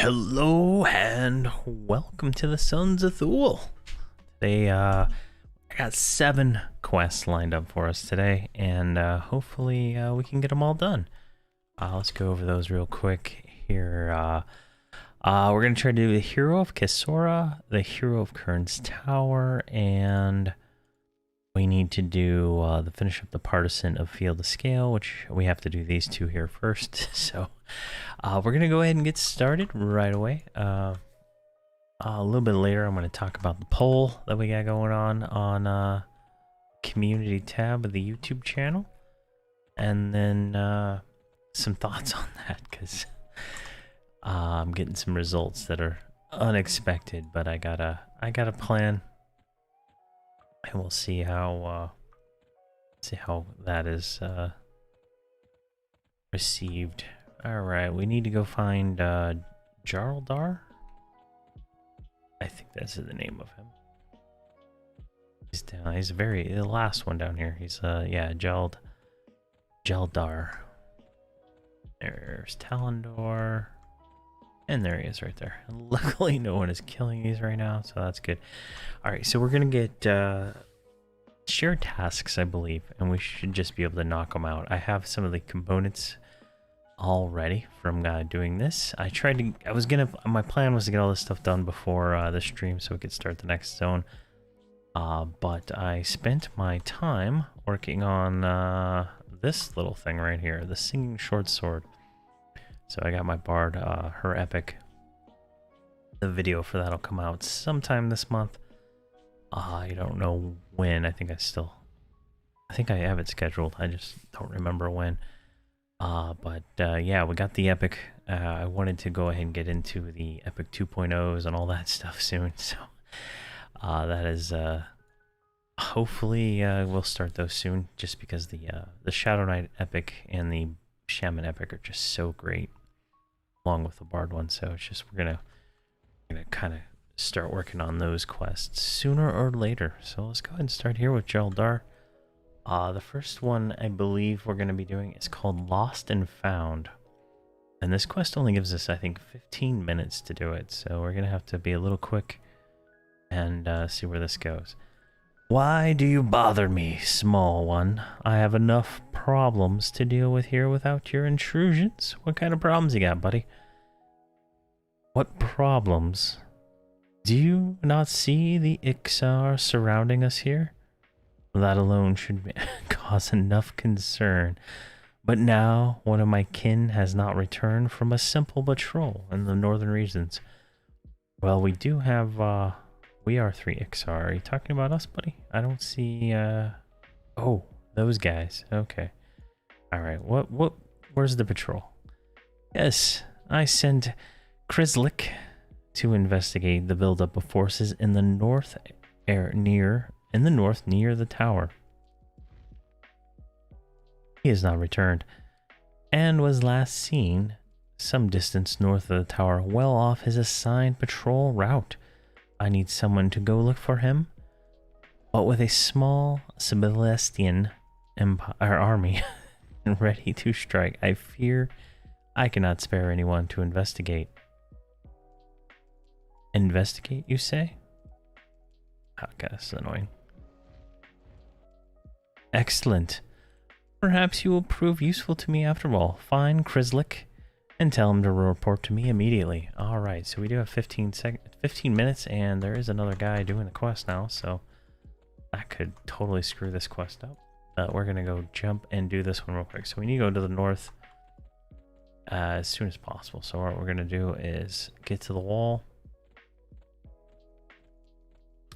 Hello and welcome to the Sons of Thule. Today, I got 7 quests lined up for us today, and hopefully we can get them all done. Let's go over those real quick here. We're going to try to do the Hero of Kisora, the Hero of Kern's Tower, and we need to do the finish up the Partisan of Field of Scale, which we have to do these two here first. So we're going to go ahead and get started right away. A little bit later, I'm going to talk about the poll that we got going on community tab of the YouTube channel. And then some thoughts on that, because I'm getting some results that are unexpected, but I got a plan. And we'll see how that is received. All right, we need to go find Gelidard. I think that's the name of him. He's down. He's the last one down here. He's yeah, Gelidard. There's Talendor. And there he is right there. Luckily, no one is killing these right now, so that's good. All right, so we're going to get shared tasks, I believe, and we should just be able to knock them out. I have some of the components all ready from doing this. My plan was to get all this stuff done before the stream so we could start the next zone. But I spent my time working on this little thing right here, the Singing Short Sword. So I got my Bard, her epic. The video for that'll come out sometime this month. I don't know when. I think I have it scheduled. I just don't remember when. But yeah, we got the epic. I wanted to go ahead and get into the epic 2.0s and all that stuff soon. So that is hopefully we'll start those soon. Just because the Shadow Knight epic and the Shaman epic are just so great, along with the Bard one. So it's just we're gonna kind of start working on those quests sooner or later. So let's go ahead and start here with Gelidard. The first one I believe we're gonna be doing is called Lost and Found, and this quest only gives us, I think, 15 minutes to do it. So we're gonna have to be a little quick and see where this goes. Why do you bother me, small one? I have enough problems to deal with here without your intrusions. What kind of problems you got, buddy? What problems? Do you not see the Iksar surrounding us here? That alone should cause enough concern. But now, one of my kin has not returned from a simple patrol in the northern regions. Well, we do have, we are 3 Iksar. Are you talking about us, buddy? I don't see, oh, those guys. Okay. Alright, where's the patrol? Yes, I sent Krislik to investigate the buildup of forces in the north near the tower. He has not returned, and was last seen some distance north of the tower, well off his assigned patrol route. I need someone to go look for him, but with a small Celestian army ready to strike, I fear I cannot spare anyone to investigate. Investigate, you say? Okay, that's annoying. Excellent. Perhaps you will prove useful to me after all. Find Krislik and tell him to report to me immediately. Alright, so we do have 15 minutes, and there is another guy doing the quest now, so that could totally screw this quest up. We're going to go jump and do this one real quick. So we need to go to the north as soon as possible. So what we're going to do is get to the wall.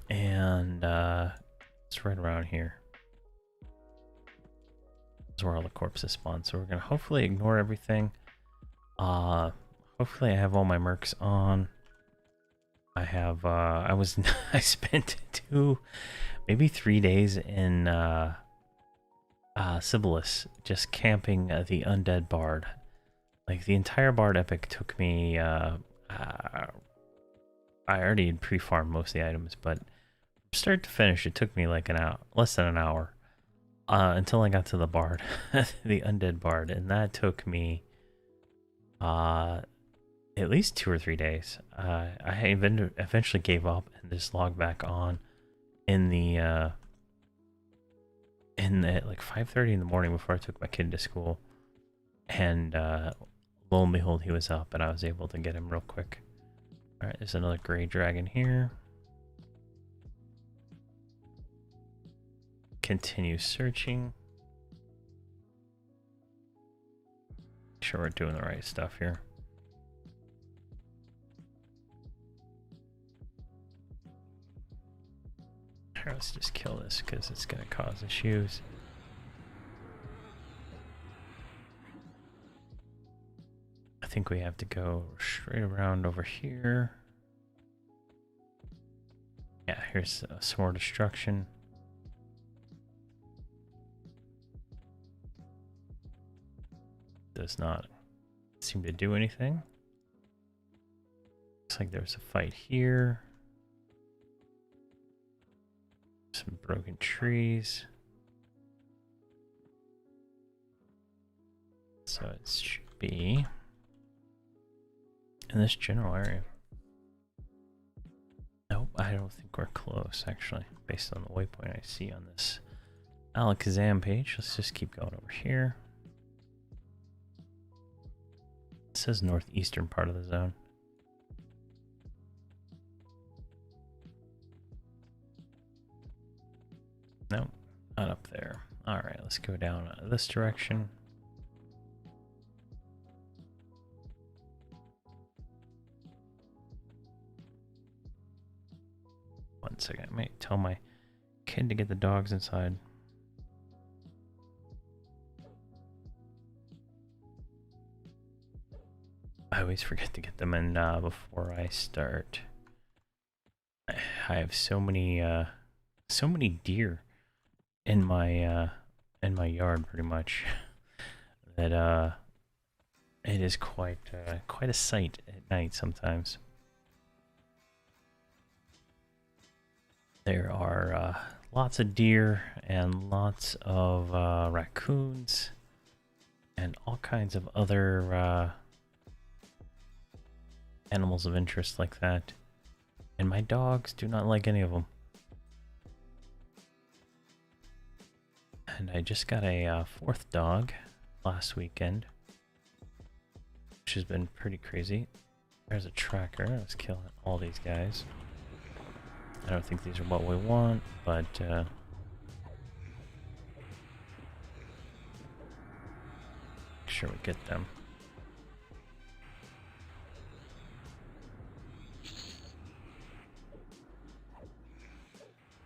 And it's right around here. That's where all the corpses spawn. So we're going to hopefully ignore everything. Hopefully I have all my mercs on. I have, I spent 2, maybe 3 days in Sibyllus, just camping the Undead Bard. Like, the entire Bard epic took me, I already had pre-farmed most of the items, but from start to finish, it took me like less than an hour. Until I got to the Bard, the Undead Bard, and that took me at least 2 or 3 days. I eventually gave up and just logged back on in the like 5:30 in the morning before I took my kid to school, and lo and behold, he was up, and I was able to get him real quick. All right, there's another gray dragon here. Continue searching. Make sure we're doing the right stuff here. Here, let's just kill this because it's going to cause issues. I think we have to go straight around over here. Yeah, here's some more destruction. Does not seem to do anything. Looks like there's a fight here. Some broken trees. So it should be in this general area. Nope, I don't think we're close, actually, based on the waypoint I see on this Alakazam page. Let's just keep going over here. It says northeastern part of the zone. Nope, not up there. Alright, let's go down this direction. One second, I might tell my kid to get the dogs inside. I always forget to get them in before I start. I have so many deer in my yard, pretty much, that it is quite a sight at night sometimes. There are lots of deer and lots of raccoons and all kinds of other animals of interest like that. And my dogs do not like any of them. And I just got a fourth dog last weekend, which has been pretty crazy. There's a tracker. Let's kill all these guys. I don't think these are what we want, but make sure we get them.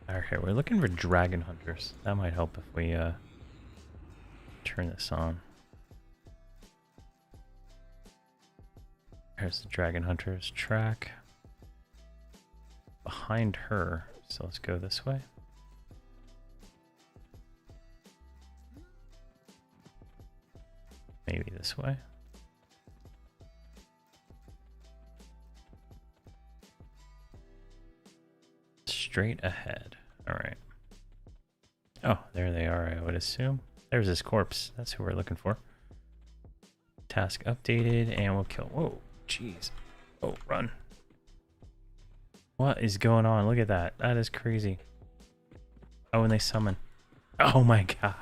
Alright, we're looking for dragon hunters. That might help if we turn this on. Here's the dragon hunters track. Behind her, so let's go this way. Maybe this way. Straight ahead. Alright. Oh, there they are, I would assume. There's his corpse. That's who we're looking for. Task updated, and we'll kill. Whoa, jeez. Oh, run. What is going on? Look at that. That is crazy. Oh, and they summon. Oh my gosh.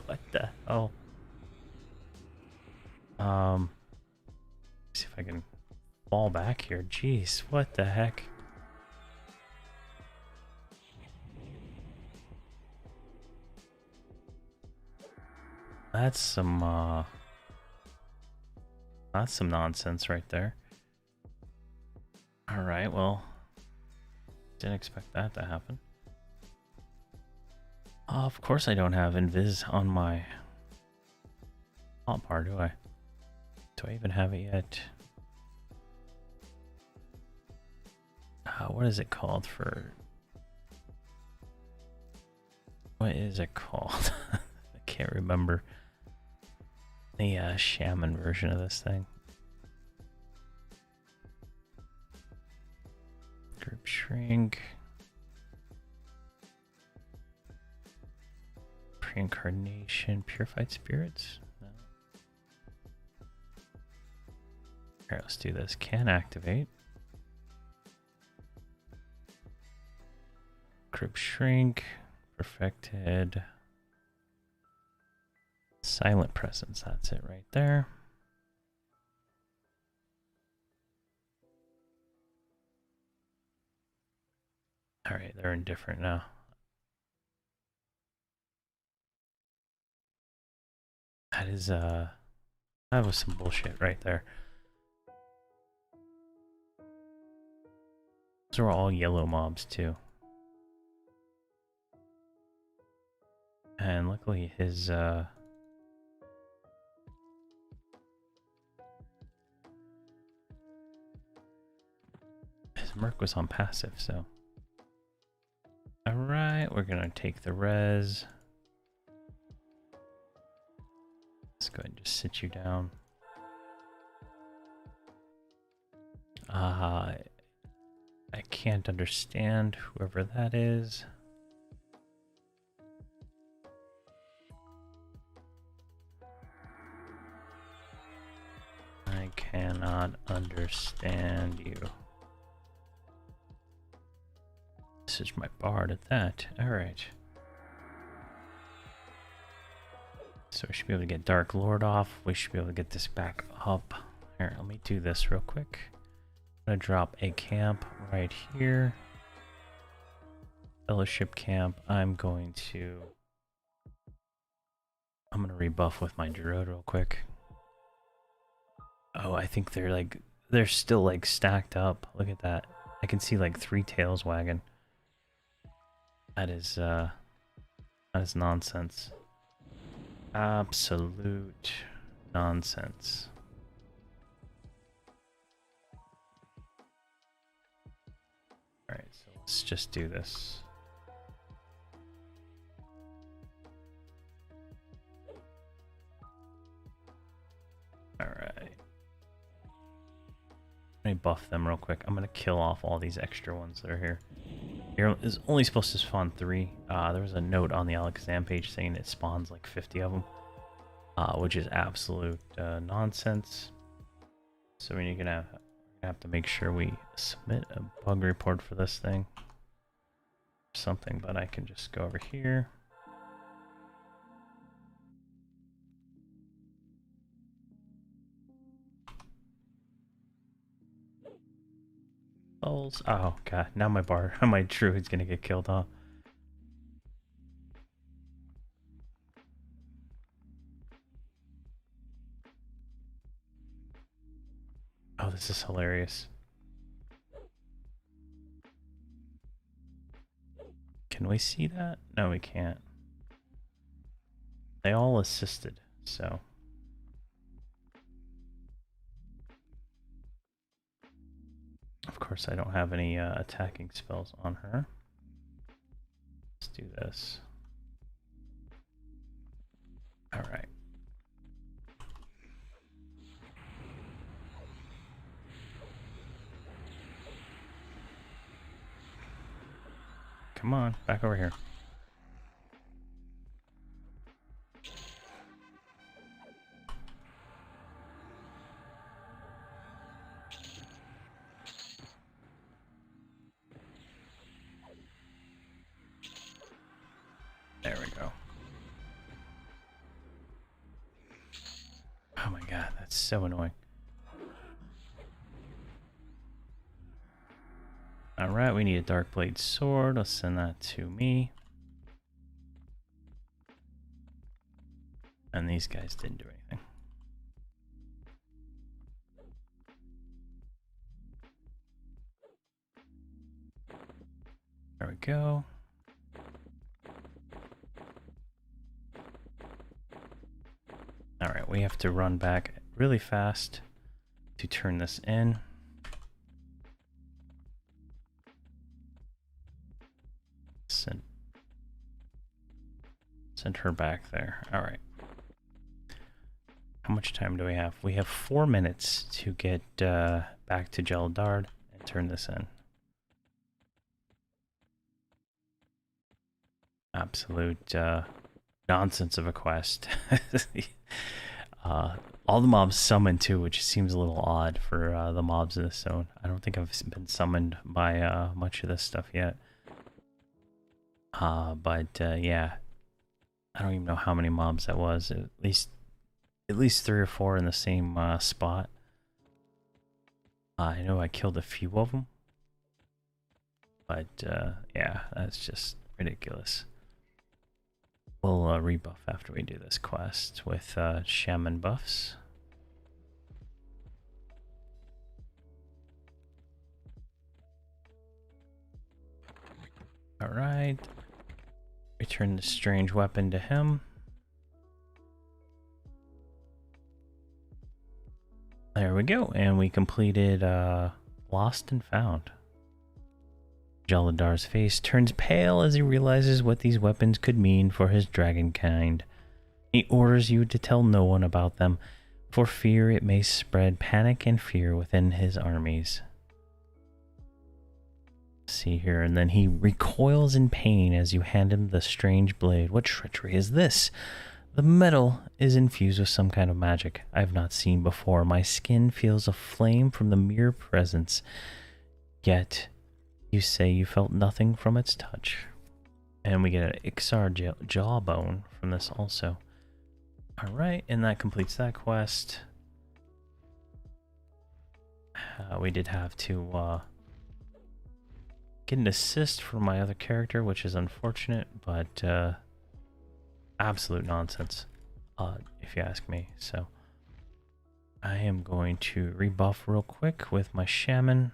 What the hell? Let's see if I can fall back here. Jeez, what the heck? That's some nonsense right there. All right, well, didn't expect that to happen. Of course I don't have Invis on my hotbar, do I? Do I even have it yet? What is it called for? What is it called? I can't remember. The shaman version of this thing. Group shrink. Reincarnation. Purified spirits? No. Alright, let's do this. Can activate. Crib shrink. Perfected. Silent presence. That's it right there. Alright, they're indifferent now. That is, that was some bullshit right there. Those are all yellow mobs, too. And luckily his, Merc was on passive, so. Alright, we're gonna take the res. Let's go ahead and just sit you down. I can't understand whoever that is. I cannot understand you. This is my bard at that. Alright. So we should be able to get Dark Lord off. We should be able to get this back up. Here, let me do this real quick. I'm gonna drop a camp right here. Fellowship camp. I'm gonna rebuff with my Druid real quick. Oh, I think they're still like stacked up. Look at that. I can see like 3 tails wagging. That is nonsense. Absolute nonsense. Alright, so let's just do this. Alright. Let me buff them real quick. I'm gonna kill off all these extra ones that are here. Here is only supposed to spawn 3. There was a note on the Alakazam page saying it spawns like 50 of them, which is absolute nonsense. So we're gonna have to make sure we submit a bug report for this thing. Something, but I can just go over here. Oh god, now my druid's gonna get killed off. Oh, this is hilarious. Can we see that? No, we can't. They all assisted, so. Of course, I don't have any attacking spells on her. Let's do this. All right. Come on, back over here. There we go. Oh my god, that's so annoying. Alright, we need a Dark Blade Sword. Let's send that to me. And these guys didn't do anything. There we go. Alright, we have to run back really fast to turn this in. Send her back there. Alright. How much time do we have? We have 4 minutes to get back to Gelidard and turn this in. Absolute nonsense of a quest. All the mobs summoned too, which seems a little odd for the mobs in this zone. I don't think I've been summoned by much of this stuff yet. Yeah, I don't even know how many mobs that was. At least 3 or 4 in the same spot. I know I killed a few of them, but yeah, that's just ridiculous. We'll rebuff after we do this quest with shaman buffs. All right. Return the strange weapon to him. There we go, and we completed Lost and Found. Gelidar's face turns pale as he realizes what these weapons could mean for his dragon kind. He orders you to tell no one about them, for fear it may spread panic and fear within his armies. See here, and then he recoils in pain as you hand him the strange blade. What treachery is this? The metal is infused with some kind of magic I have not seen before. My skin feels aflame from the mere presence. Yet, you say you felt nothing from its touch. And we get an Iksar jawbone from this also. Alright, and that completes that quest. We did have to get an assist for my other character, which is unfortunate, but absolute nonsense, if you ask me. So I am going to rebuff real quick with my shaman.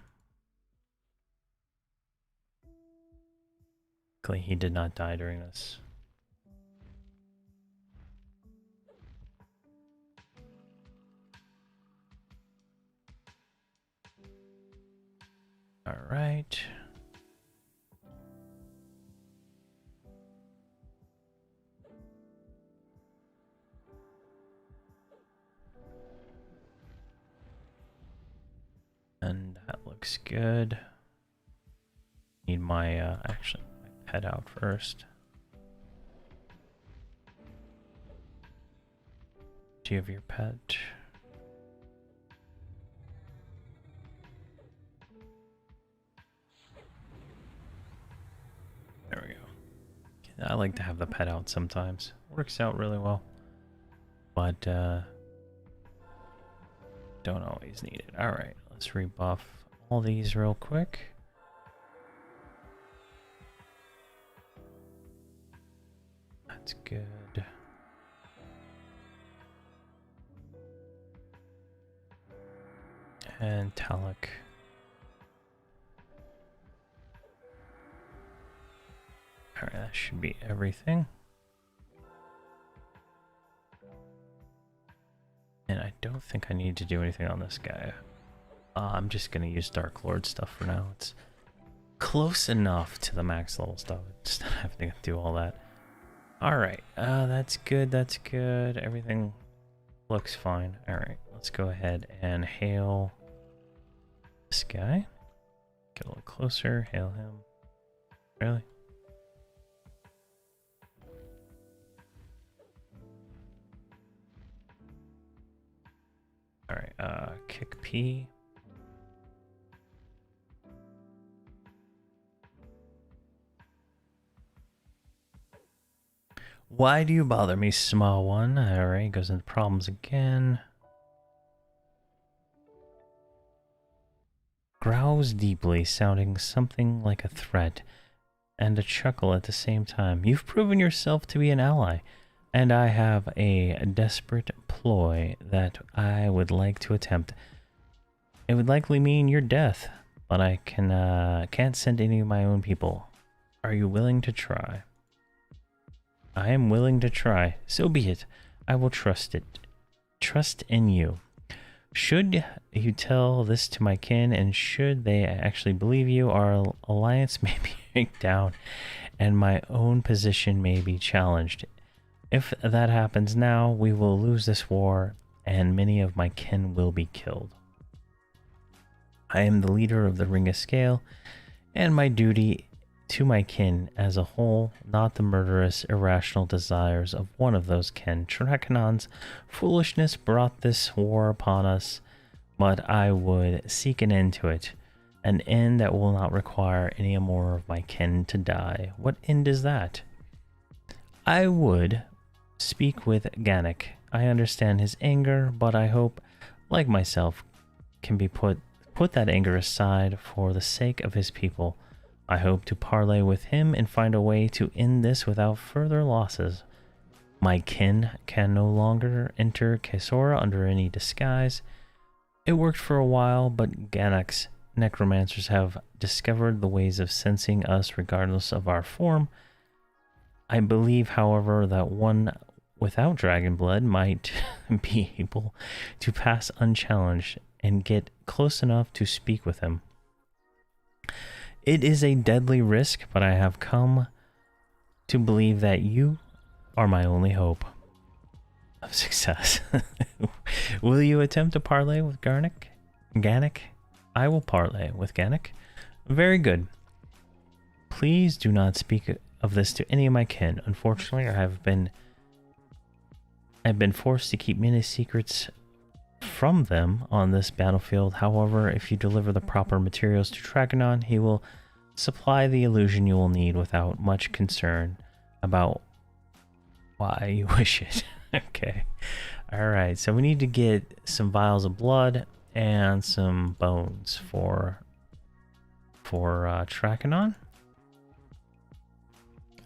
Luckily, he did not die during this. All right. And that looks good. Need my actually my pet out first. Do you have your pet? There we go. I like to have the pet out sometimes. Works out really well. But don't always need it. Alright, let's rebuff all these real quick. That's good. And Talik. Alright, that should be everything. And I don't think I need to do anything on this guy. I'm just going to use Dark Lord stuff for now. It's close enough to the max level stuff. Just not having to do all that. Alright, that's good, that's good. Everything looks fine. Alright, let's go ahead and hail this guy. Get a little closer, hail him. Really? Alright, kick P. Why do you bother me, small one? Alright, goes into problems again. Growls deeply, sounding something like a threat, and a chuckle at the same time. You've proven yourself to be an ally, and I have a desperate ploy that I would like to attempt. It would likely mean your death, but I can't send any of my own people. Are you willing to try? I am willing to try. So be it. I will trust in you. Should you tell this to my kin, and should they actually believe you, our alliance may be break down, and my own position may be challenged. If that happens now, we will lose this war, and many of my kin will be killed. I am the leader of the Ring of Scale, and my duty to my kin as a whole, not the murderous, irrational desires of one of those kin. Trakanon's foolishness brought this war upon us, but I would seek an end to it. An end that will not require any more of my kin to die. What end is that? I would speak with Gannick. I understand his anger, but I hope, like myself, can be put that anger aside for the sake of his people. I hope to parley with him and find a way to end this without further losses. My kin can no longer enter Kesora under any disguise. It worked for a while, but Gannick's necromancers have discovered the ways of sensing us regardless of our form. I believe, however, that one without dragon blood might be able to pass unchallenged and get close enough to speak with him. It is a deadly risk, but I have come to believe that you are my only hope of success. Will you attempt to parley with Gannick? I will parley with Gannick. Very good. Please do not speak of this to any of my kin. Unfortunately, I've been forced to keep many secrets from them on this battlefield. However, if you deliver the proper materials to Trakanon, he will supply the illusion you will need without much concern about why you wish it. Okay. Alright, so we need to get some vials of blood and some bones for Trakanon.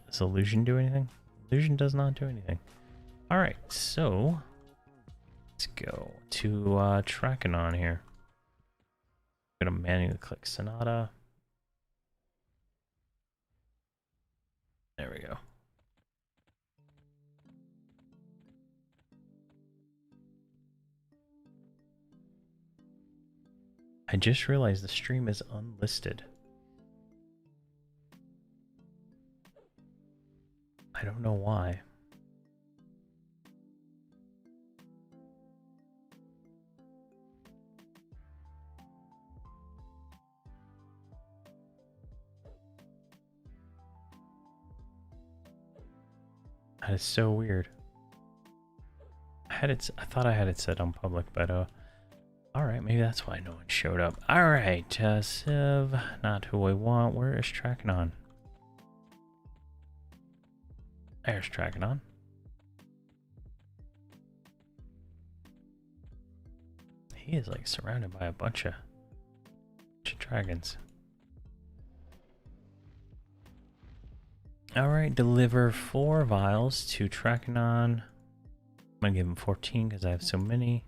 Does illusion do anything? Illusion does not do anything. Alright, so let's go to Trakanon here. I'm gonna manually click Sonata. There we go. I just realized the stream is unlisted. I don't know why. That is so weird. I thought I had it set on public, but alright, maybe that's why no one showed up. Alright, Civ, not who I want. Where is Trakanon? There's Trakanon. He is like surrounded by a bunch of dragons. Alright, deliver 4 vials to Trakanon. I'm gonna give him 14 because I have so many.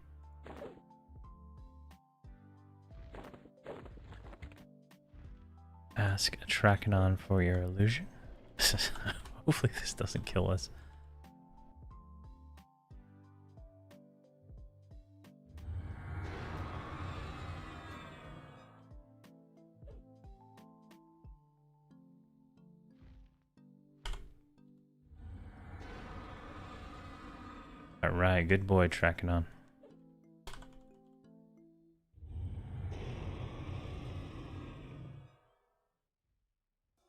Ask a Trakanon for your illusion. Hopefully this doesn't kill us. Alright, good boy, Trakanon.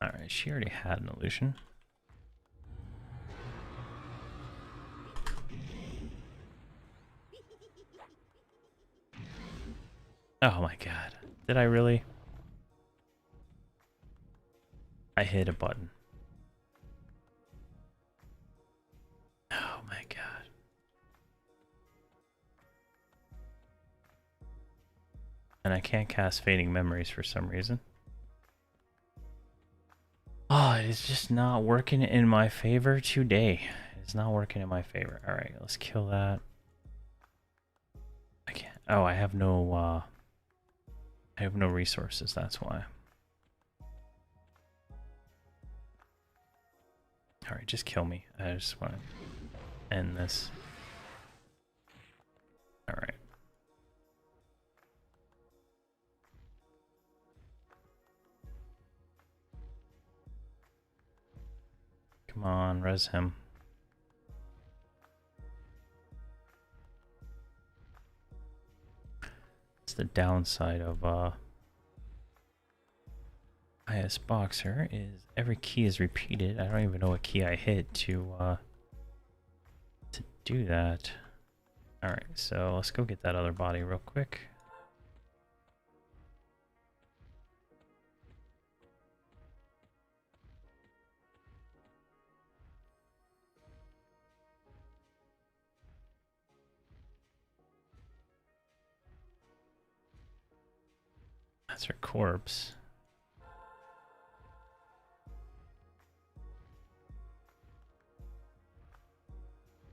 Alright, she already had an illusion. Oh my god. Did I really? I hit a button. Oh my god. And I can't cast Fading Memories for some reason. Oh, it is just not working in my favor today. It's not working in my favor. Alright, let's kill that. I can't. Oh, I have no resources, that's why. Alright, just kill me. I just want to end this. Alright. Come on, res him. It's the downside of I IS Boxer is every key is repeated. I don't even know what key I hit to do that. Alright, so let's go get that other body real quick. That's her corpse.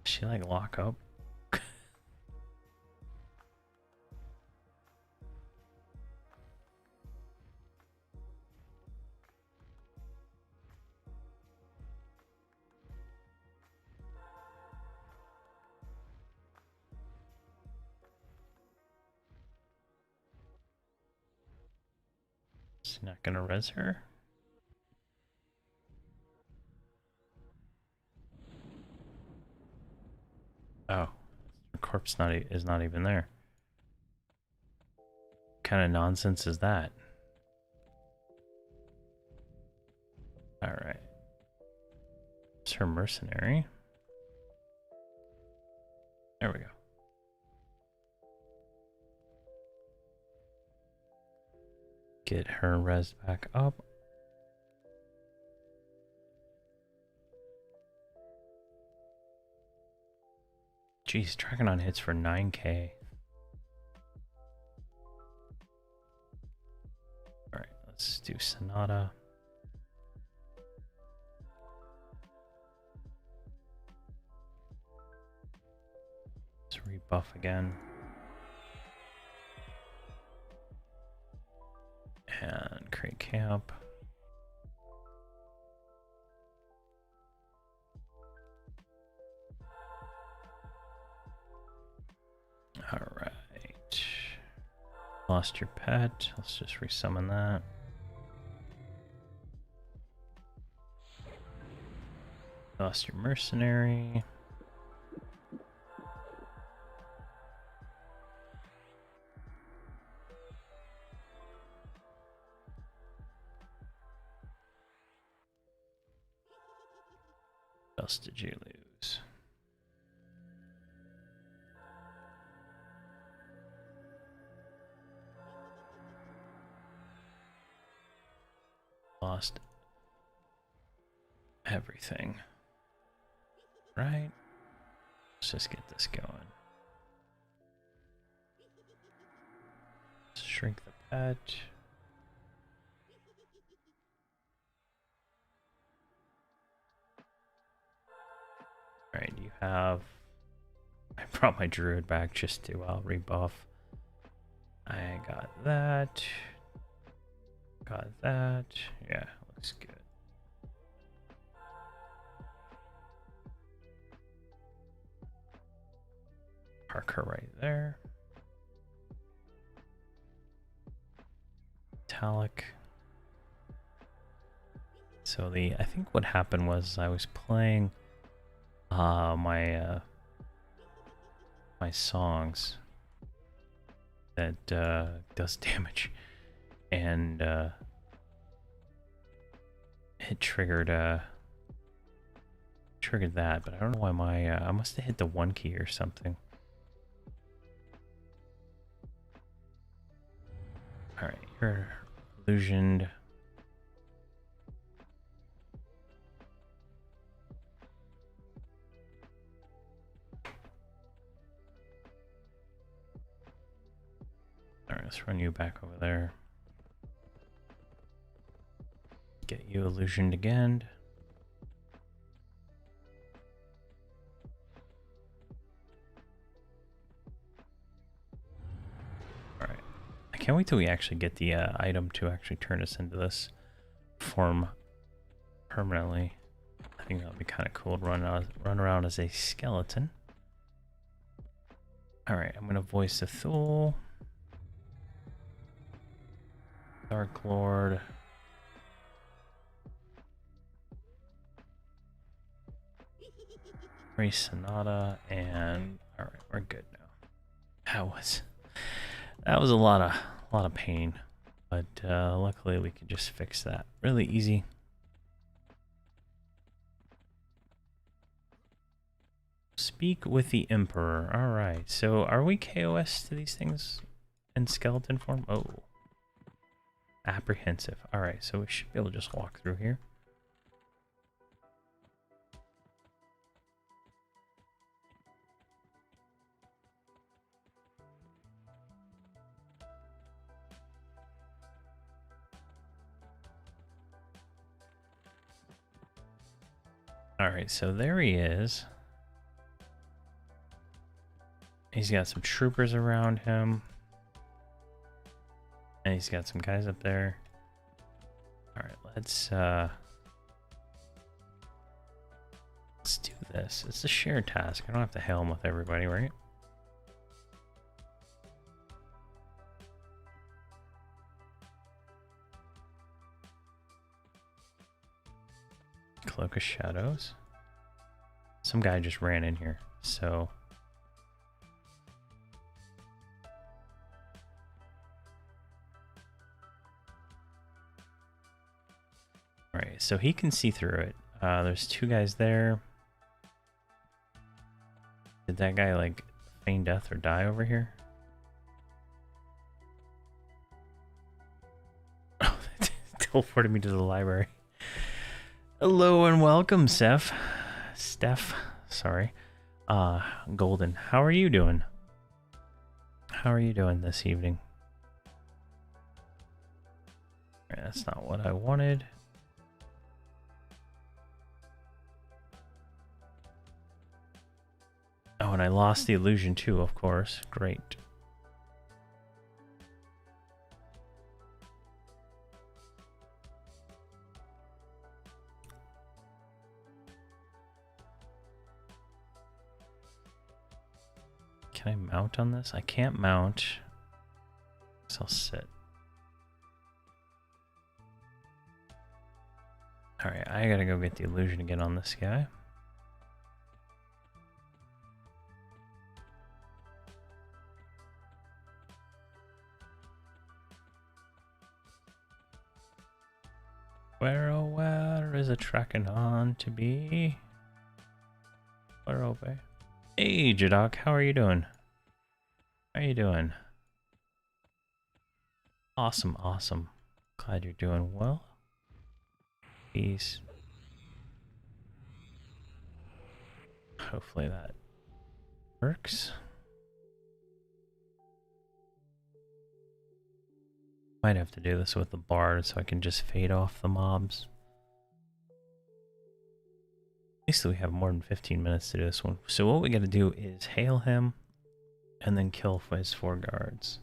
Does she like lock up? Is he not gonna res her? Oh, the corpse is not even there. What kind of nonsense is that? Alright. It's her mercenary. There we go. Get her res back up. Jeez, Dragonon hits for 9k. Alright, let's do Sonata. Let's rebuff again. And create camp. Alright. Lost your pet. Let's just resummon that. Lost your mercenary. What else did you lose? Lost everything. Right? Let's just get this going. Let's shrink the pet. Alright, you have... I brought my druid back just to rebuff. I got that. Got that. Yeah, looks good. Park her right there. Metallic. So I think what happened was I was playing my songs that does damage, and it triggered that, but I don't know why I must have hit the 1 key or something. Alright, you're illusioned. Alright, let's run you back over there. Get you illusioned again. Alright. I can't wait till we actually get the item to actually turn us into this form permanently. I think that would be kind of cool to run around as a skeleton. Alright, I'm going to voice the Thule. Dark Lord. Race Sonata, and alright, we're good now. That was a lot of pain. But luckily we can just fix that really easy. Speak with the Emperor. Alright, so are we KOS to these things in skeleton form? Oh. Apprehensive. Alright, so we should be able to just walk through here. Alright, so there he is. He's got some troopers around him. And he's got some guys up there. Alright, let's do this. It's a shared task. I don't have to hail him with everybody, right? Cloak of Shadows. Some guy just ran in here, so... Alright, so he can see through it. There's two guys there. Did that guy, like, feign death or die over here? Oh, they teleported me to the library. Hello and welcome, Steph, sorry. Golden, how are you doing? How are you doing this evening? Right, that's not what I wanted. Oh, and I lost the illusion too, of course. Great. Can I mount on this? I can't mount. So I'll sit. Alright, I gotta go get the illusion again on this guy. Where oh where is a tracking on to be? Where oh bay? Hey Jadok, how are you doing? How are you doing? Awesome, awesome. Glad you're doing well. Peace. Hopefully that works. Might have to do this with the bard so I can just fade off the mobs. At least we have more than 15 minutes to do this one. So what we gotta do is hail him and then kill his 4 guards.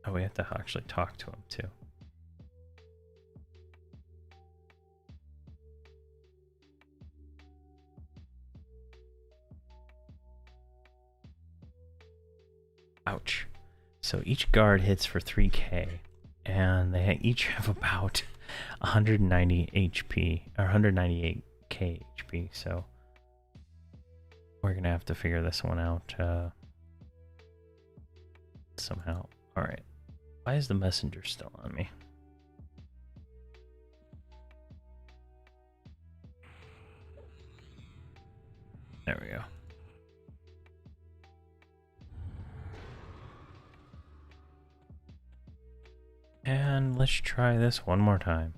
Oh, we have to actually talk to him too. Ouch. So each guard hits for 3k, and they each have about 190 HP, or 198k HP, so we're gonna have to figure this one out somehow. Alright. Why is the messenger still on me? There we go. And let's try this one more time.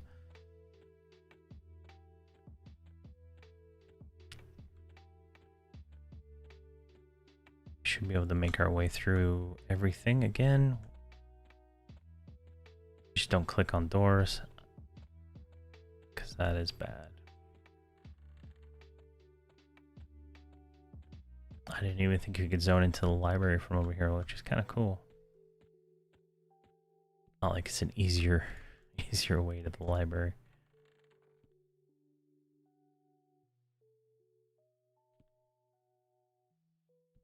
Should be able to make our way through everything again. Just don't click on doors, because that is bad. I didn't even think you could zone into the library from over here, which is kind of cool. Not like it's an easier way to the library.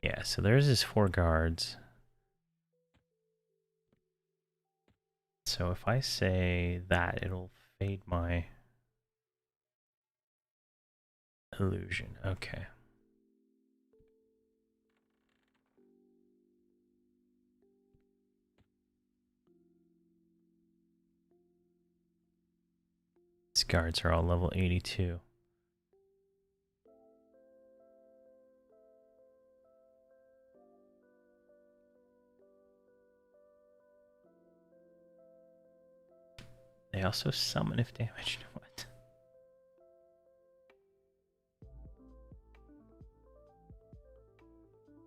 Yeah, so there's his 4 guards. So if I say that, it'll fade my illusion. Okay. guards are all level 82. They also summon if damaged. What?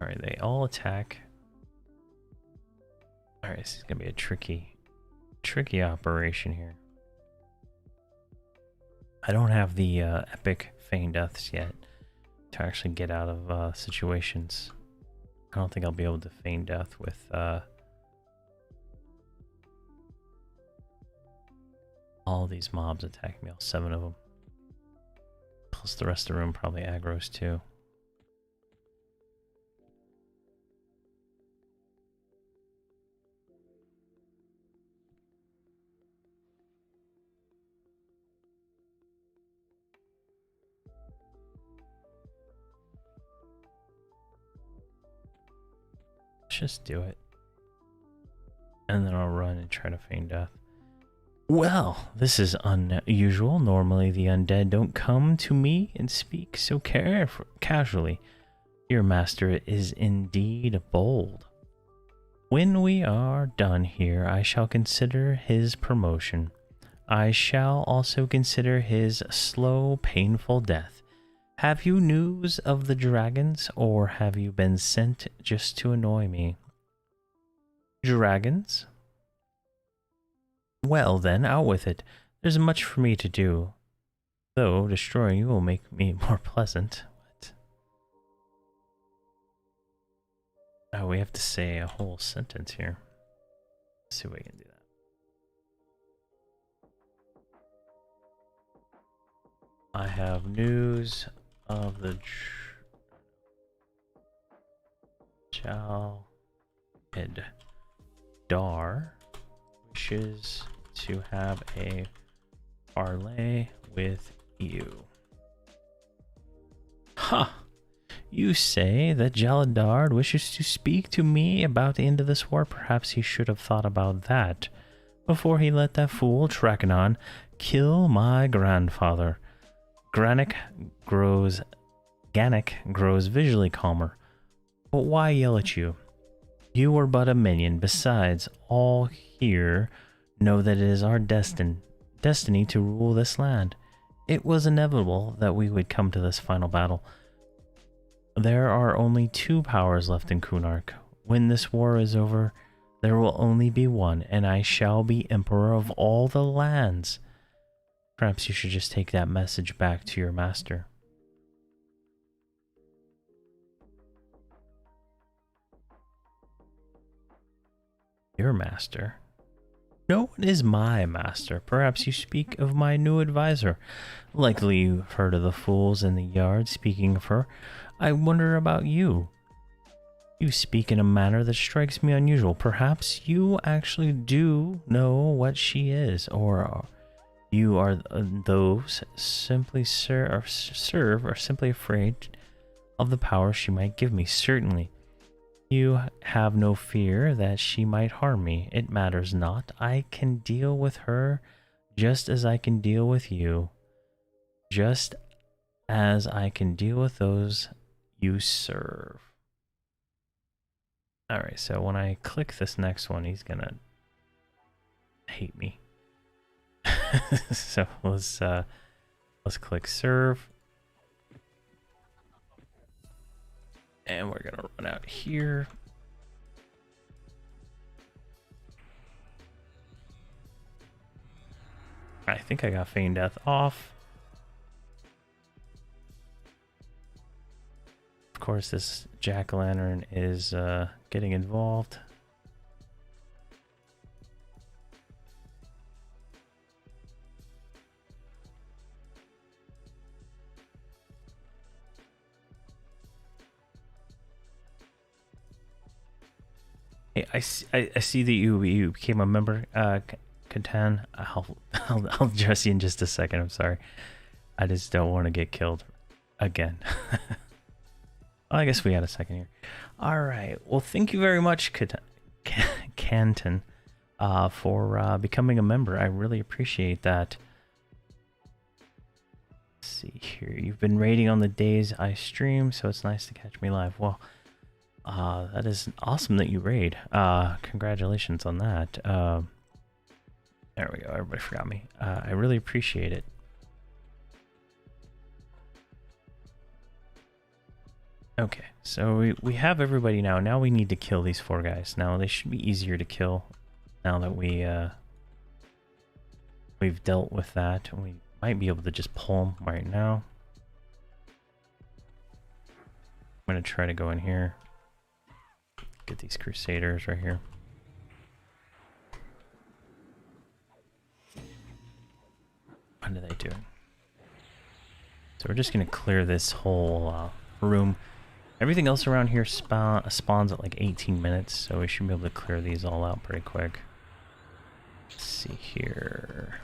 Alright, they all attack. Alright, this is gonna be a tricky operation here. I don't have the epic feign deaths yet to actually get out of situations. I don't think I'll be able to feign death with all these mobs attacking me, all 7 of them. Plus the rest of the room probably aggroes too. Let's just do it. And then I'll run and try to feign death. Well, this is unusual. Normally the undead don't come to me and speak so casually. Your master is indeed bold. When we are done here, I shall consider his promotion. I shall also consider his slow, painful death. Have you news of the dragons, or have you been sent just to annoy me? Dragons? Well then, out with it. There's much for me to do. Though destroying you will make me more pleasant. What? Oh, we have to say a whole sentence here. Let's see if we can do that. I have news of the Gelidard wishes to have a parley with you. Ha! You say that Gelidard wishes to speak to me about the end of this war. Perhaps he should have thought about that before he let that fool Trakanon kill my grandfather. Ganek grows visually calmer. But why yell at you? You were but a minion. Besides, all here know that it is our destiny to rule this land. It was inevitable that we would come to this final battle. There are only 2 powers left in Kunark. When this war is over, there will only be one, and I shall be emperor of all the lands. Perhaps you should just take that message back to your master. Your master? No one is my master. Perhaps you speak of my new advisor. Likely you've heard of the fools in the yard. Speaking of her, I wonder about you. You speak in a manner that strikes me unusual. Perhaps you actually do know what she is, or you are those simply serve or simply afraid of the power she might give me. Certainly. You have no fear that she might harm me. It matters not. I can deal with her just as I can deal with you. Just as I can deal with those you serve. Alright, so when I click this next one, he's gonna hate me. So let's click serve. And we're gonna run out here. I think I got feign death off. Of course, this jack-o'-lantern is getting involved. Hey, I see that you became a member, Catan. I'll address you in just a second. I'm sorry. I just don't want to get killed again. Well, I guess we had a second here. All right. Well, thank you very much, Canton, for becoming a member. I really appreciate that. Let's see here. You've been raiding on the days I stream, so it's nice to catch me live. Well, that is awesome that you raid. Congratulations on that. There we go. Everybody forgot me. I really appreciate it. Okay, so we have everybody now. Now we need to kill these 4 guys. Now they should be easier to kill now that we've dealt with that. We might be able to just pull them right now. I'm going to try to go in here. Get these Crusaders right here. What are they doing? So we're just going to clear this whole room. Everything else around here spawns at like 18 minutes, so we should be able to clear these all out pretty quick. Let's see here.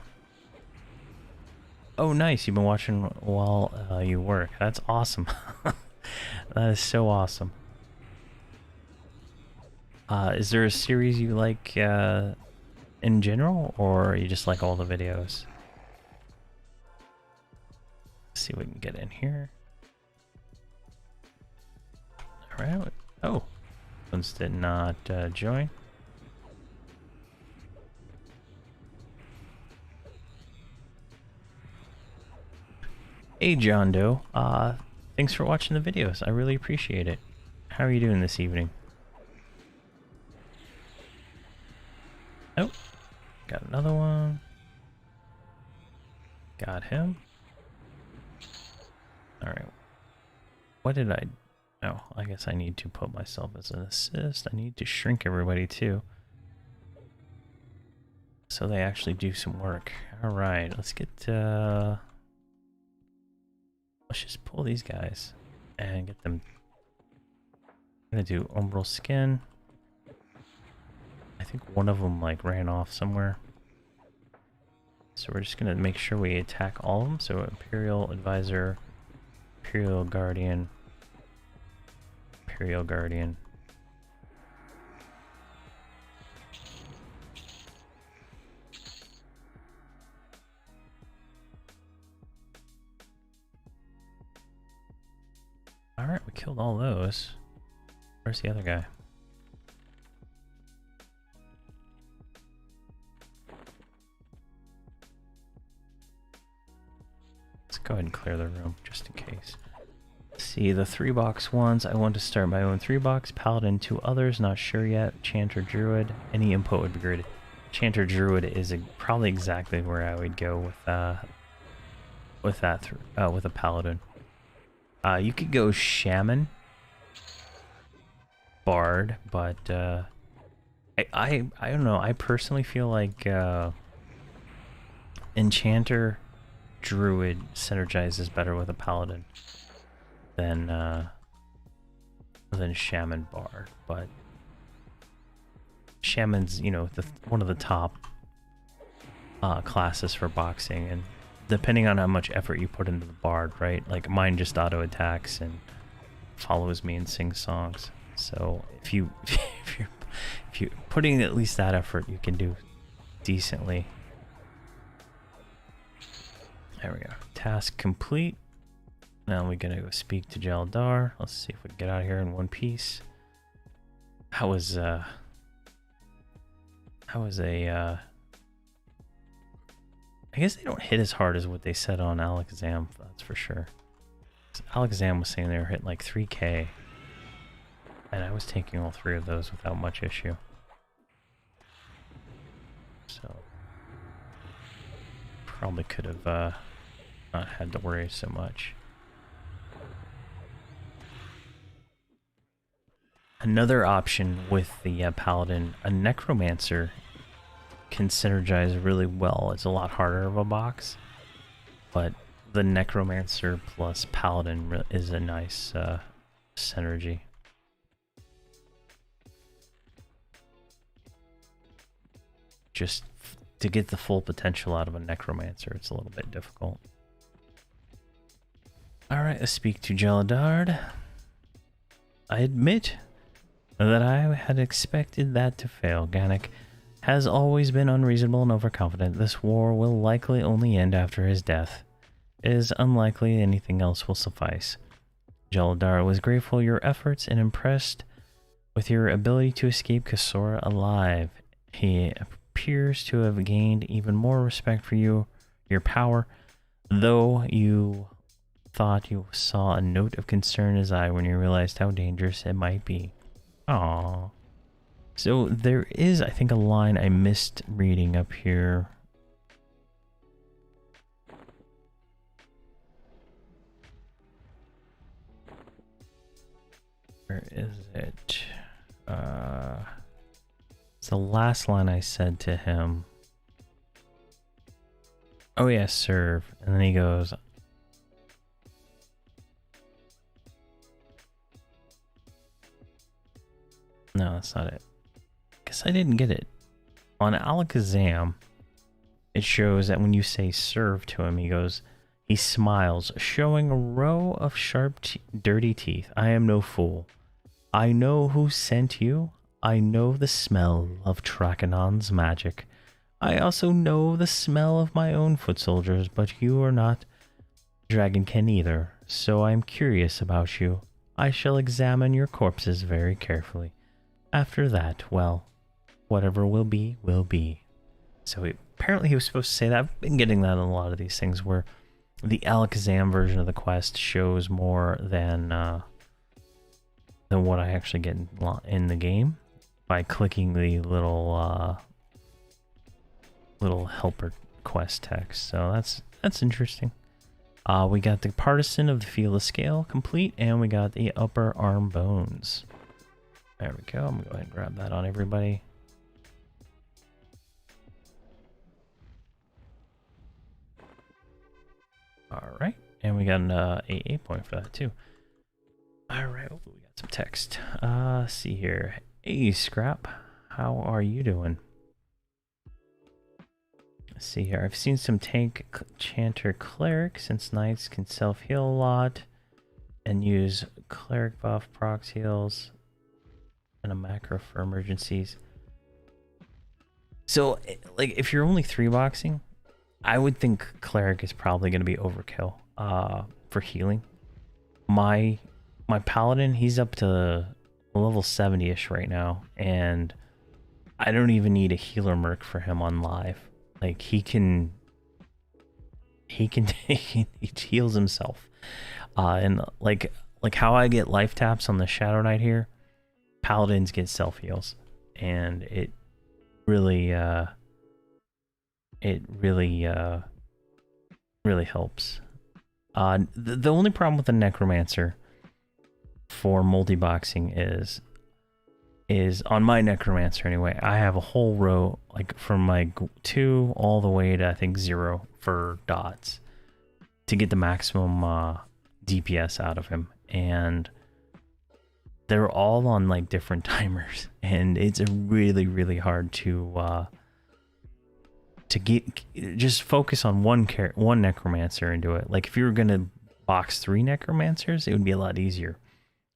Oh, nice. You've been watching while you work. That's awesome. That is so awesome. Is there a series you like in general, or you just like all the videos? Let's see if we can get in here. Alright. Oh, ones did not join. Hey, John Doe. Thanks for watching the videos. I really appreciate it. How are you doing this evening? Oh, got another one. Got him. Alright. What did I... Oh, I guess I need to put myself as an assist. I need to shrink everybody too, so they actually do some work. Alright, let's get... let's just pull these guys and get them... I'm gonna do umbral skin. I think one of them like ran off somewhere. So we're just gonna make sure we attack all of them. So Imperial Advisor, Imperial Guardian, Imperial Guardian. Alright, we killed all those. Where's the other guy? Let's go ahead and clear the room just in case. See, the 3-box ones. I want to start my own 3-box. Paladin, 2 others, not sure yet. Chanter, Druid. Any input would be great. Chanter, Druid is probably exactly where I would go with a Paladin. You could go Shaman, Bard, but I don't know. I personally feel like Enchanter, Druid synergizes better with a Paladin than Shaman, Bard, but Shaman's, you know, one of the top classes for boxing, and depending on how much effort you put into the Bard, right? Like mine just auto attacks and follows me and sings songs. So if you're putting at least that effort, you can do decently. There we go. Task complete. Now we're gonna go speak to Gelidard. Let's see if we can get out of here in one piece. That was a I guess they don't hit as hard as what they said on Alakazam, that's for sure. Alakazam was saying they were hitting like 3K, and I was taking all 3 of those without much issue. So probably could have not had to worry so much. Another option with the Paladin, a Necromancer can synergize really well. It's a lot harder of a box, but the Necromancer plus Paladin is a nice synergy. Just to get the full potential out of a Necromancer, it's a little bit difficult. Alright, let's speak to Gelidard. I admit that I had expected that to fail. Ganek has always been unreasonable and overconfident. This war will likely only end after his death. It is unlikely anything else will suffice. Gelidard was grateful for your efforts and impressed with your ability to escape Kasora alive. He appears to have gained even more respect for you, your power, though you thought you saw a note of concern in his eye when you realized how dangerous it might be. Aww. So there is, I think, a line I missed reading up here. Where is it? It's the last line I said to him. Oh yeah, serve. And then he goes, no, that's not it. Guess I didn't get it. On Alakazam, it shows that when you say serve to him, he goes, he smiles, showing a row of sharp, dirty teeth. I am no fool. I know who sent you. I know the smell of Trakanon's magic. I also know the smell of my own foot soldiers, but you are not Dragonkin either, so I'm curious about you. I shall examine your corpses very carefully. After that, well, whatever will be, will be. So apparently he was supposed to say that. I've been getting that in a lot of these things where the Alakazam version of the quest shows more than what I actually get in the game by clicking the little helper quest text. So that's interesting. We got the partisan of the field of scale complete, and we got the upper arm bones. There we go. I'm gonna go ahead and grab that on everybody. All right, and we got an AA point for that too. All right, we got some text. Let's see here. Hey, Scrap, how are you doing? Let's see here. I've seen some tank chanter cleric, since knights can self-heal a lot and use cleric buff proc heals and a macro for emergencies. So, like, if you're only 3-boxing, I would think cleric is probably going to be overkill for healing. My paladin, he's up to level 70-ish right now, and I don't even need a healer merc for him on live. Like, he heals himself. And like how I get life taps on the Shadow Knight here, paladins get self heals, and it really helps. The only problem with the necromancer for multi-boxing is on my necromancer anyway, I have a whole row, like from my 2 all the way to I think 0 for dots to get the maximum DPS out of him, and they're all on like different timers, and it's really hard to get, just focus on one necromancer and do it. Like if you were gonna box 3 necromancers, it would be a lot easier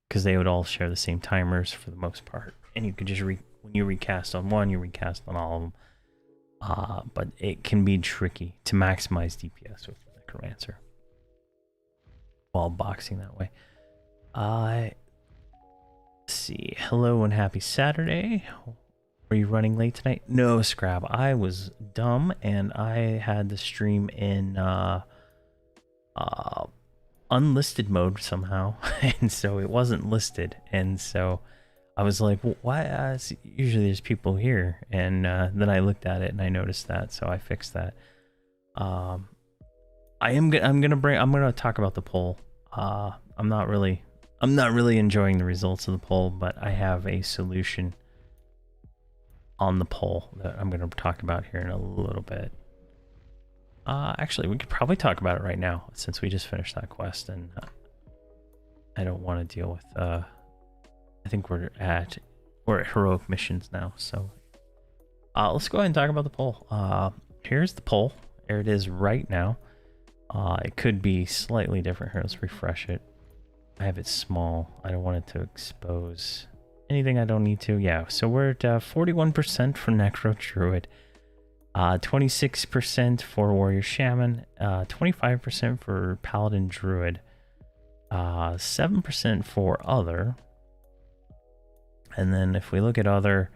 because they would all share the same timers for the most part, and you could just when you recast on one, you recast on all of them. But it can be tricky to maximize DPS with necromancer while boxing that way. Let's see. Hello and happy Saturday. Were you running late tonight? No, Scrab. I was dumb and I had the stream in unlisted mode somehow, and so it wasn't listed, and so I was like, well, why? Usually there's people here, and then I looked at it and I noticed that, so I fixed that. I'm gonna talk about the poll. I'm not really enjoying the results of the poll, but I have a solution on the poll that I'm gonna talk about here in a little bit. Actually, we could probably talk about it right now since we just finished that quest, and I don't want to deal with. I think we're at heroic missions now, so let's go ahead and talk about the poll. Here's the poll. There it is right now. It could be slightly different here. Let's refresh it. I have it small. I don't want it to expose anything I don't need to. Yeah, so we're at 41% for Necro Druid, 26% for warrior shaman, 25% for paladin druid, 7% for other. And then if we look at other,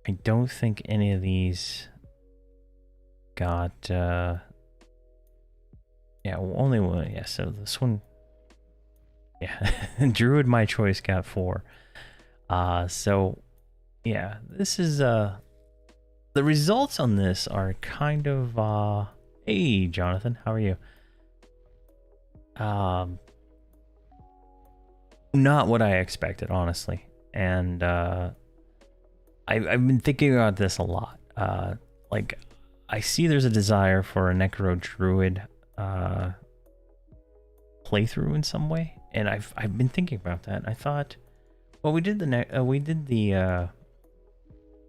I don't think any of these got, yeah, only one. Yeah, so this one, yeah, druid, my choice, got 4. So yeah, this is, the results on this are kind of, hey, Jonathan, how are you? Not what I expected, honestly. And, I've been thinking about this a lot. Like, I see there's a desire for a Necro Druid playthrough in some way, and I've been thinking about that. I thought, well, we did the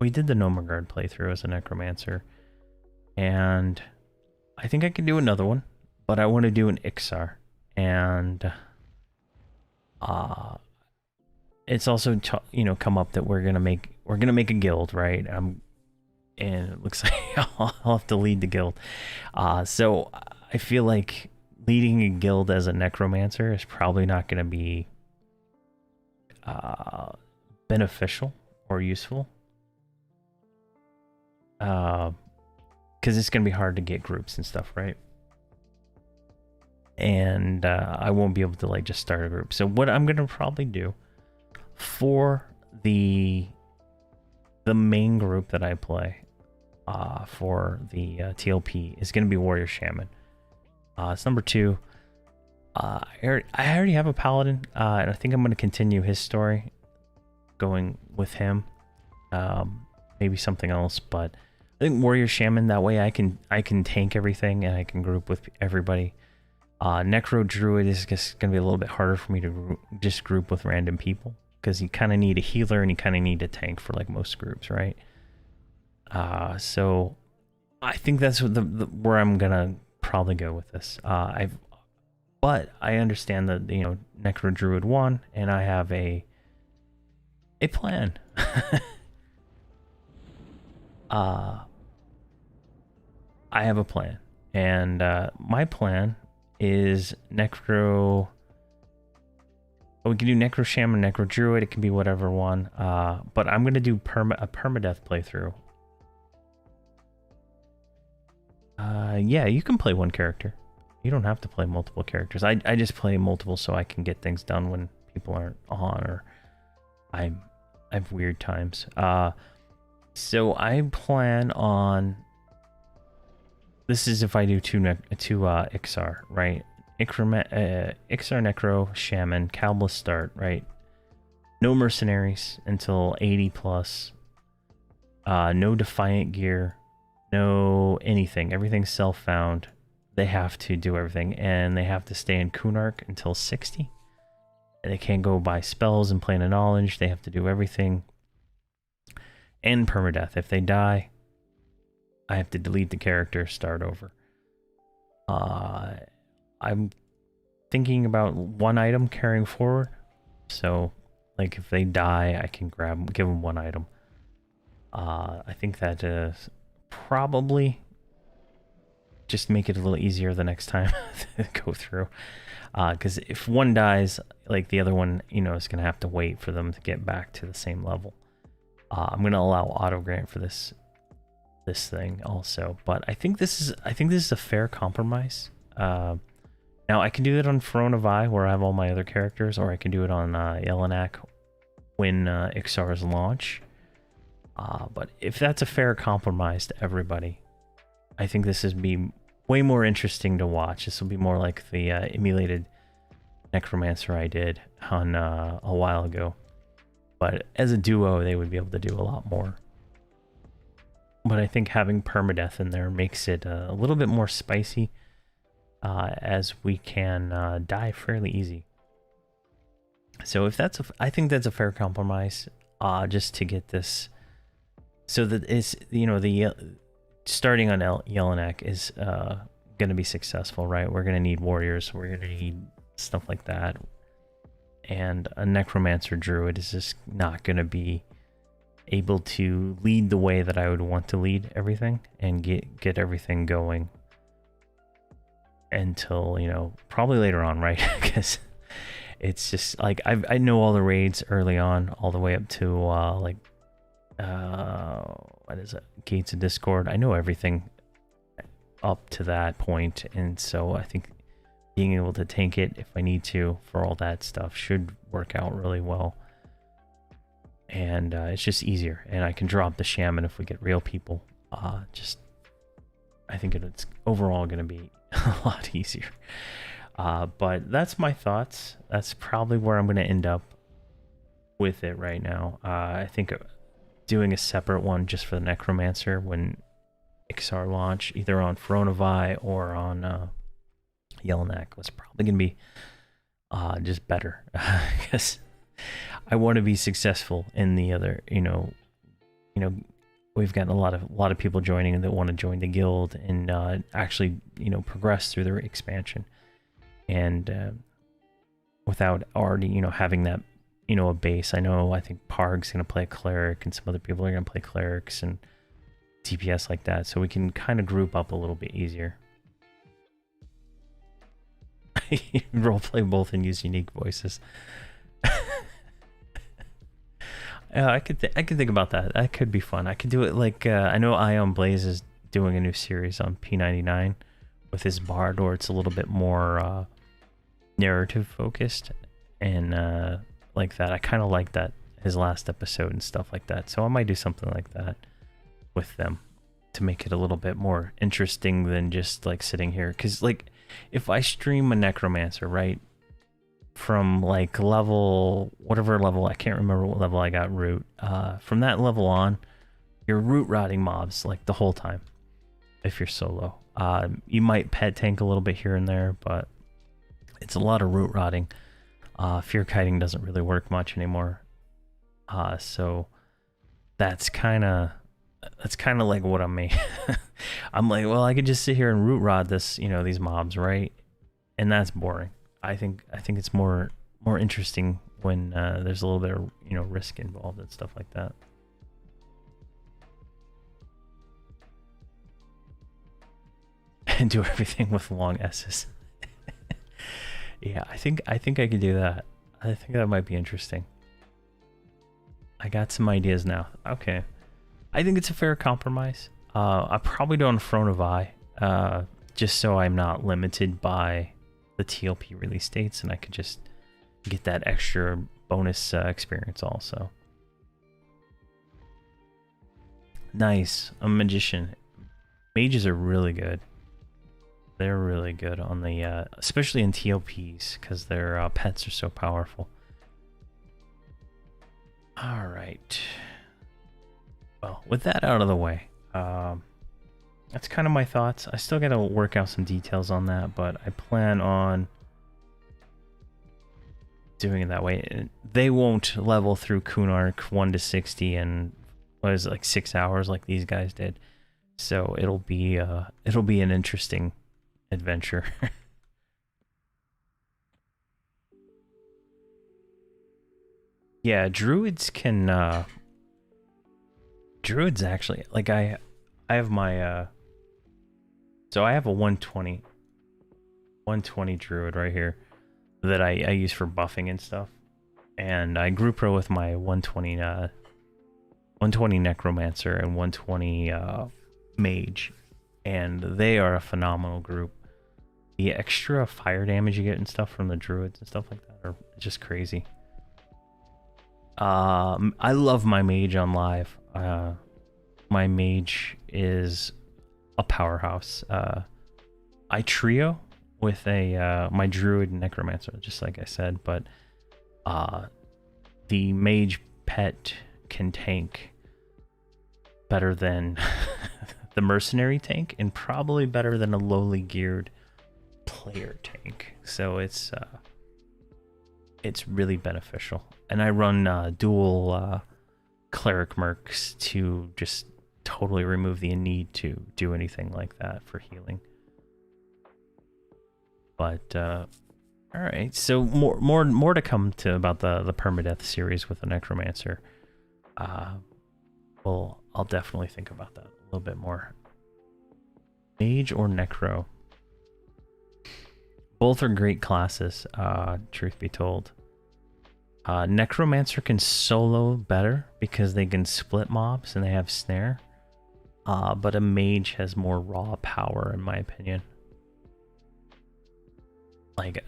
Nomagard playthrough as a Necromancer, and I think I can do another one, but I want to do an Iksar, and it's also come up that we're gonna make a guild, right? And it looks like I'll have to lead the guild. So I feel like leading a guild as a necromancer is probably not going to be beneficial or useful, because it's going to be hard to get groups and stuff, right? And I won't be able to like just start a group. So what I'm going to probably do for the main group that I play for the TLP is going to be Warrior Shaman. It's number 2. I already have a Paladin, and I think I'm going to continue his story, going with him. Maybe something else, but I think Warrior Shaman, that way I can tank everything and I can group with everybody. Necro Druid is just going to be a little bit harder for me to just group with random people, because you kind of need a healer and you kind of need a tank for like most groups, right? So I think that's where I'm gonna probably go with this. But I understand that Necro Druid won, and I have a plan. I have a plan, and my plan is Necro. We can do Necro Shaman, Necro Druid. It can be whatever one. But I'm gonna do a permadeath playthrough. Yeah, you can play one character. You don't have to play multiple characters. I just play multiple so I can get things done when people aren't on, or I have weird times. So I plan on. This is if I do two Iksar, right? Iksar Necro Shaman Cowboy start, right? No mercenaries until 80 plus. No Defiant gear. No anything. Everything's self-found. They have to do everything, and they have to stay in Kunark until 60. And they can't go buy spells and plane of knowledge. They have to do everything. And permadeath. If they die, I have to delete the character, start over. I'm thinking about one item carrying forward. So, like, if they die, I can give them one item. I think that is probably just make it a little easier the next time to go through. Because if one dies, like the other one, is going to have to wait for them to get back to the same level. I'm going to allow auto grant for this thing also, but I think this is a fair compromise. Now I can do it on Throne of Eye where I have all my other characters, or I can do it on Jelinek when Iksar's launch. But if that's a fair compromise to everybody, I think this would be way more interesting to watch. This will be more like the emulated Necromancer I did on a while ago. But as a duo, they would be able to do a lot more. But I think having permadeath in there makes it a little bit more spicy, as we can die fairly easy. So if I think that's a fair compromise, just to get this, so that it's the starting on Jelinek is going to be successful, right? We're going to need warriors, we're going to need stuff like that, and a Necromancer Druid is just not going to be able to lead the way that I would want to lead everything and get everything going until, you know, probably later on, right? Because it's just like I know all the raids early on, all the way up to like what is it, Gates of Discord. I know everything up to that point, and so I think being able to tank it if I need to for all that stuff should work out really well. And it's just easier, and I can drop the shaman if we get real people. Just I think it's overall going to be a lot easier. But that's my thoughts. That's probably where I'm going to end up with it right now. I think doing a separate one just for the Necromancer when Iksar launch, either on Krono or on Yellowneck, was probably going to be just better. Because I want to be successful in the other, you know, we've got a lot of people joining that want to join the guild and actually, you know, progress through their expansion, and without already, you know, having that, you know, a base. I think Parg's going to play a cleric, and some other people are going to play clerics and DPS like that, so we can kind of group up a little bit easier. Roleplay both and use unique voices. I could think about that. That could be fun. I could do it like I know Ion Blaze is doing a new series on P99 with his bard, or it's a little bit more narrative focused and like that. I kind of like that, his last episode and stuff like that. So I might do something like that with them to make it a little bit more interesting than just like sitting here. Because like if I stream a Necromancer, right, from like level, whatever level, I can't remember what level I got root, from that level on, you're root rotting mobs like the whole time if you're solo. You might pet tank a little bit here and there, but it's a lot of root rotting. Fear kiting doesn't really work much anymore, so that's kind of like what I'm making. I'm like, well, I could just sit here and root rot this, you know, these mobs, right? And that's boring. I think it's more interesting when there's a little bit of, you know, risk involved and stuff like that. And do everything with long S's. Yeah, I think I could do that. I think that might be interesting. I got some ideas now. Okay. I think it's a fair compromise. I probably do on Krono, just so I'm not limited by the TLP release dates, and I could just get that extra bonus experience also. Nice. A magician. Mages are really good. They're really good on the, especially in TLPs, because their pets are so powerful. All right. Well, with that out of the way, that's kind of my thoughts. I still got to work out some details on that, but I plan on doing it that way. They won't level through Kunark 1 to 60 in, what is it, like 6 hours like these guys did. So it'll be an interesting adventure. Yeah, druids can druids actually, like I have my so I have a 120 druid right here that I use for buffing and stuff, and I group row with my 120 necromancer and 120 mage, and they are a phenomenal group. The extra fire damage you get and stuff from the druids and stuff like that are just crazy. I love my mage on live. My mage is a powerhouse. I trio with a my druid and necromancer, just like I said, but the mage pet can tank better than the mercenary tank, and probably better than a lowly geared player tank. So it's really beneficial. And I run dual cleric mercs to just totally remove the need to do anything like that for healing. But all right, so more to come to about the permadeath series with the necromancer. Well, I'll definitely think about that a little bit more. Mage or Necro? Both are great classes, truth be told. Necromancer can solo better because they can split mobs and they have snare. But a mage has more raw power, in my opinion. Like,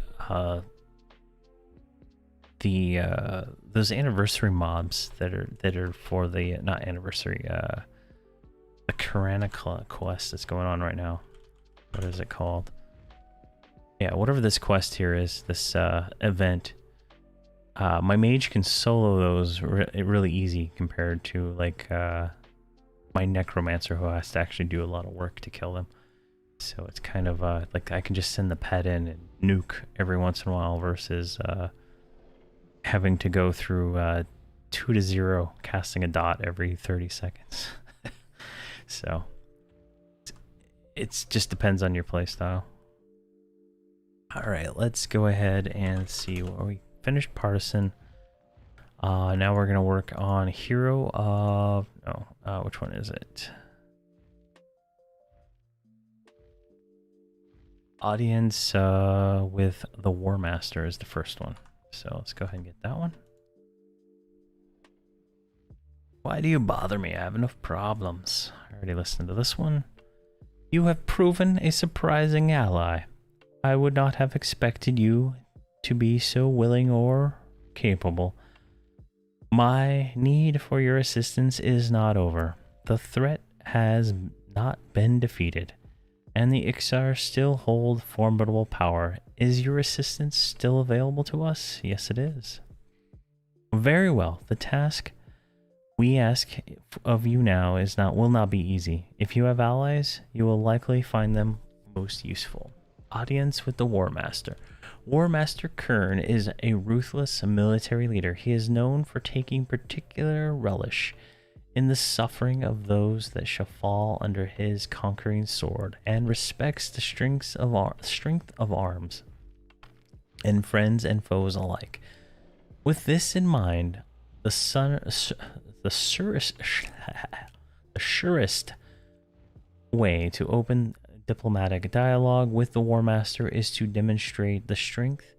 those anniversary mobs that are for the not anniversary, the Karana quest that's going on right now. What is it called? Yeah, whatever this quest here is, this event. My mage can solo those really easy compared to like my necromancer who has to actually do a lot of work to kill them. So it's kind of like I can just send the pet in and nuke every once in a while versus having to go through 2 to 0 casting a dot every 30 seconds. So it just depends on your playstyle. All right, let's go ahead and see what we finished partisan. Now we're gonna work on hero of which one is it? Audience with the War Master is the first one. So let's go ahead and get that one. Why do you bother me? I have enough problems. I already listened to this one. You have proven a surprising ally. I would not have expected you to be so willing or capable. My need for your assistance is not over. The threat has not been defeated, and the Iksar still hold formidable power. Is your assistance still available to us? Yes, it is. Very well. The task we ask of you now will not be easy. If you have allies, you will likely find them most useful. Audience with the War Master. War Master Kern is a ruthless military leader. He is known for taking particular relish in the suffering of those that shall fall under his conquering sword, and respects the strength of arms in friends and foes alike. With this in mind, the surest way to open diplomatic dialogue with the War Master is to demonstrate the strength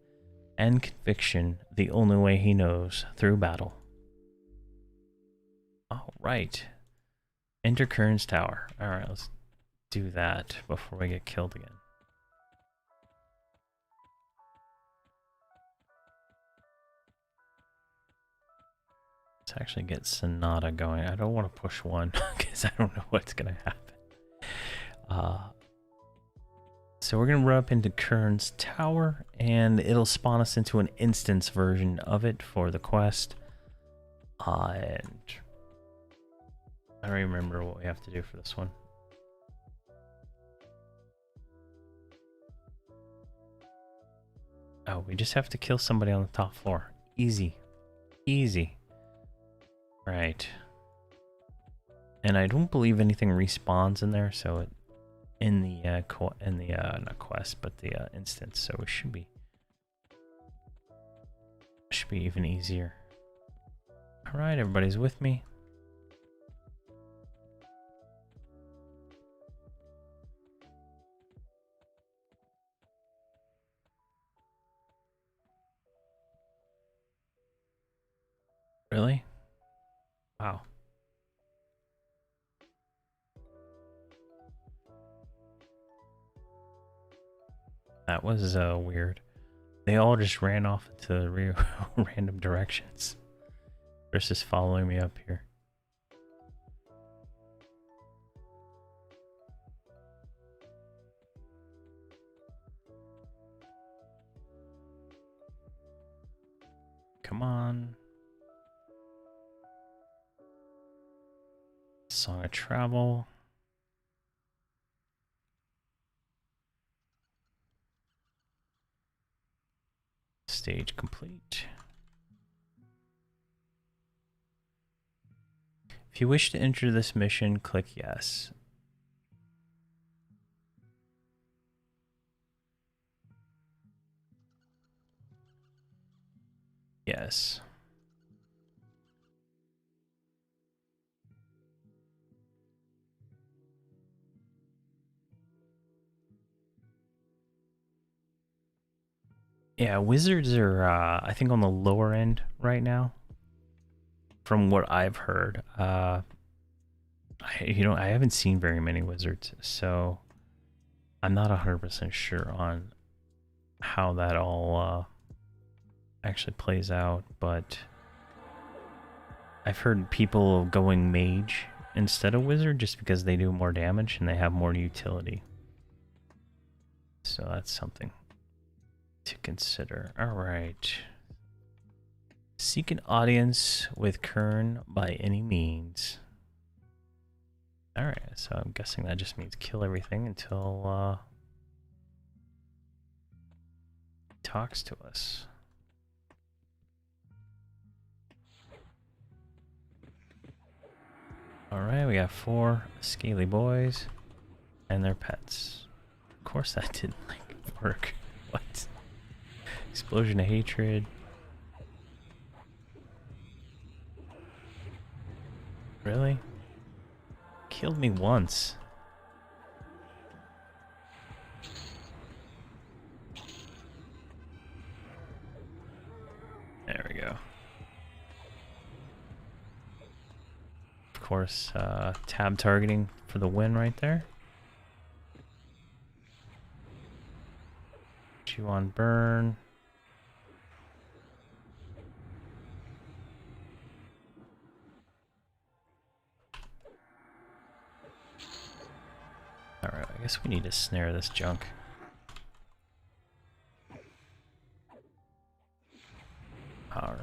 and conviction the only way he knows, through battle. All right. Enter Kern's tower. All right, let's do that before we get killed again. Let's actually get Sonata going. I don't want to push one because I don't know what's going to happen. So we're going to run up into Kern's tower, and it'll spawn us into an instance version of it for the quest. And I don't remember what we have to do for this one. Oh, we just have to kill somebody on the top floor. Easy. Easy. Right. And I don't believe anything respawns in there, so it in the not quest, but the instance, so it should be even easier. All right, everybody's with me. Really? Wow. That was weird. They all just ran off into random directions versus following me up here. Come on. Song of Travel. Stage complete. If you wish to enter this mission, click yes. Yes. Yeah, wizards are, I think, on the lower end right now, from what I've heard. I haven't seen very many wizards, so I'm not 100% sure on how that all actually plays out, but I've heard people going mage instead of wizard just because they do more damage and they have more utility. So that's something to consider. All right. Seek an audience with Kern by any means. All right, so I'm guessing that just means kill everything until he talks to us. All right, we got 4 scaly boys and their pets. Of course that didn't work. What? Explosion of hatred. Really? Killed me once. There we go. Of course, tab targeting for the win right there. Chew on burn. Alright, I guess we need to snare this junk. Alright.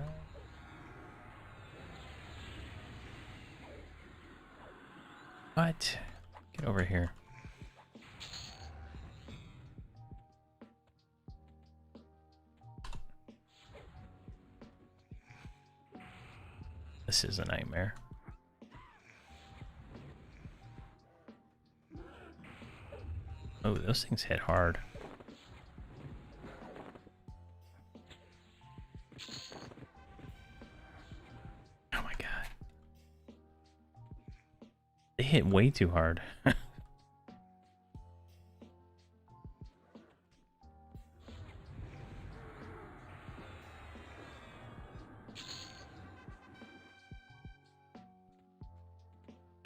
What? Get over here. This is a nightmare. Oh, those things hit hard. Oh my god. They hit way too hard.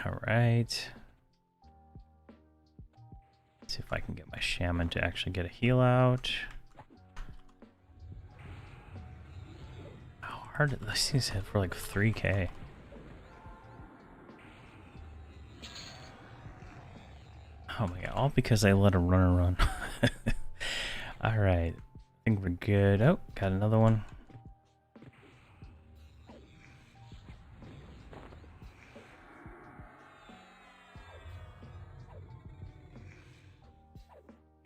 All right. See if I can get my shaman to actually get a heal out. How hard did these things hit for like 3k? Oh my god, all because I let a runner run. Alright, I think we're good. Oh, got another one.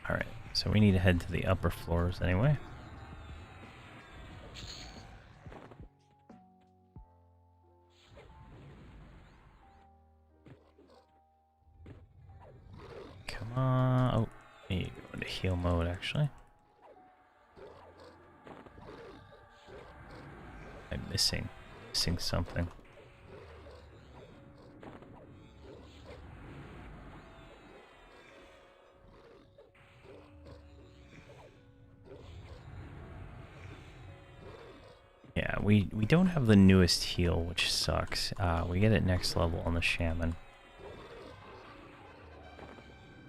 Alright, so we need to head to the upper floors anyway. Come on. Oh, I need to go into heal mode actually. I'm missing something. Yeah, we don't have the newest heal, which sucks. We get it next level on the shaman.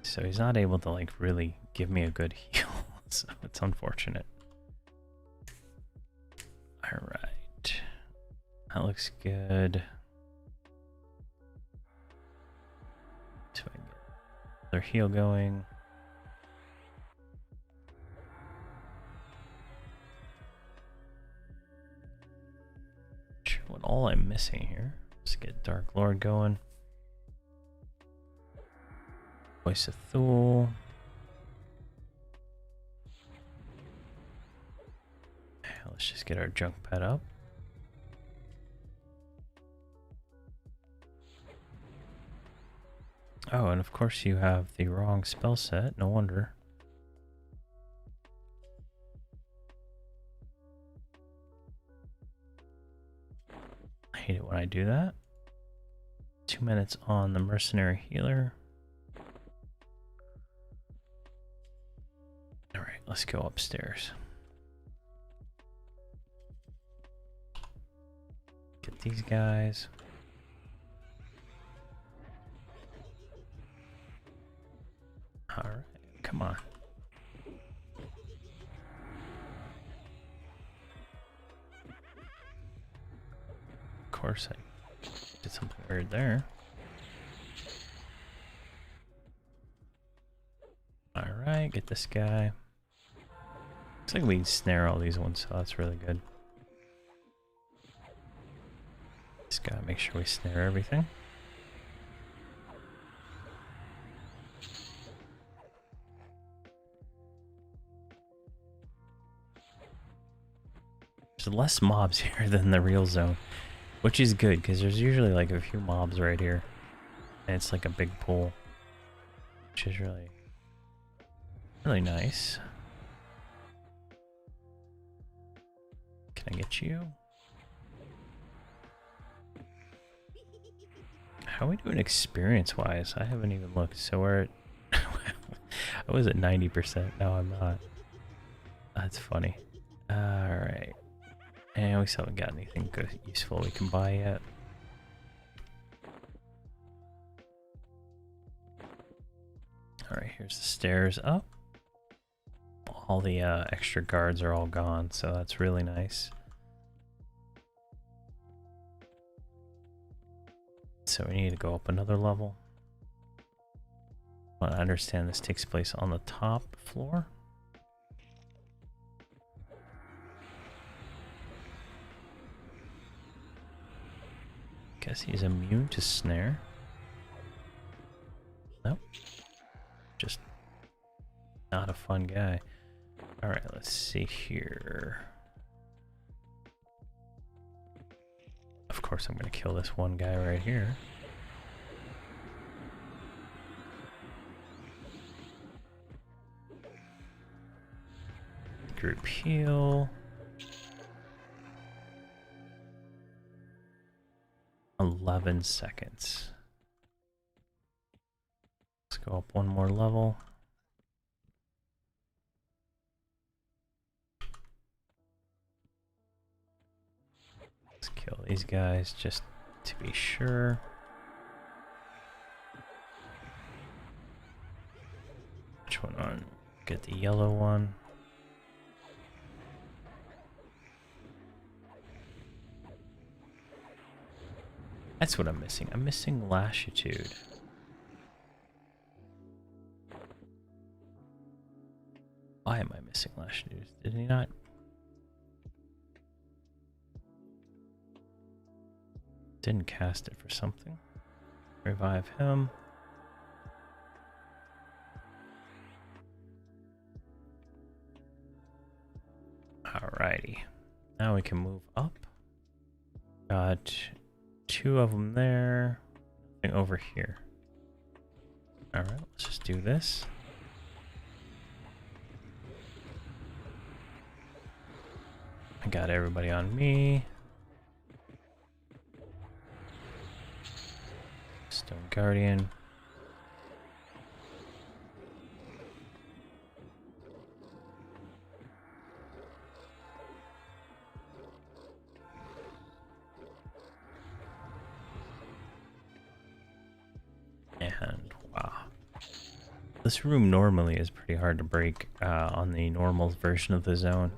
So he's not able to like really give me a good heal, so it's unfortunate. Alright. That looks good. So I get their heal going. Sure what all I'm missing here. Let's get Dark Lord going. Voice of Thule. Let's just get our junk pad up. Oh, and of course you have the wrong spell set. No wonder. I hate it when I do that. 2 minutes on the mercenary healer. Alright, let's go upstairs. these guys. Alright, come on. Of course I did something weird there. Alright, get this guy. Looks like we can snare all these ones, so that's really good. Just gotta make sure we snare everything. There's less mobs here than the real zone, which is good because there's usually like a few mobs right here, and it's like a big pool, which is really nice. Can I get you? How are we doing experience-wise? I haven't even looked. So we're at I was at 90%. No, I'm not. That's funny. Alright. And we still haven't got anything good, useful we can buy yet. Alright, here's the stairs up. All the extra guards are all gone, so that's really nice. So we need to go up another level. I understand this takes place on the top floor. Guess he's immune to snare. Nope. Just not a fun guy. Alright, let's see here. Of course I'm gonna kill this one guy right here. Group heal. 11 seconds. Let's go up one more level. Let's kill these guys just to be sure. Which one on? Get the yellow one. That's what I'm missing. I'm missing lassitude. Why am I missing lassitude? Did he not? Didn't cast it for something. Revive him. Alrighty. Now we can move up. Got 2 of them there. Nothing over here. Alright, let's just do this. I got everybody on me. Stone Guardian. And wow. This room normally is pretty hard to break on the normal version of the zone.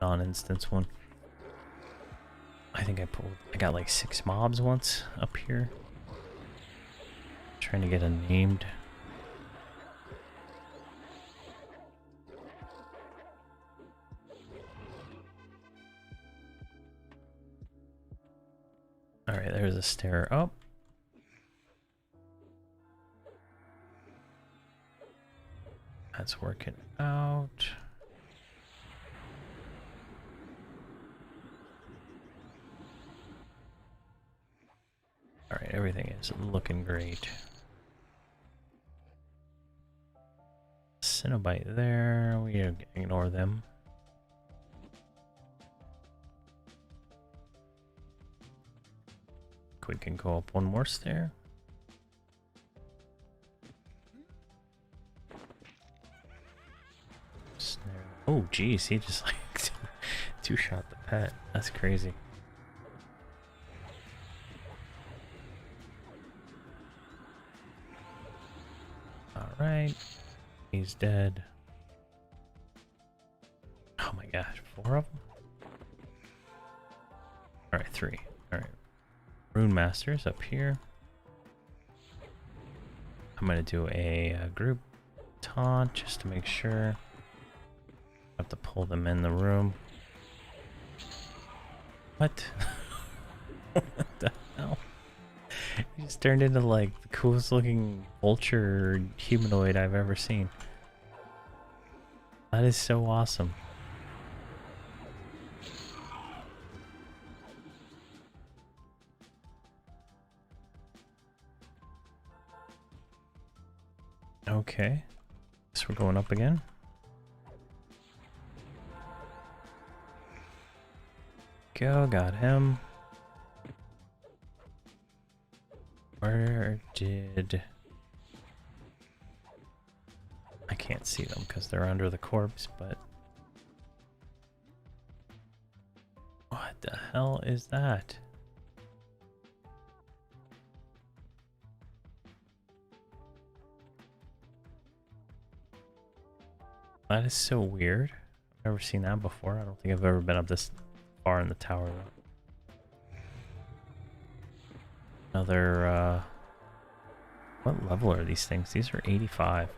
Non-instance one. I think I got like 6 mobs once up here. Trying to get a named. Alright, there's a stair up. That's working out. Alright, everything is looking great. Cenobite there, we ignore them. We can go up one more stair. Snare. Oh geez, he just like two-shot the pet. That's crazy. Right. He's dead. Oh my gosh, 4 of them? Alright, 3. Alright. Rune Masters up here. I'm gonna do a group taunt just to make sure. Have to pull them in the room. What? What the hell? He just turned into like the coolest looking vulture humanoid I've ever seen. That is so awesome. Okay. Guess we're going up again. Go, got him. Where did... I can't see them because they're under the corpse, but... What the hell is that? That is so weird. I've never seen that before. I don't think I've ever been up this far in the tower though. Another, what level are these things? These are 85.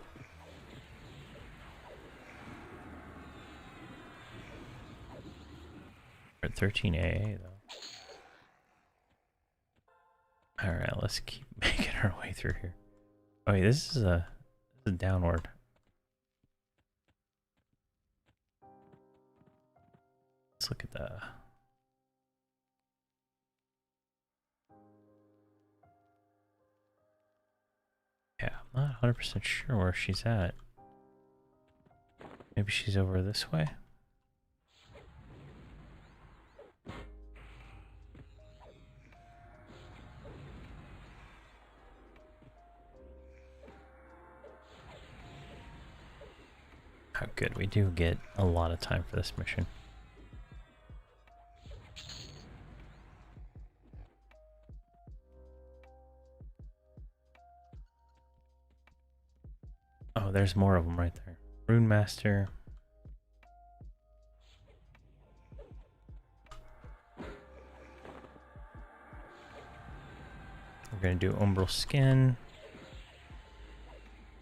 We're at 13 AA though. Alright, let's keep making our way through here. Oh, wait, this is a downward. Let's look at the... Yeah, I'm not 100% sure where she's at. Maybe she's over this way? How good, we do get a lot of time for this mission. Oh, there's more of them right there. Rune Master. We're gonna do Umbral Skin.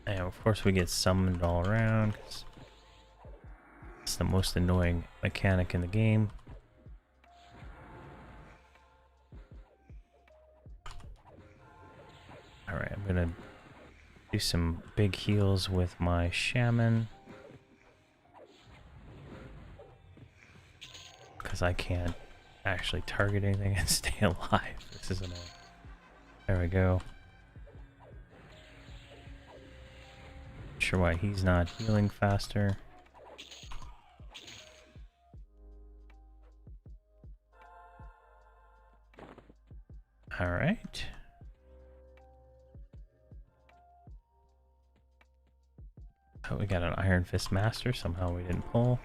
And of course we get summoned all around. It's the most annoying mechanic in the game. Alright, I'm gonna do some big heals with my shaman. Because I can't actually target anything and stay alive. This is annoying. There we go. Not sure why he's not healing faster. Alright. Oh, we got an Iron Fist Master. Somehow we didn't pull.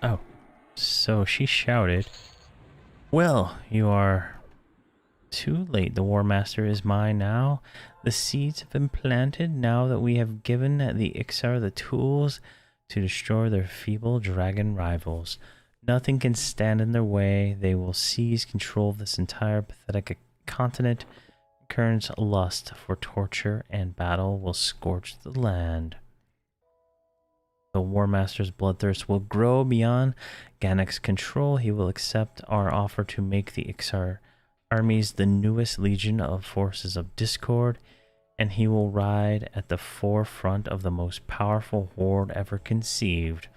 Oh, so she shouted, "Well, you are too late. The War Master is mine now. The seeds have been planted now that we have given the Iksar the tools to destroy their feeble dragon rivals. Nothing can stand in their way. They will seize control of this entire pathetic continent. Kern's lust for torture and battle will scorch the land. The War Master's bloodthirst will grow beyond Ganek's control. He will accept our offer to make the Iksar armies the newest legion of forces of discord, and he will ride at the forefront of the most powerful horde ever conceived.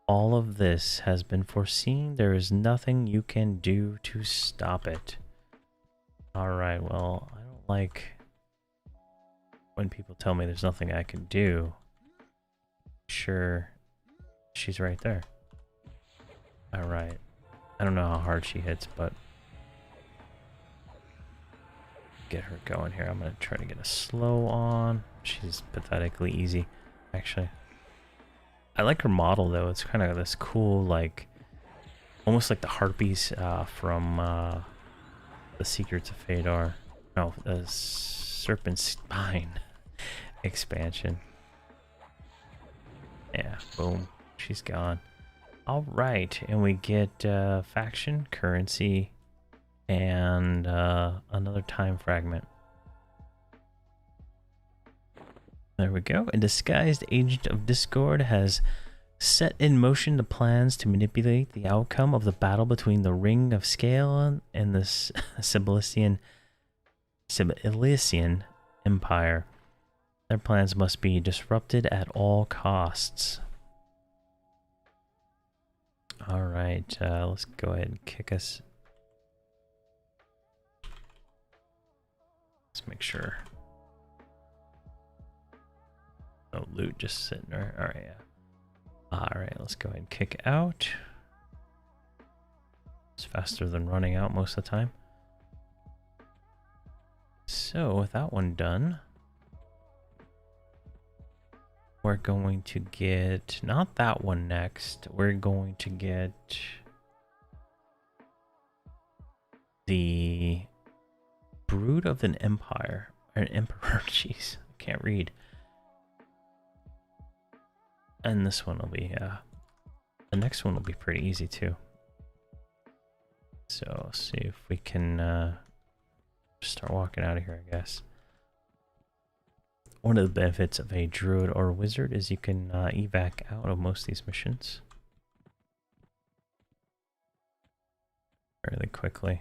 All of this has been foreseen. There is nothing you can do to stop it." Alright, well, I don't like when people tell me there's nothing I can do. Sure, she's right there. Alright. I don't know how hard she hits, but get her going here. I'm gonna try to get a slow on. She's pathetically easy, actually. I like her model though. It's kind of this cool, like, almost like the harpies from the Secrets of Fadar. No, the Serpent Spine expansion. Yeah, boom. She's gone. All right, and we get faction, currency, and another time fragment. There we go. A disguised agent of discord has set in motion the plans to manipulate the outcome of the battle between the Ring of Scale and the Sibilician Empire. Their plans must be disrupted at all costs. All right, let's go ahead and kick us. Let's make sure. No loot just sitting there. All right, yeah. All right, let's go ahead and kick out. It's faster than running out most of the time. So with that one done, we're going to get, not that one next, we're going to get the Brood of an Empire, or an Emperor, jeez, I can't read. And this one will be, the next one will be pretty easy too. So let's see if we can start walking out of here, I guess. One of the benefits of a druid or wizard is you can evac out of most of these missions fairly quickly.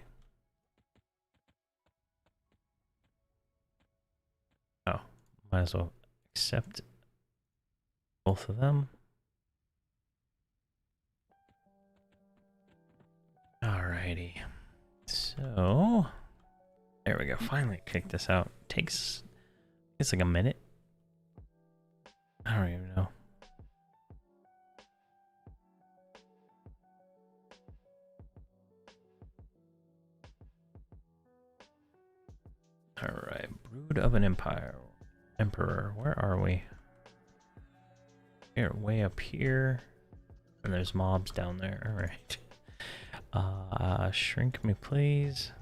Oh, might as well accept both of them. Alrighty. So there we go. Finally kicked this out. Takes it's like a minute. I don't even know. Alright, Brood of an Empire. Emperor, where are we? Here, way up here. And there's mobs down there. Alright. Shrink me, please.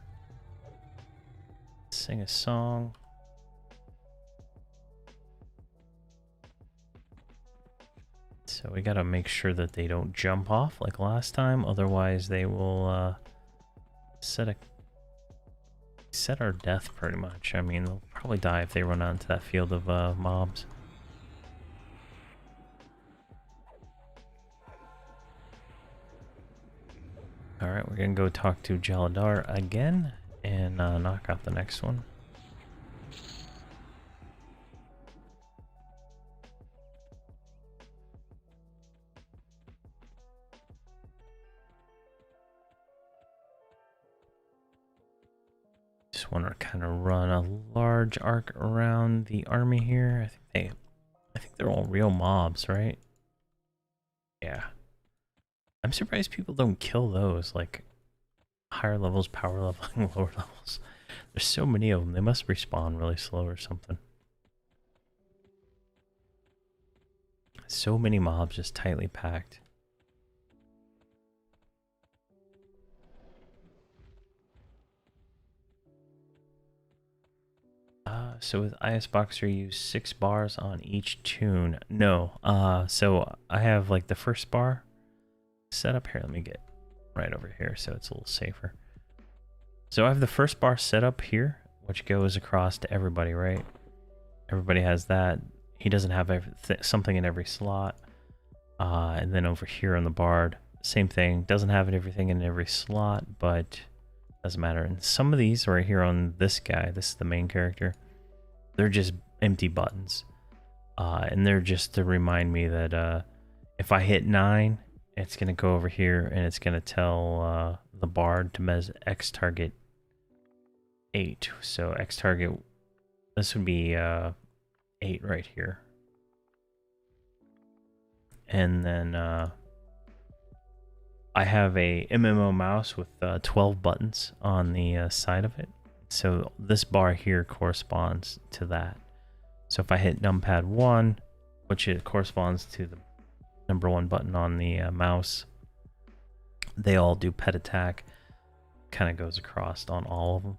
Sing a song. So we gotta make sure that they don't jump off like last time, otherwise they will set our death pretty much. I mean, they'll probably die if they run out into that field of mobs. Alright, we're gonna go talk to Gelidard again and knock out the next one. Just want to kind of run a large arc around the army here. I think they're all real mobs, right? Yeah. I'm surprised people don't kill those, like higher levels, power leveling, lower levels. There's so many of them. They must respawn really slow or something. So many mobs just tightly packed. So with IS Boxer, you use 6 bars on each tune. No. So I have like the first bar set up here. Let me get right over here so it's a little safer. So I have the first bar set up here, which goes across to everybody, right? Everybody has that. He doesn't have something in every slot. And then over here on the Bard, same thing. Doesn't have everything in every slot, but doesn't matter. And some of these right here on this guy, this is the main character, they're just empty buttons. And they're just to remind me that if I hit 9, it's going to go over here and it's going to tell the Bard to X target 8. So X target, this would be 8 right here. And then I have a MMO mouse with 12 buttons on the side of it. So this bar here corresponds to that. So if I hit numpad 1, which it corresponds to #1 button on the mouse. They all do pet attack. Kind of goes across on all of them.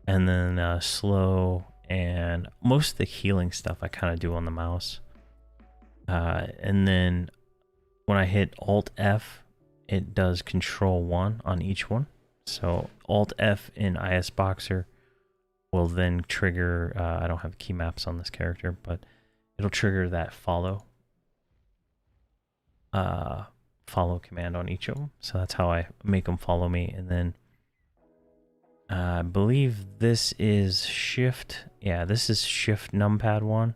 And then slow and most of the healing stuff I kind of do on the mouse. And then when I hit Alt F, it does Control 1 on each one. So Alt F in IS Boxer will then trigger, I don't have key maps on this character, but it'll trigger that follow command on each of them. So that's how I make them follow me. And then I believe this is Shift. Yeah, this is Shift numpad 1.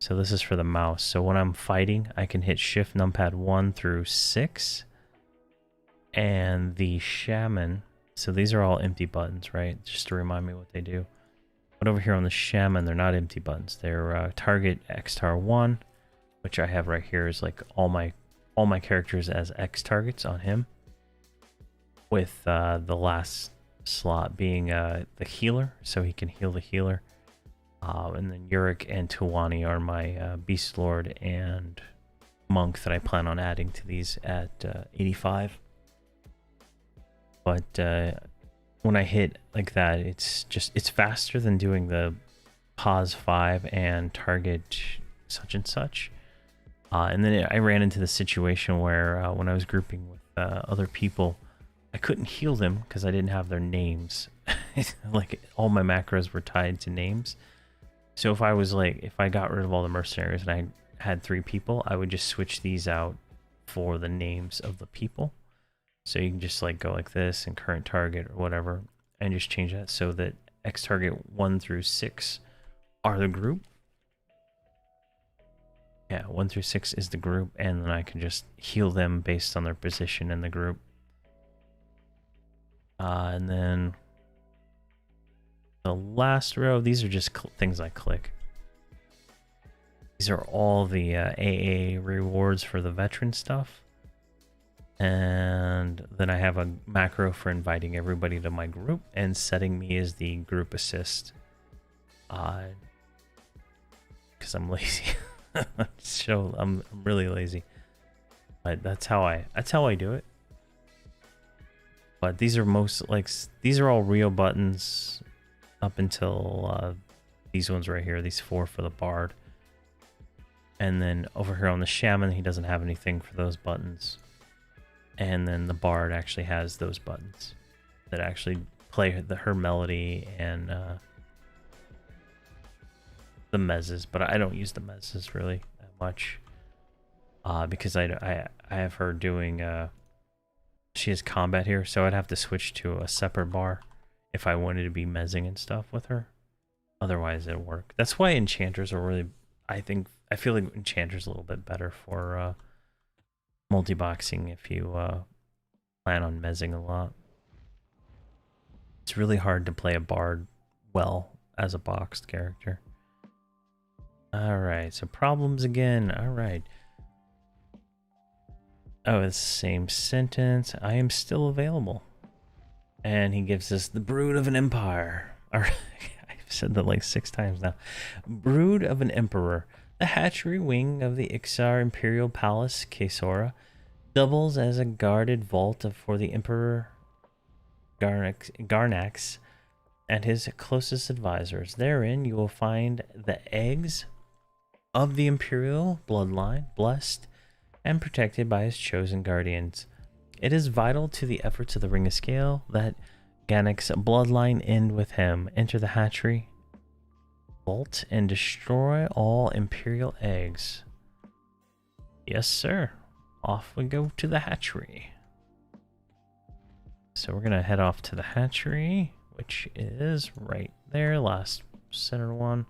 So this is for the mouse. So when I'm fighting, I can hit Shift numpad 1 through 6. And the Shaman, so these are all empty buttons, right? Just to remind me what they do. But over here on the Shaman, they're not empty buttons. They're target Xtar 1, which I have right here is like all my characters as X targets on him. With the last slot being the healer, so he can heal the healer. And then Yurik and Tuwani are my Beast Lord and Monk that I plan on adding to these at 85. But when I hit like that, it's faster than doing the pause 5 and target such and such. And then I ran into the situation where when I was grouping with other people, I couldn't heal them because I didn't have their names. Like all my macros were tied to names. So if I got rid of all the mercenaries and I had 3 people, I would just switch these out for the names of the people. So you can just like go like this and current target or whatever and just change that so that X target 1 through 6 are the group. Yeah, 1 through 6 is the group, and then I can just heal them based on their position in the group. And then the last row, these are just things I click. These are all the AA rewards for the veteran stuff. And then I have a macro for inviting everybody to my group and setting me as the group assist. Because I'm lazy. So I'm really lazy. But that's how I do it. But these are all Rio buttons up until these ones right here, these 4 for the Bard. And then over here on the Shaman, he doesn't have anything for those buttons. And then the Bard actually has those buttons that actually play her melody and the mezzes, but I don't use the mezzes really that much because I have her doing she has combat here, so I'd have to switch to a separate bar if I wanted to be mezzing and stuff with her. Otherwise it'll work. That's why enchanters are really, I feel like enchanters a little bit better for multi-boxing if you plan on mezzing a lot. It's really hard to play a Bard well as a boxed character. Alright, so problems again. Alright. Oh, it's the same sentence. I am still available. And he gives us the Brood of an Empire. Alright, I've said that like 6 times now. Brood of an Emperor. The hatchery wing of the Iksar Imperial Palace, Kesora, doubles as a guarded vault for the Emperor Garnax and his closest advisors. Therein you will find the eggs of the Imperial bloodline, blessed and protected by his chosen guardians. It is vital to the efforts of the Ring of Scale that Garnax's bloodline end with him. Enter the hatchery vault and destroy all Imperial eggs. Yes, sir. Off we go to the hatchery. So we're gonna head off to the hatchery, which is right there, last center one.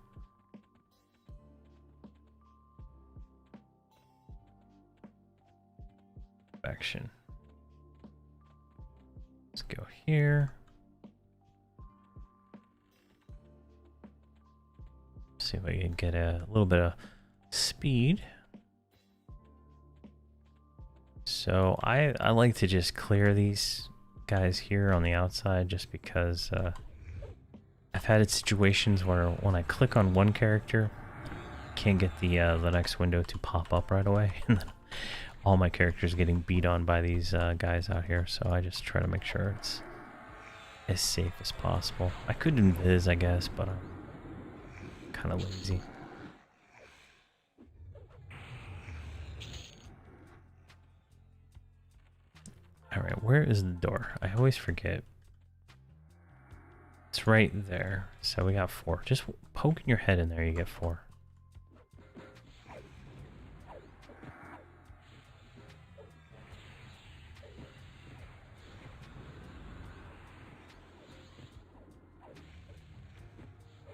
Action. Let's go here. See if we can get a little bit of speed. So I like to just clear these guys here on the outside just because I've had situations where when I click on one character, I can't get the next window to pop up right away. And then all my characters getting beat on by these guys out here, so I just try to make sure it's as safe as possible. I could invis, I guess, but I'm kind of lazy. Alright, where is the door? I always forget. It's right there. So we got 4. Just poking your head in there, you get 4.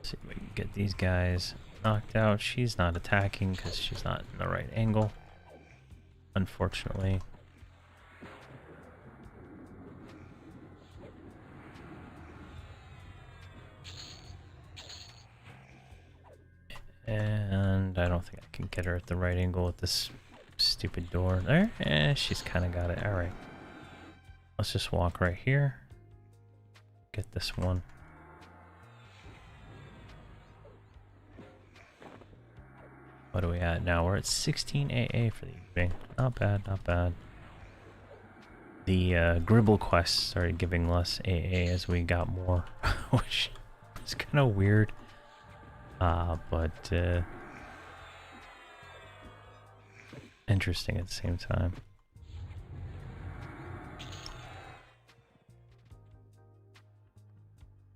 See if we can get these guys knocked out. She's not attacking because she's not in the right angle, unfortunately. And I don't think I can get her at the right angle with this stupid door there. She's kind of got it. Alright. Let's just walk right here. Get this one. What are we at now? We're at 16 AA for the evening. Not bad, not bad. The Gribble quest started giving less AA as we got more, which is kind of weird. But interesting at the same time.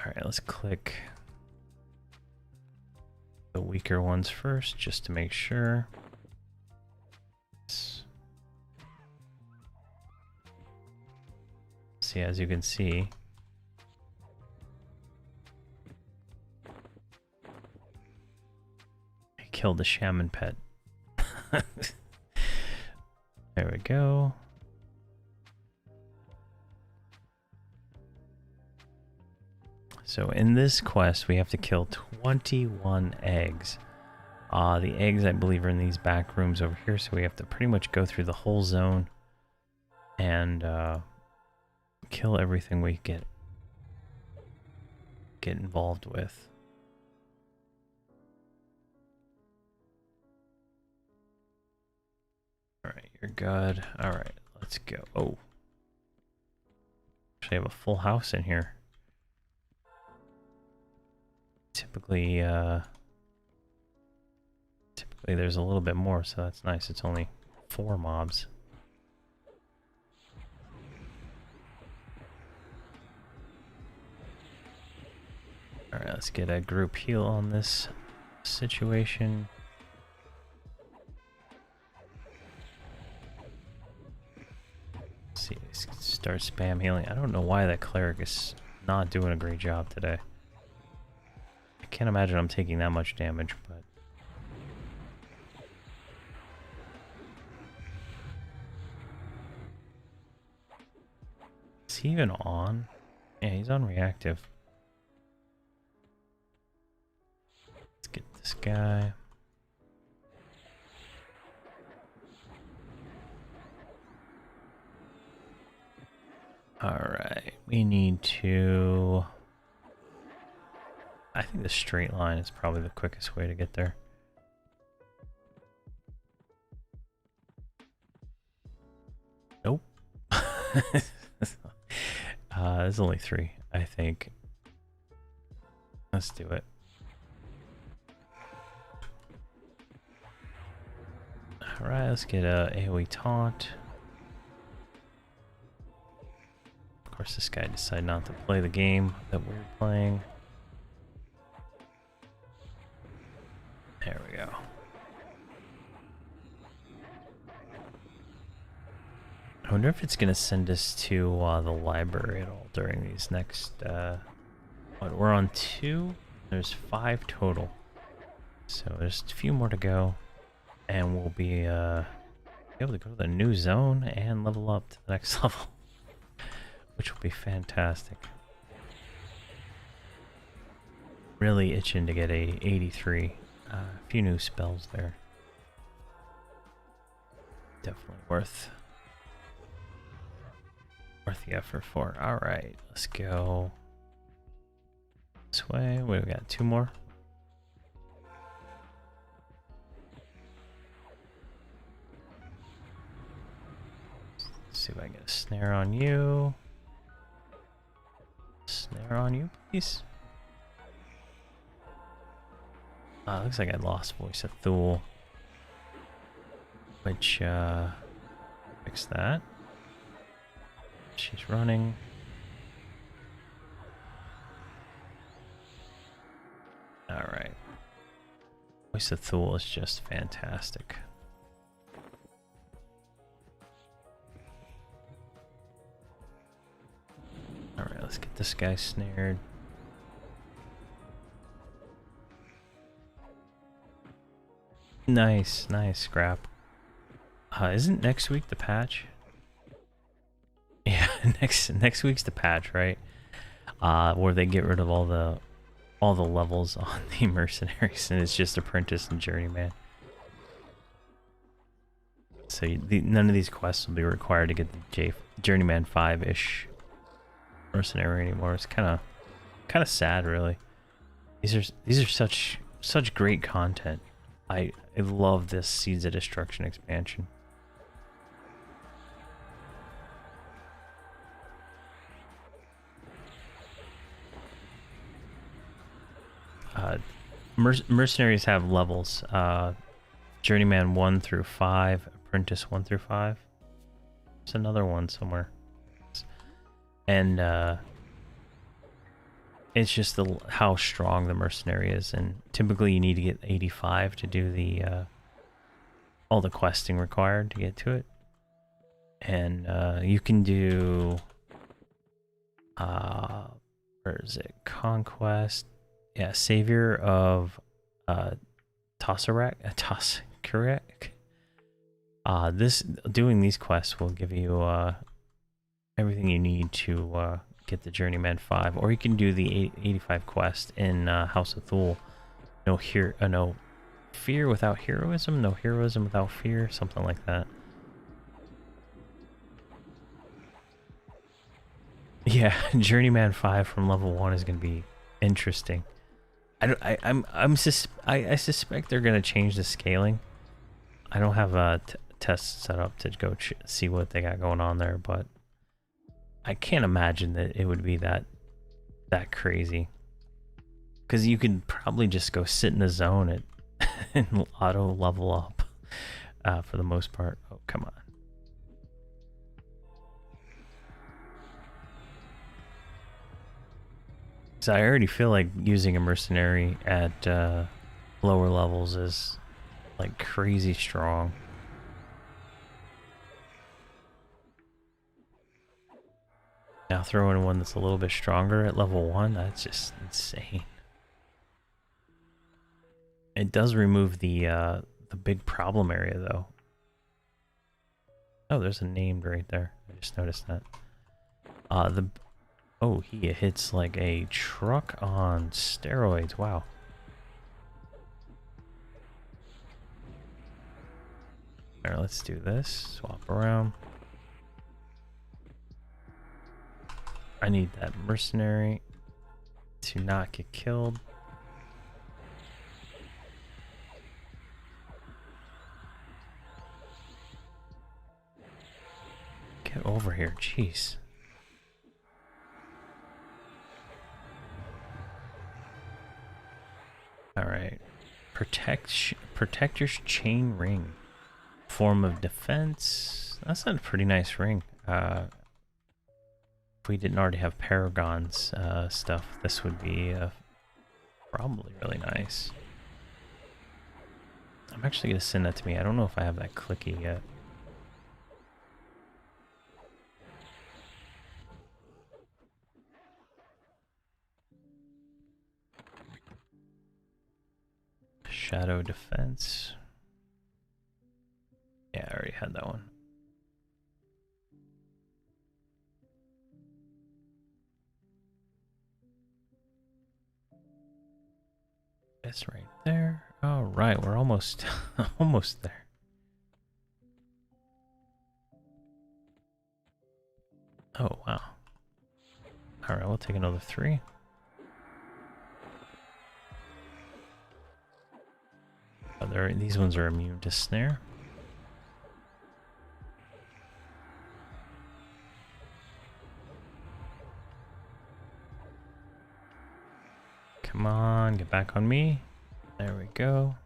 Alright, let's click the weaker ones first, just to make sure. See, as you can see, I killed the shaman pet. There we go. So in this quest, we have to kill 21 eggs. The eggs, I believe, are in these back rooms over here, so we have to pretty much go through the whole zone and kill everything we get involved with. Alright, you're good. Alright, let's go. Oh. Actually have a full house in here. Typically there's a little bit more, so that's nice. It's only 4 mobs. Alright, let's get a group heal on this situation. Let's see, start spam healing. I don't know why that cleric is not doing a great job today. I can't imagine I'm taking that much damage, but... Is he even on? Yeah, he's on reactive. Let's get this guy. Alright, we need to... I think the straight line is probably the quickest way to get there. Nope. There's only 3, I think. Let's do it. Alright, let's get a AoE taunt. Of course, this guy decided not to play the game that we're playing. There we go. I wonder if it's going to send us to the library at all during these next... what, we're on 2? There's 5 total. So there's a few more to go. And we'll be able to go to the new zone and level up to the next level. Which will be fantastic. Really itching to get a 83. A few new spells there. Definitely worth the effort for. Alright, let's go this way. We got 2 more. Snare on you. Snare on you, please. Looks like I lost Voice of Thule. Which, fix that. She's running. Alright. Voice of Thule is just fantastic. Alright, let's get this guy snared. Nice, nice scrap. Isn't next week the patch? Yeah, next week's the patch, right? Where they get rid of all the levels on the mercenaries, and it's just apprentice and journeyman. So none of these quests will be required to get the journeyman 5-ish mercenary anymore. It's kind of sad, really. These are such great content. I love this Seeds of Destruction expansion. Mercenaries have levels. Journeyman 1 through 5, Apprentice 1 through 5. There's another one somewhere. And it's just how strong the mercenary is, and typically you need to get 85 to do the all the questing required to get to it. And you can do where is it? Conquest. Yeah, Savior of Tosarek. Doing these quests will give you everything you need to get the Journeyman 5, or you can do the 85 quest in House of Thule. No fear without heroism, no heroism without fear, something like that. Yeah, Journeyman 5 from level 1 is going to be interesting. I suspect they're going to change the scaling. I don't have a test set up to go see what they got going on there, but I can't imagine that it would be that crazy. Because you could probably just go sit in a zone and auto level up for the most part. Oh, come on. So I already feel like using a mercenary at lower levels is like crazy strong. Now throw in one that's a little bit stronger at level 1, that's just insane. It does remove the big problem area though. Oh, there's a named right there. I just noticed that. Oh, he hits like a truck on steroids. Wow. Alright, let's do this. Swap around. I need that mercenary to not get killed. Get over here, jeez. Alright. Protector's chain ring. Form of defense. That's a pretty nice ring. If we didn't already have Paragon's stuff, this would be probably really nice. I'm actually going to send that to me. I don't know if I have that clicky yet. Shadow defense. Yeah, I already had that one. That's right there. All right, we're almost almost there. Oh, wow. All right, we'll take another 3. These ones are immune to snare. Come on, get back on me. There we go.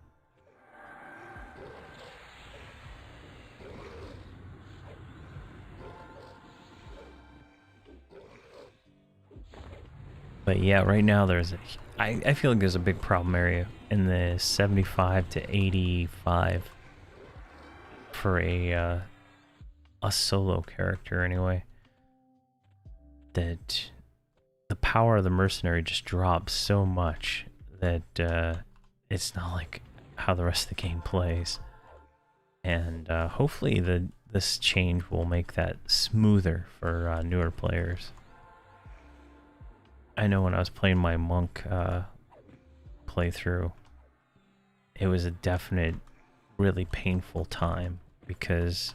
But yeah, right now I feel like there's a big problem area in the 75 to 85 for a solo character anyway. That the power of the mercenary just drops so much that it's not like how the rest of the game plays. And hopefully this change will make that smoother for newer players. I know when I was playing my monk playthrough, it was a definite, really painful time because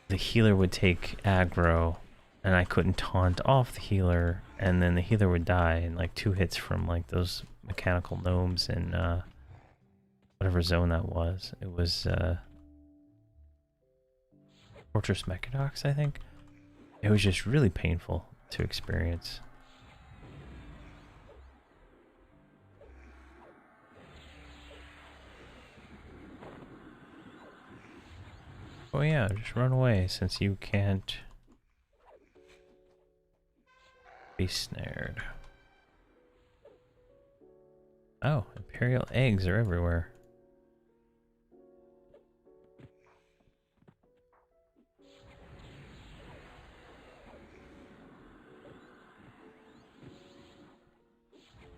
the healer would take aggro and I couldn't taunt off the healer, and then the healer would die in like 2 hits from like those mechanical gnomes in whatever zone that was. It was Fortress Mechadox, I think. It was just really painful to experience. Oh yeah, just run away since you can't be snared. Oh, Imperial eggs are everywhere.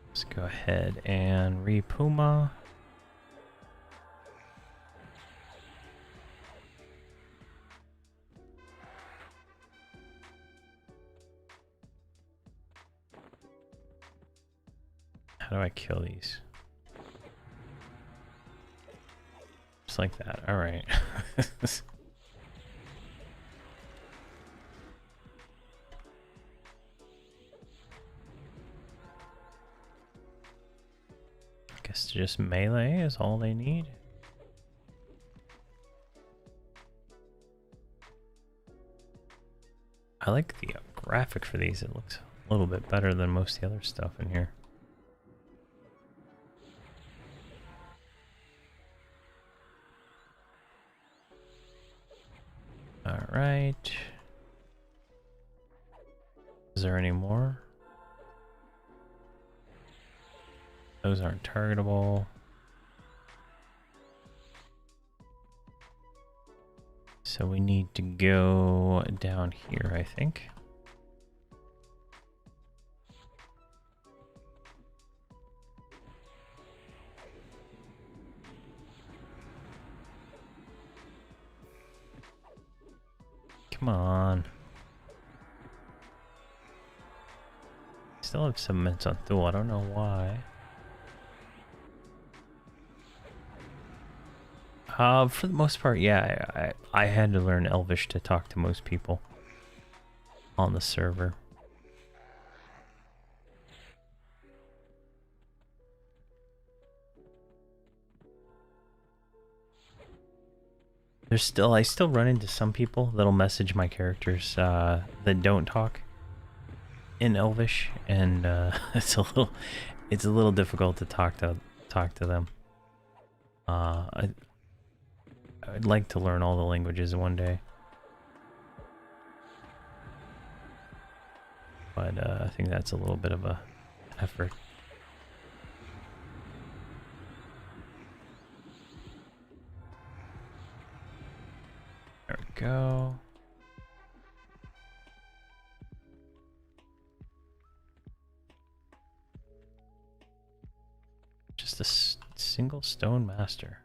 Let's go ahead and re-Puma. How do I kill these? Just like that. All right. Guess just melee is all they need. I like the graphic for these. It looks a little bit better than most of the other stuff in here. All right. Is there any more? Those aren't targetable. So we need to go down here, I think. Come on. Still have some Sons of Thule. I don't know why. For the most part, yeah, I had to learn Elvish to talk to most people on the server. I still run into some people that'll message my characters that don't talk in Elvish, and it's a little difficult to talk to them. I'd like to learn all the languages one day, but I think that's a little bit of a effort. There we go. Just a single stone master.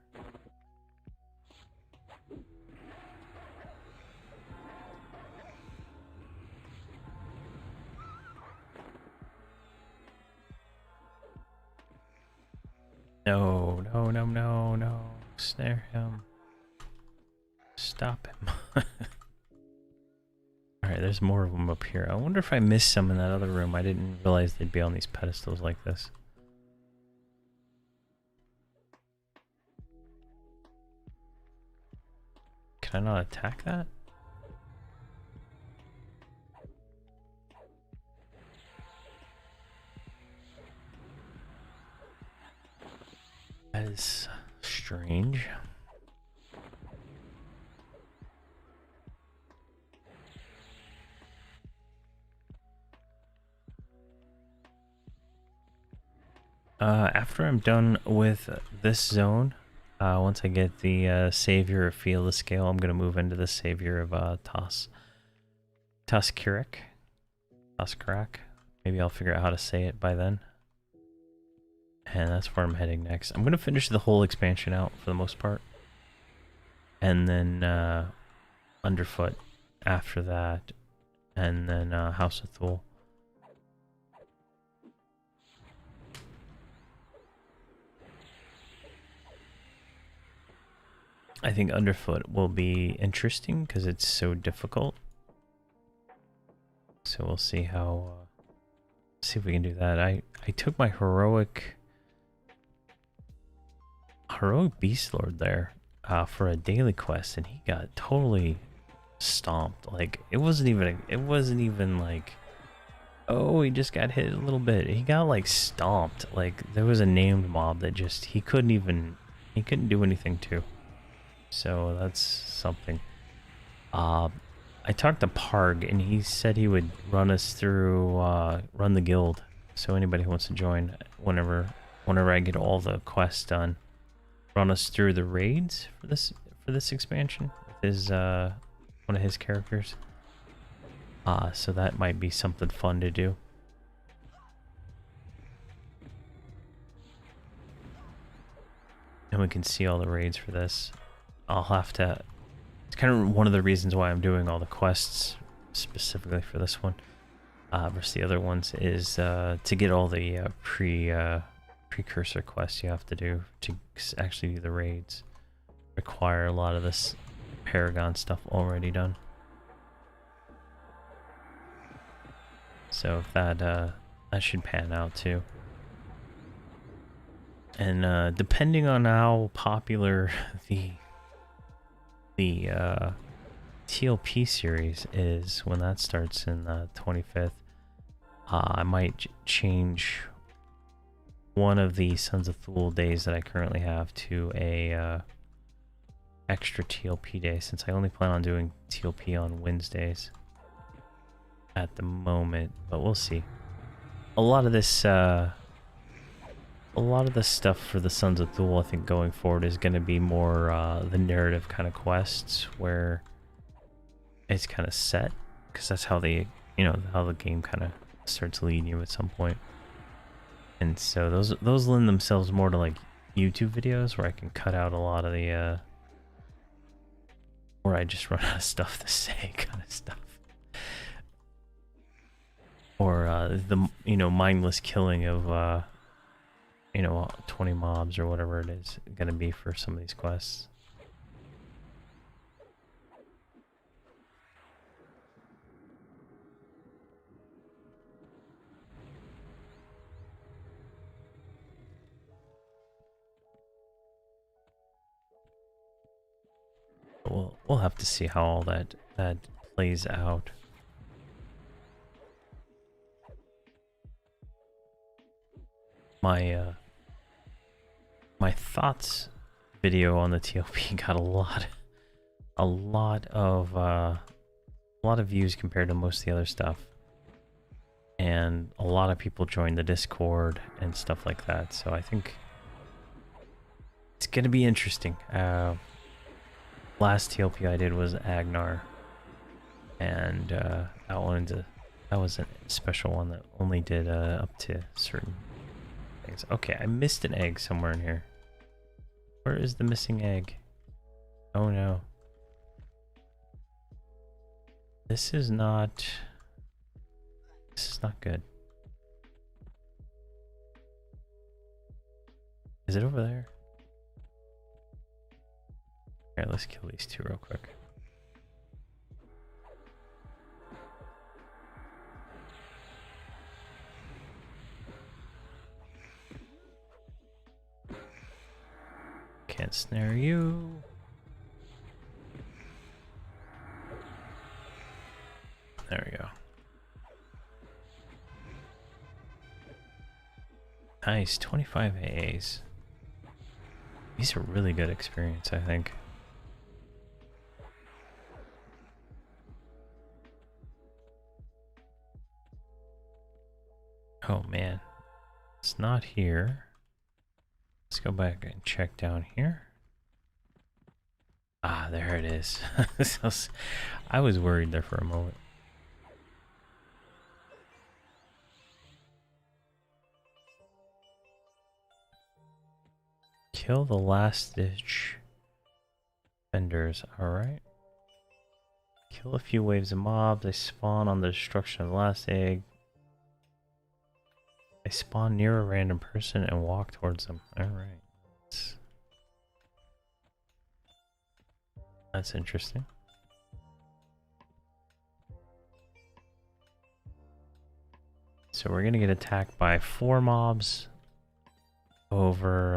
No, no, no, no, no. Snare him. Stop him. Alright, there's more of them up here. I wonder if I missed some in that other room. I didn't realize they'd be on these pedestals like this. Can I not attack that? is strange. After I'm done with this zone, once I get the savior of Field of Scale, I'm gonna move into the savior of Tuskirek. Maybe I'll figure out how to say it by then. And that's where I'm heading next. I'm gonna finish the whole expansion out for the most part, and then Underfoot after that, and then House of Thule. I think Underfoot will be interesting because it's so difficult. So we'll see how, see if we can do that. I took my heroic Beast Lord there for a daily quest, and he got totally stomped. Like it wasn't even like, oh, he just got hit a little bit. He got like stomped. Like there was a named mob that just he couldn't do anything to. So that's something. I talked to Parg, and he said he would run us through, run the guild. So anybody who wants to join, whenever I get all the quests done, run us through the raids for this expansion with his one of his characters. So that might be something fun to do. And we can see all the raids for this. I'll have to... It's kind of one of the reasons why I'm doing all the quests specifically for this one versus the other ones is to get all the precursor quests you have to do to actually do the raids. Require a lot of this Paragon stuff already done. So if that should pan out too. And depending on how popular the TLP series is when that starts in the 25th, I might change one of the Sons of Thule days that I currently have to a extra TLP day, since I only plan on doing TLP on Wednesdays at the moment, but we'll see. A lot of this stuff for the Sons of Thule, I think, going forward is going to be more the narrative kind of quests where it's kind of set, because that's how they, how the game kind of starts leading you at some point. And so those lend themselves more to like YouTube videos where I can cut out a lot of the where I just run out of stuff to say kind of stuff. Or the mindless killing of 20 mobs or whatever it is gonna be for some of these quests. We'll have to see how all that plays out. My thoughts video on the TLP got a lot of views compared to most of the other stuff, and a lot of people joined the Discord and stuff like that. So I think it's gonna be interesting. Last TLP I did was Agnar, and that was a special one that only did up to certain things. Okay, I missed an egg somewhere in here. Where is the missing egg? Oh no. This is not good. Is it over there? Alright, let's kill these two real quick. Can't snare you. There we go. Nice, 25 AAs. These are really good experience, I think. Oh man, it's not here. Let's go back and check down here. Ah, there it is. I was worried there for a moment. Kill the last ditch vendors. Alright. Kill a few waves of mobs. They spawn on the destruction of the last egg. They spawn near a random person and walk towards them. Alright. That's interesting. So we're gonna get attacked by 4 mobs over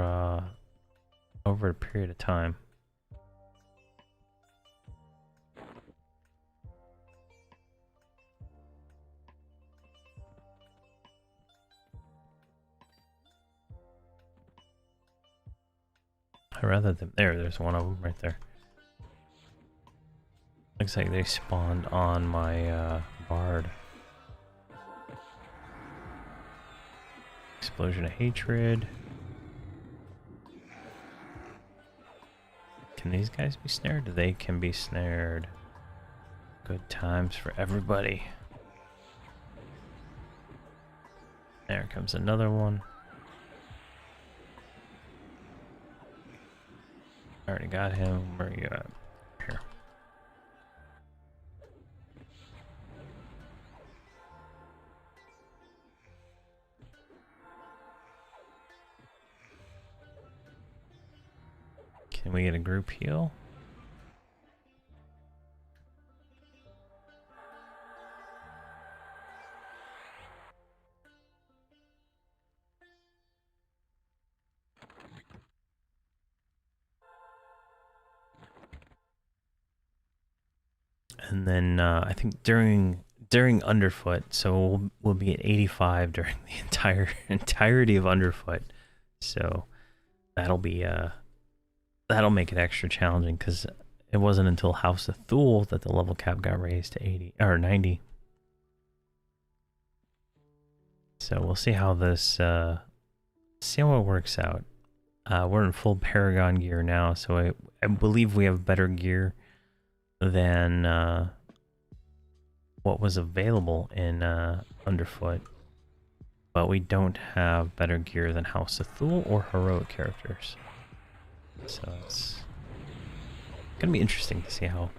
a period of time. I'd rather than there's one of them right there. Looks like they spawned on my Bard. Explosion of hatred. Can these guys be snared? They can be snared. Good times for everybody. There comes another one. I already got him. Where are you at? Here. Can we get a group heal? And then I think during Underfoot, so we'll be at 85 during the entirety of Underfoot. So that'll be that'll make it extra challenging because it wasn't until House of Thule that the level cap got raised to 80 or 90. So we'll see how this see how it works out. We're in full Paragon gear now, so I believe we have better gear than what was available in Underfoot, but we don't have better gear than House of Thule or heroic characters. So it's gonna be interesting to see how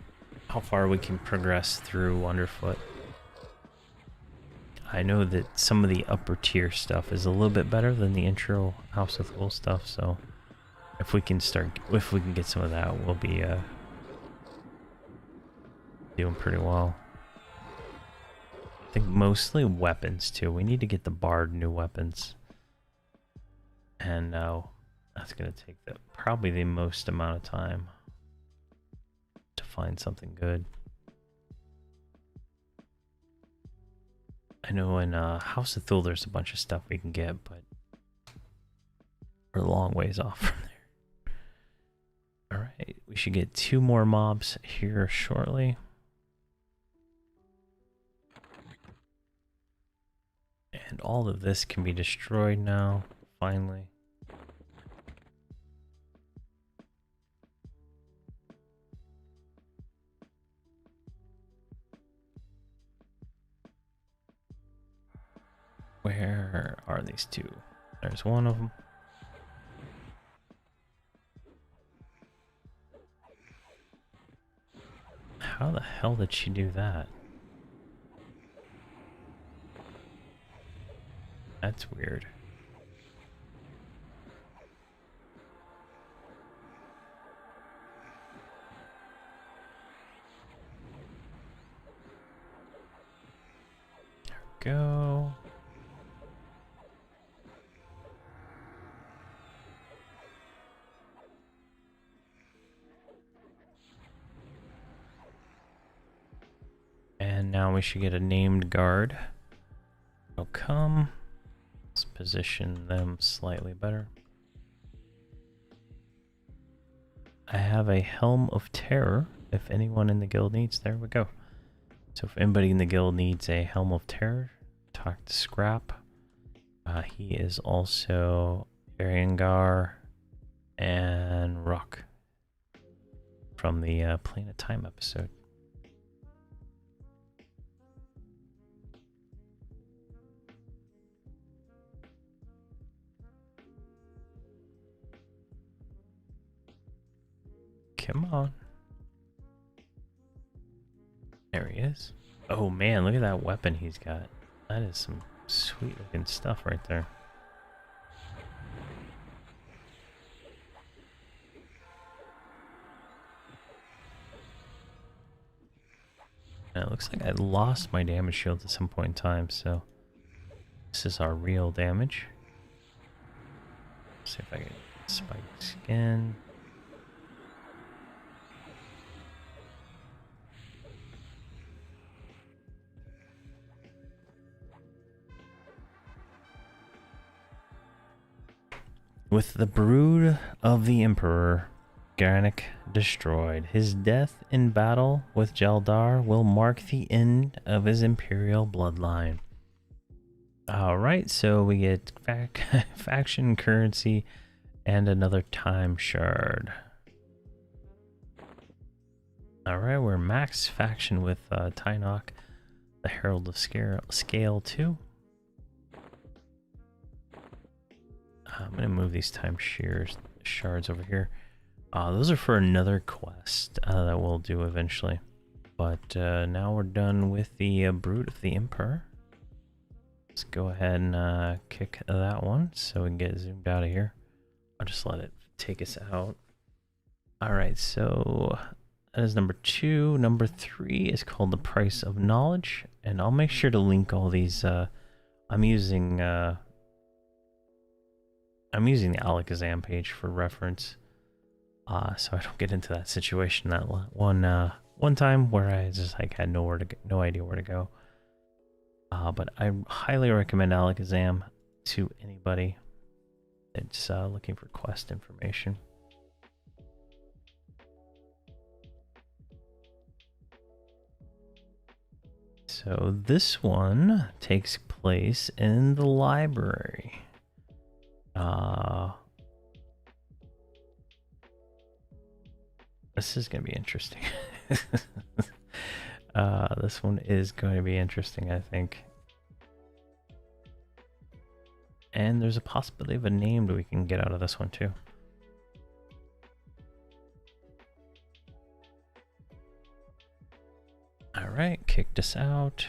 far we can progress through Underfoot. I know that some of the upper tier stuff is a little bit better than the intro House of Thule stuff, so if we can get some of that, we'll be doing pretty well. I think mostly weapons too. We need to get the Bard new weapons, and that's gonna take probably the most amount of time to find something good. I know in House of Thule there's a bunch of stuff we can get, but we're a long ways off from there. Alright, we should get 2 more mobs here shortly. And all of this can be destroyed now, finally. Where are these 2? There's one of them. How the hell did she do that? That's weird. There we go. And now we should get a named guard. They'll come. Let's position them slightly better. I have a Helm of Terror. If anyone in the guild needs, there we go. So if anybody in the guild needs a Helm of Terror, talk to Scrap. He is also Ariangar and Rock from the Plane of Time episode. Come on. There he is. Oh man, look at that weapon he's got. That is some sweet looking stuff right there. And it looks like I lost my damage shield at some point in time, so this is our real damage. See if I can spike skin. With the brood of the Emperor, Garanik destroyed. His death in battle with Gelidard will mark the end of his imperial bloodline. Alright, so we get faction currency and another time shard. Alright, we're max faction with Tynok, the Herald of Scale 2. I'm going to move these time shards over here. Those are for another quest that we'll do eventually. But now we're done with the Brood of the Emperor. Let's go ahead and kick that one so we can get zoomed out of here. I'll just let it take us out. Alright, so that is number 2. Number 3 is called The Price of Knowledge. And I'll make sure to link all these. I'm using the Alakazam page for reference, so I don't get into that situation that one time where I just like had no idea where to go. But I highly recommend Alakazam to anybody that's looking for quest information. So this one takes place in the library. This is going to be interesting. This one is going to be interesting, I think. And there's a possibility of a name that we can get out of this one too. Alright, kicked us out.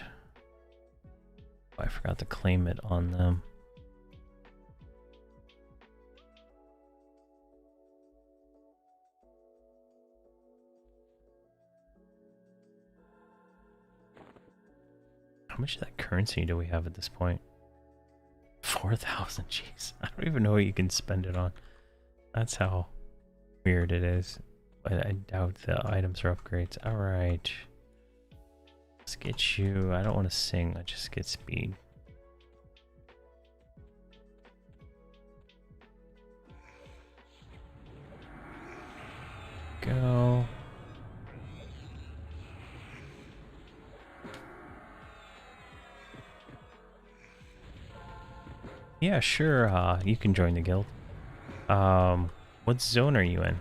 Oh, I forgot to claim it on them. How much of that currency do we have at this point? 4,000, jeez. I don't even know what you can spend it on. That's how weird it is. But I doubt the items are upgrades. Alright. Let's get you. I don't want to sing, I just get speed. Go. Yeah, sure. You can join the guild. What zone are you in?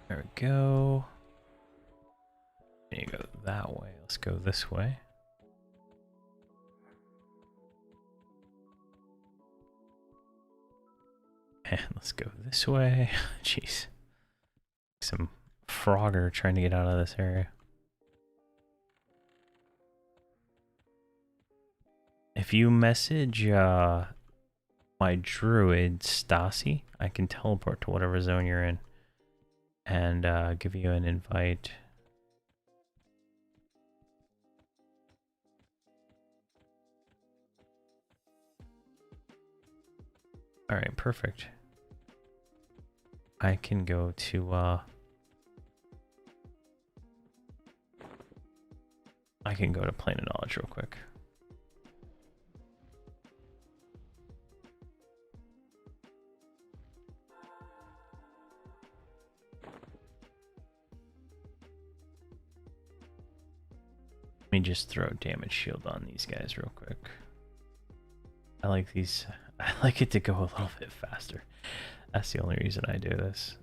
There we go. There you go that way. Let's go this way. And let's go this way. Jeez. Some Frogger trying to get out of this area. If you message my druid Stasi, I can teleport to whatever zone you're in and give you an invite. All right, perfect. I can go to Plane of Knowledge real quick. Let me just throw damage shield on these guys real quick. I like these. I like it to go a little bit faster. That's the only reason I do this.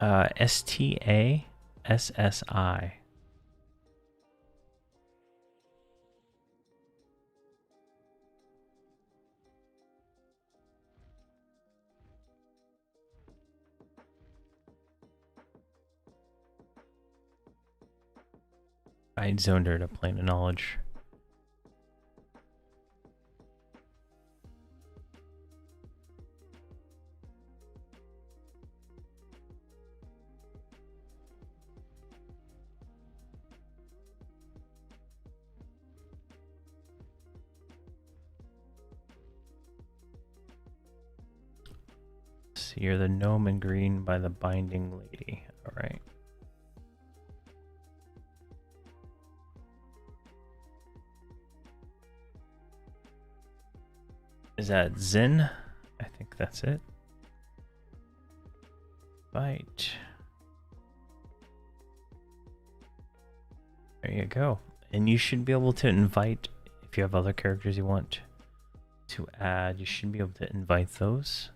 STASSI. I zoned her to Plane of Knowledge. So you're the gnome in green by the binding lady. All right. Is that Zen? I think that's it. Bite. There you go. And you should be able to invite, if you have other characters you want to add, you should be able to invite those.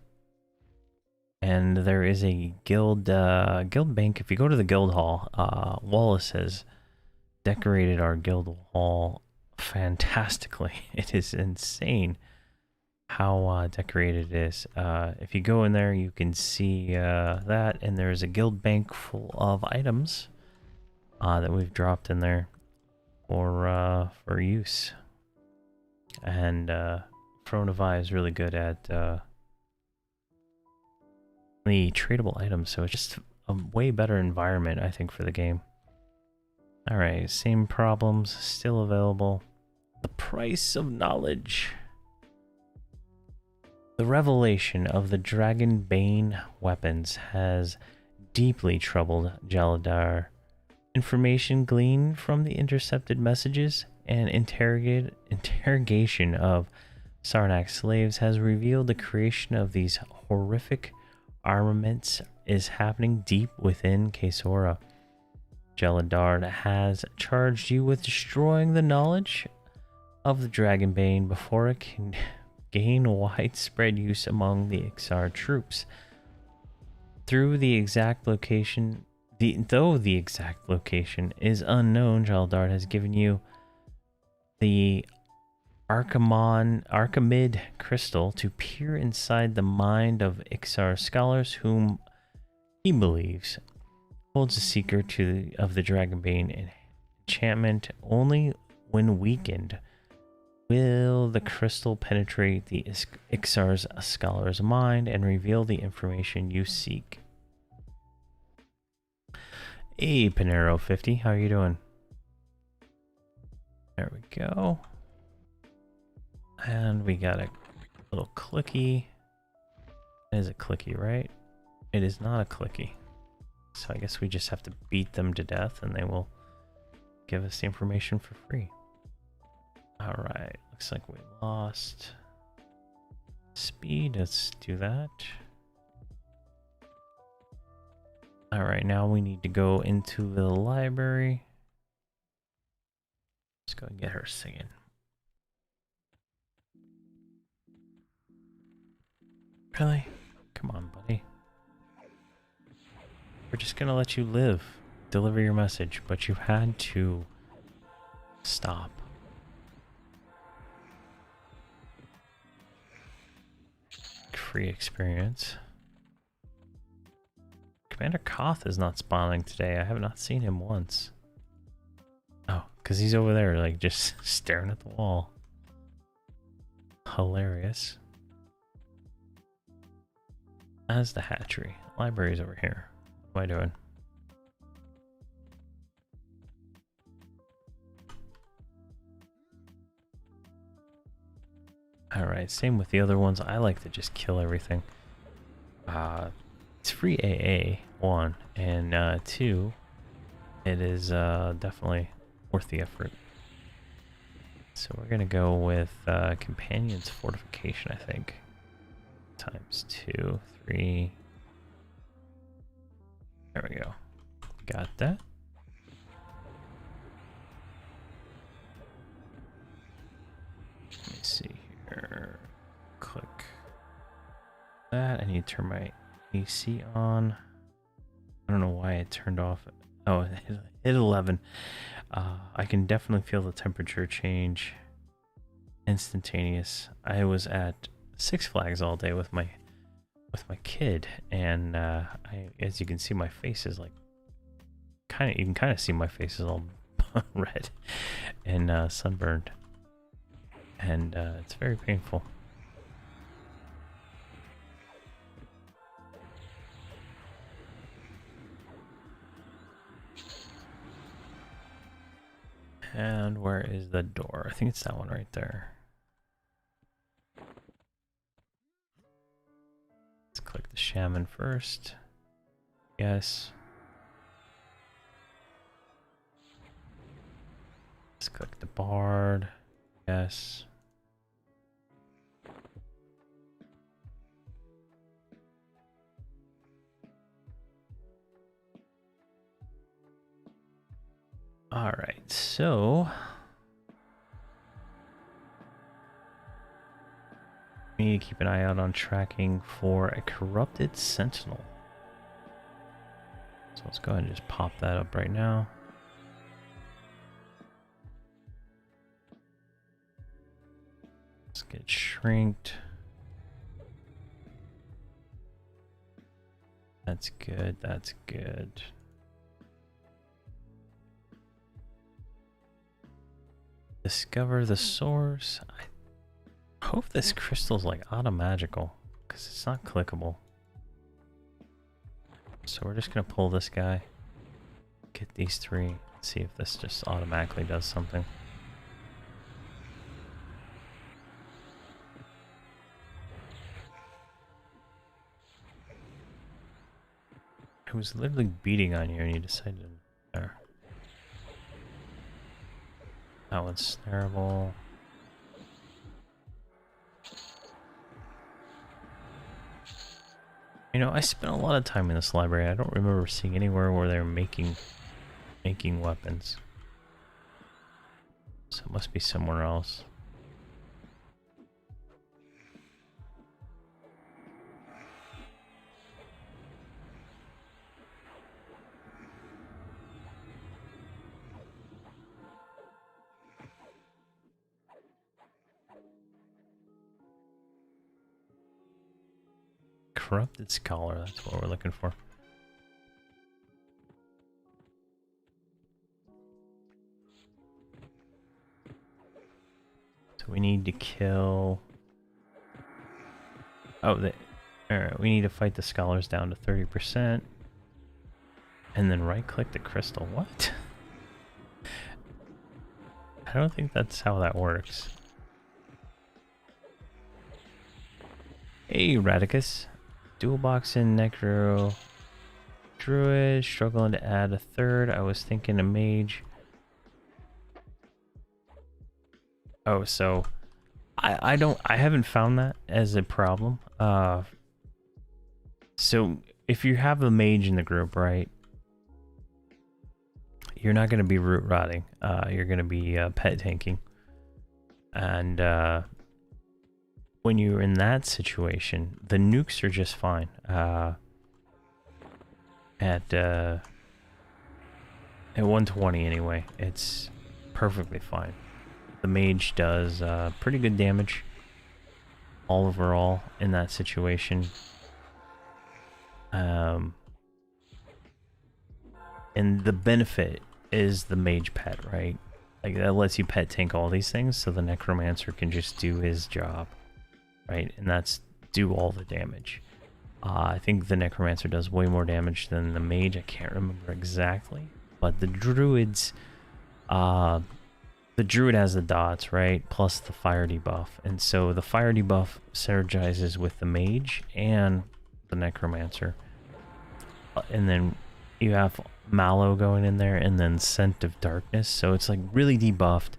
And there is a guild bank. If you go to the guild hall, Wallace has decorated our guild hall fantastically. It is insane how decorated it is. If you go in there, you can see that, and there's a guild bank full of items that we've dropped in there for use. And Krono is really good at the tradable items, so it's just a way better environment, I think, for the game. All right, same problems still available. The price of knowledge. The revelation of the Dragonbane weapons has deeply troubled Gelidard. Information gleaned from the intercepted messages and interrogation of Sarnak's slaves has revealed the creation of these horrific armaments is happening deep within Kesora. Gelidard has charged you with destroying the knowledge of the Dragonbane before it can gain widespread use among the Iksar troops. Though the exact location is unknown, Gelidard has given you the Archimid crystal to peer inside the mind of Iksar scholars, whom he believes holds the secret of the Dragonbane enchantment. Only when weakened will the crystal penetrate the Iksar's scholar's mind and reveal the information you seek. Hey, Panero 50, how are you doing? There we go. And we got a little clicky. It is a clicky, right? It is not a clicky. So I guess we just have to beat them to death and they will give us the information for free. Alright, looks like we lost speed. Let's do that. Alright, now we need to go into the library. Let's go and get her singing. Really? Come on, buddy. We're just gonna let you live. Deliver your message, but you had to stop. Free experience. Commander Koth is not spawning today. I have not seen him once. Oh, because he's over there, like, just staring at the wall. Hilarious. As the hatchery. Library's over here. What am I doing? Alright, same with the other ones. I like to just kill everything. It's free AA, 1, and 2, it is definitely worth the effort. So we're going to go with Companion's Fortification, I think. Times 2, 3. There we go. Got that. Let me see here. Click that. I need to turn my AC on. I don't know why it turned off. Oh, it hit 11. I can definitely feel the temperature change. Instantaneous. I was at Six Flags all day with my kid, and as you can see, my face is like you can kind of see my face is all red and sunburned, and it's very painful. And where is the door? I think it's that one right there. Let's click the shaman first. Yes. Let's click the bard. Yes. All right, so we need to keep an eye out on tracking for a corrupted Sentinel. So let's go ahead and just pop that up right now. Let's get it shrinked. That's good, that's good. Discover the source. I hope this crystal's like auto-magical, because it's not clickable. So we're just gonna pull this guy, get these 3, see if this just automatically does something. It was literally beating on you and you decided to... There. That one's snareable. You know, I spent a lot of time in this library. I don't remember seeing anywhere where they're making weapons. So it must be somewhere else. Corrupted Scholar, that's what we're looking for. So we need to kill... Oh, alright, we need to fight the Scholars down to 30%. And then right-click the crystal. What? I don't think that's how that works. Hey, Radicus. Dual box in Necro Druid, struggling to add a 3rd. I was thinking a mage. Oh, so I haven't found that as a problem. So if you have a mage in the group, right, you're not going to be root rotting. You're going to be pet tanking, and when you're in that situation, the nukes are just fine. At 120 anyway, it's perfectly fine. The mage does pretty good damage all overall in that situation. And the benefit is the mage pet, right? Like, that lets you pet tank all these things, so the necromancer can just do his job. Right, and that's do all the damage. I think the necromancer does way more damage than the mage. I can't remember exactly, but the druids the druid has the dots, right? Plus the fire debuff. And so the fire debuff synergizes with the mage and the necromancer. And then you have Mallow going in there, and then Scent of Darkness. So it's like really debuffed.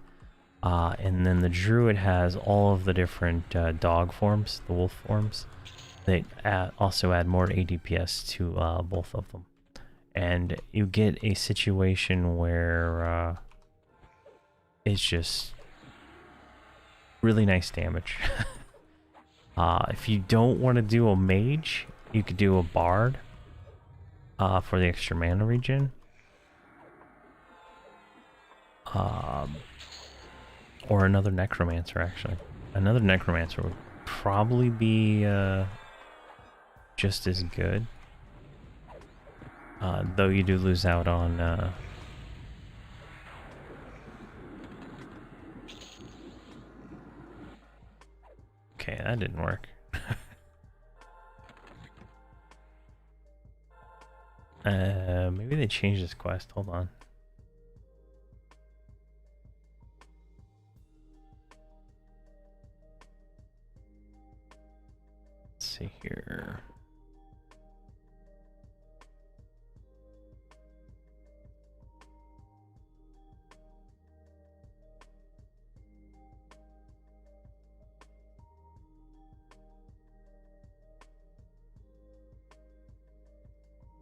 And then the druid has all of the different dog forms, the wolf forms. They also add more ADPS to both of them. And you get a situation where it's just really nice damage. If you don't want to do a mage, you could do a bard for the extra mana regen. Or another necromancer, actually. Another necromancer would probably be just as good. Though you do lose out on okay, that didn't work. Maybe they changed this quest. Hold on. Let's see here.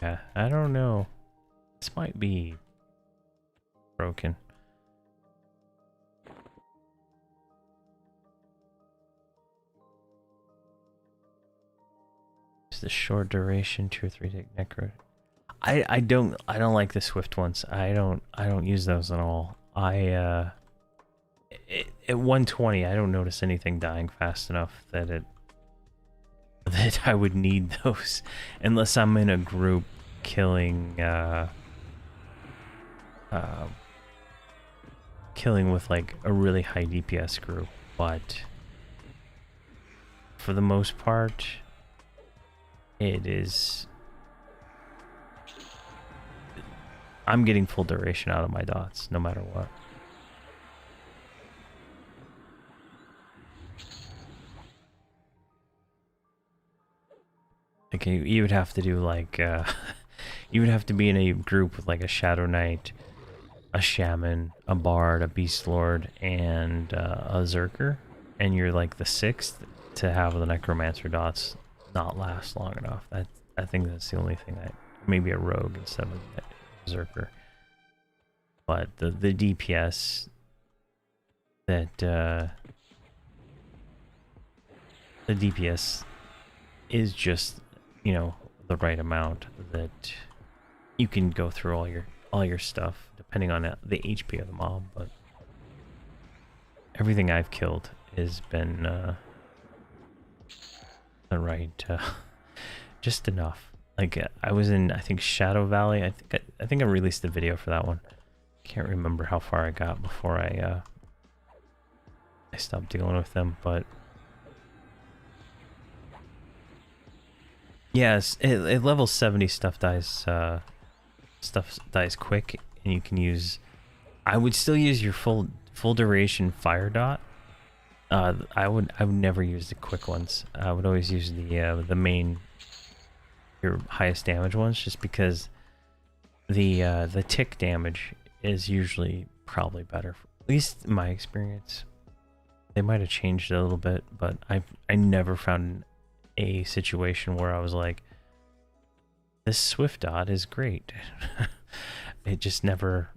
Yeah, I don't know. This might be broken. It's the short duration 2 or 3 day necro. I don't like the swift ones. I don't use those at all. At 120 I don't notice anything dying fast enough that I would need those unless I'm in a group killing with like a really high DPS group, but for the most part I'm getting full duration out of my dots no matter what. Okay, you would have to do like you would have to be in a group with like a Shadow Knight, a Shaman, a Bard, a Beast Lord, and a Zerker, and you're like the 6th to have the Necromancer dots not last long enough. I think that's the only thing maybe a Rogue instead of a Zerker. But the DPS that the DPS is just, you know, the right amount that you can go through all your stuff depending on the HP of the mob. But everything I've killed has been the right just enough. Like I was in, I think, Shadow Valley. I think I released a video for that one. Can't remember how far I got before I stopped dealing with them, but yes, at level 70 stuff dies quick, and you can use, I would still use your full duration fire dot. I would never use the quick ones. I would always use the main, your highest damage ones, just because the tick damage is usually probably better, at least in my experience. They might have changed it a little bit, but I never found a situation where I was like, this swift dot is great. It just never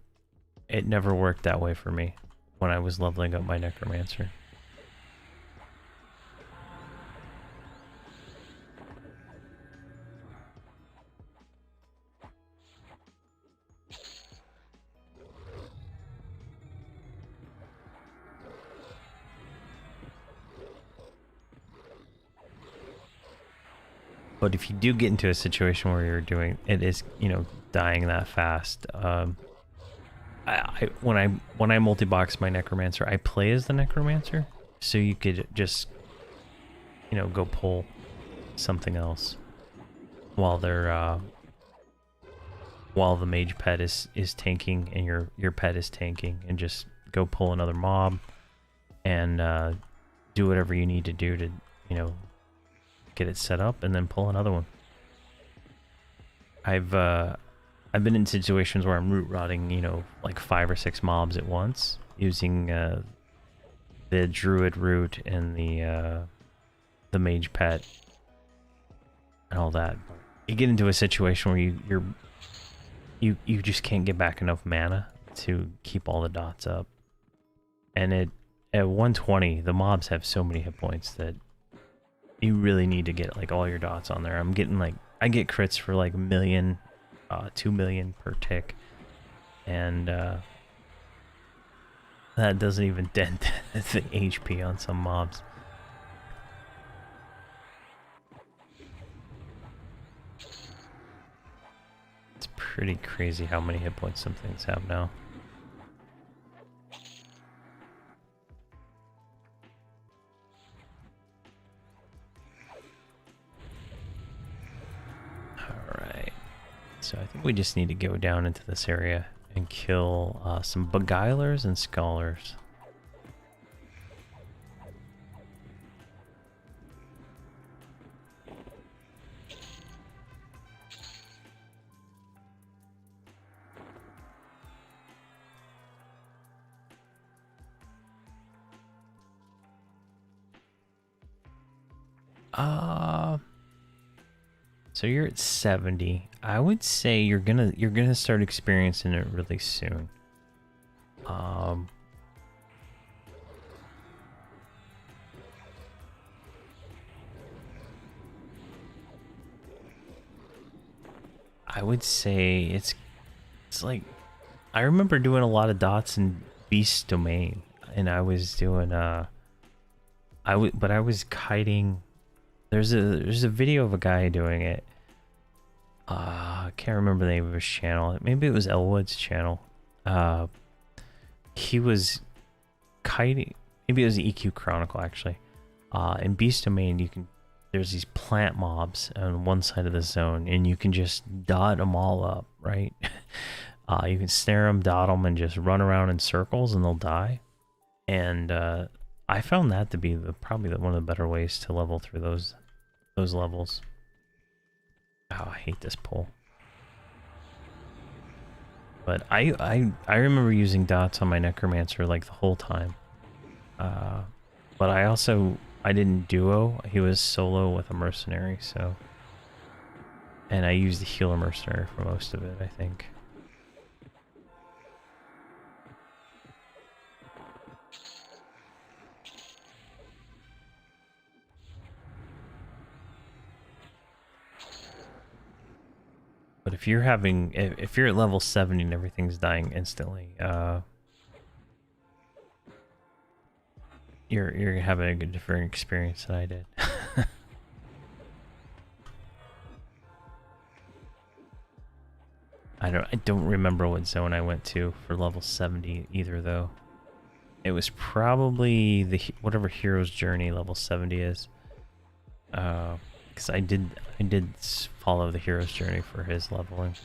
worked that way for me when I was leveling up my Necromancer. But if you do get into a situation where you're doing it is, you know, dying that fast, when I multi-box my Necromancer, I play as the Necromancer, so you could just, you know, go pull something else while they're while the mage pet is tanking and your pet is tanking, and just go pull another mob and do whatever you need to do to, you know, get it set up, and then pull another one. I've been in situations where I'm root rotting, you know, like 5 or 6 mobs at once using the druid root and the mage pet and all that. You get into a situation where you just can't get back enough mana to keep all the dots up, and at 120 the mobs have so many hit points that you really need to get like all your dots on there. I'm getting like, I get crits for like 1 million, 2 million per tick, and that doesn't even dent the HP on some mobs. It's pretty crazy how many hit points some things have now. Alright, so I think we just need to go down into this area and kill some beguilers and scholars. So you're at 70. I would say you're gonna start experiencing it really soon. I would say it's like, I remember doing a lot of dots in Beast Domain, and I was doing but I was kiting. There's a video of a guy doing it. I can't remember the name of his channel. Maybe it was Elwood's channel. He was kiting. Maybe it was the EQ Chronicle actually. In Beast Domain, there's these plant mobs on one side of the zone, and you can just dot them all up, right? You can snare them, dot them, and just run around in circles, and they'll die. And I found that to be probably one of the better ways to level through those levels. Oh, I hate this pull. But I remember using dots on my necromancer like the whole time. But I didn't duo. He was solo with a mercenary, so, and I used the healer mercenary for most of it, I think. But if you're at level 70 and everything's dying instantly, you're having a different experience than I did. I don't remember what zone I went to for level 70 either, though. It was probably whatever hero's journey level 70 is. Because I did follow the hero's journey for his leveling.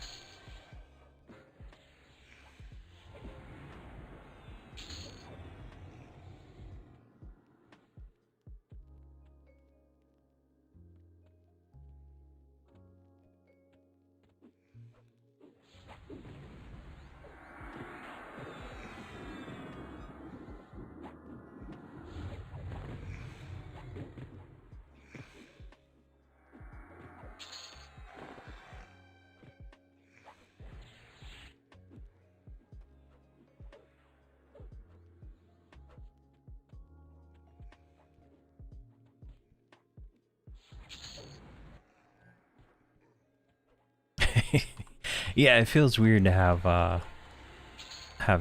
Yeah, it feels weird to have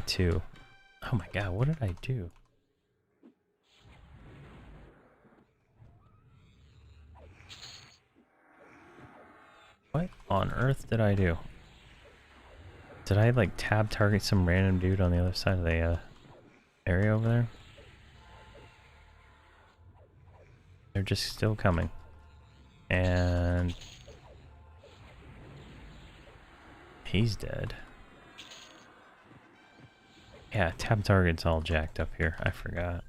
two. Oh my god, what did I do? What on earth did I do? Did I like tab target some random dude on the other side of the area over there? They're just still coming. And he's dead. Yeah, tab target's all jacked up here. I forgot.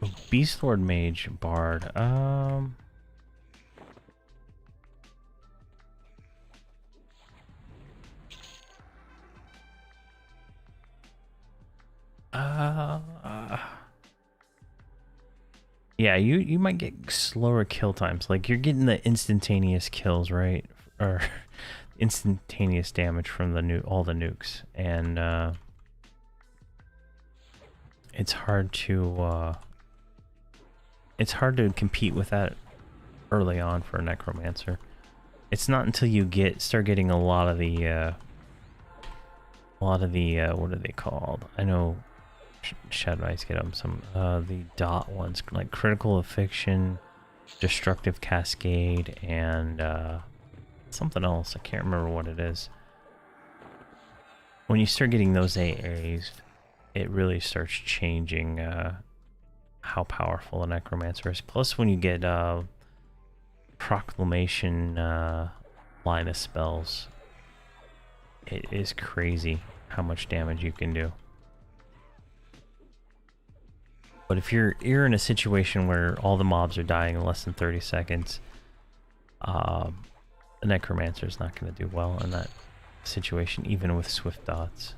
Oh, Beast Lord Mage Bard. Yeah, you might get slower kill times. Like you're getting the instantaneous kills, right? Or instantaneous damage from the all the nukes, and it's hard to compete with that early on for a necromancer. It's not until you start getting a lot of the what are they called? I know Shadow Knights get them. Some the dot ones like critical affliction, destructive cascade, and something else. I can't remember what it is. When you start getting those AAs, it really starts changing how powerful a necromancer is. Plus, when you get proclamation line of spells, it is crazy how much damage you can do. But if you're in a situation where all the mobs are dying in less than 30 seconds, the necromancer is not going to do well in that situation, even with swift dots.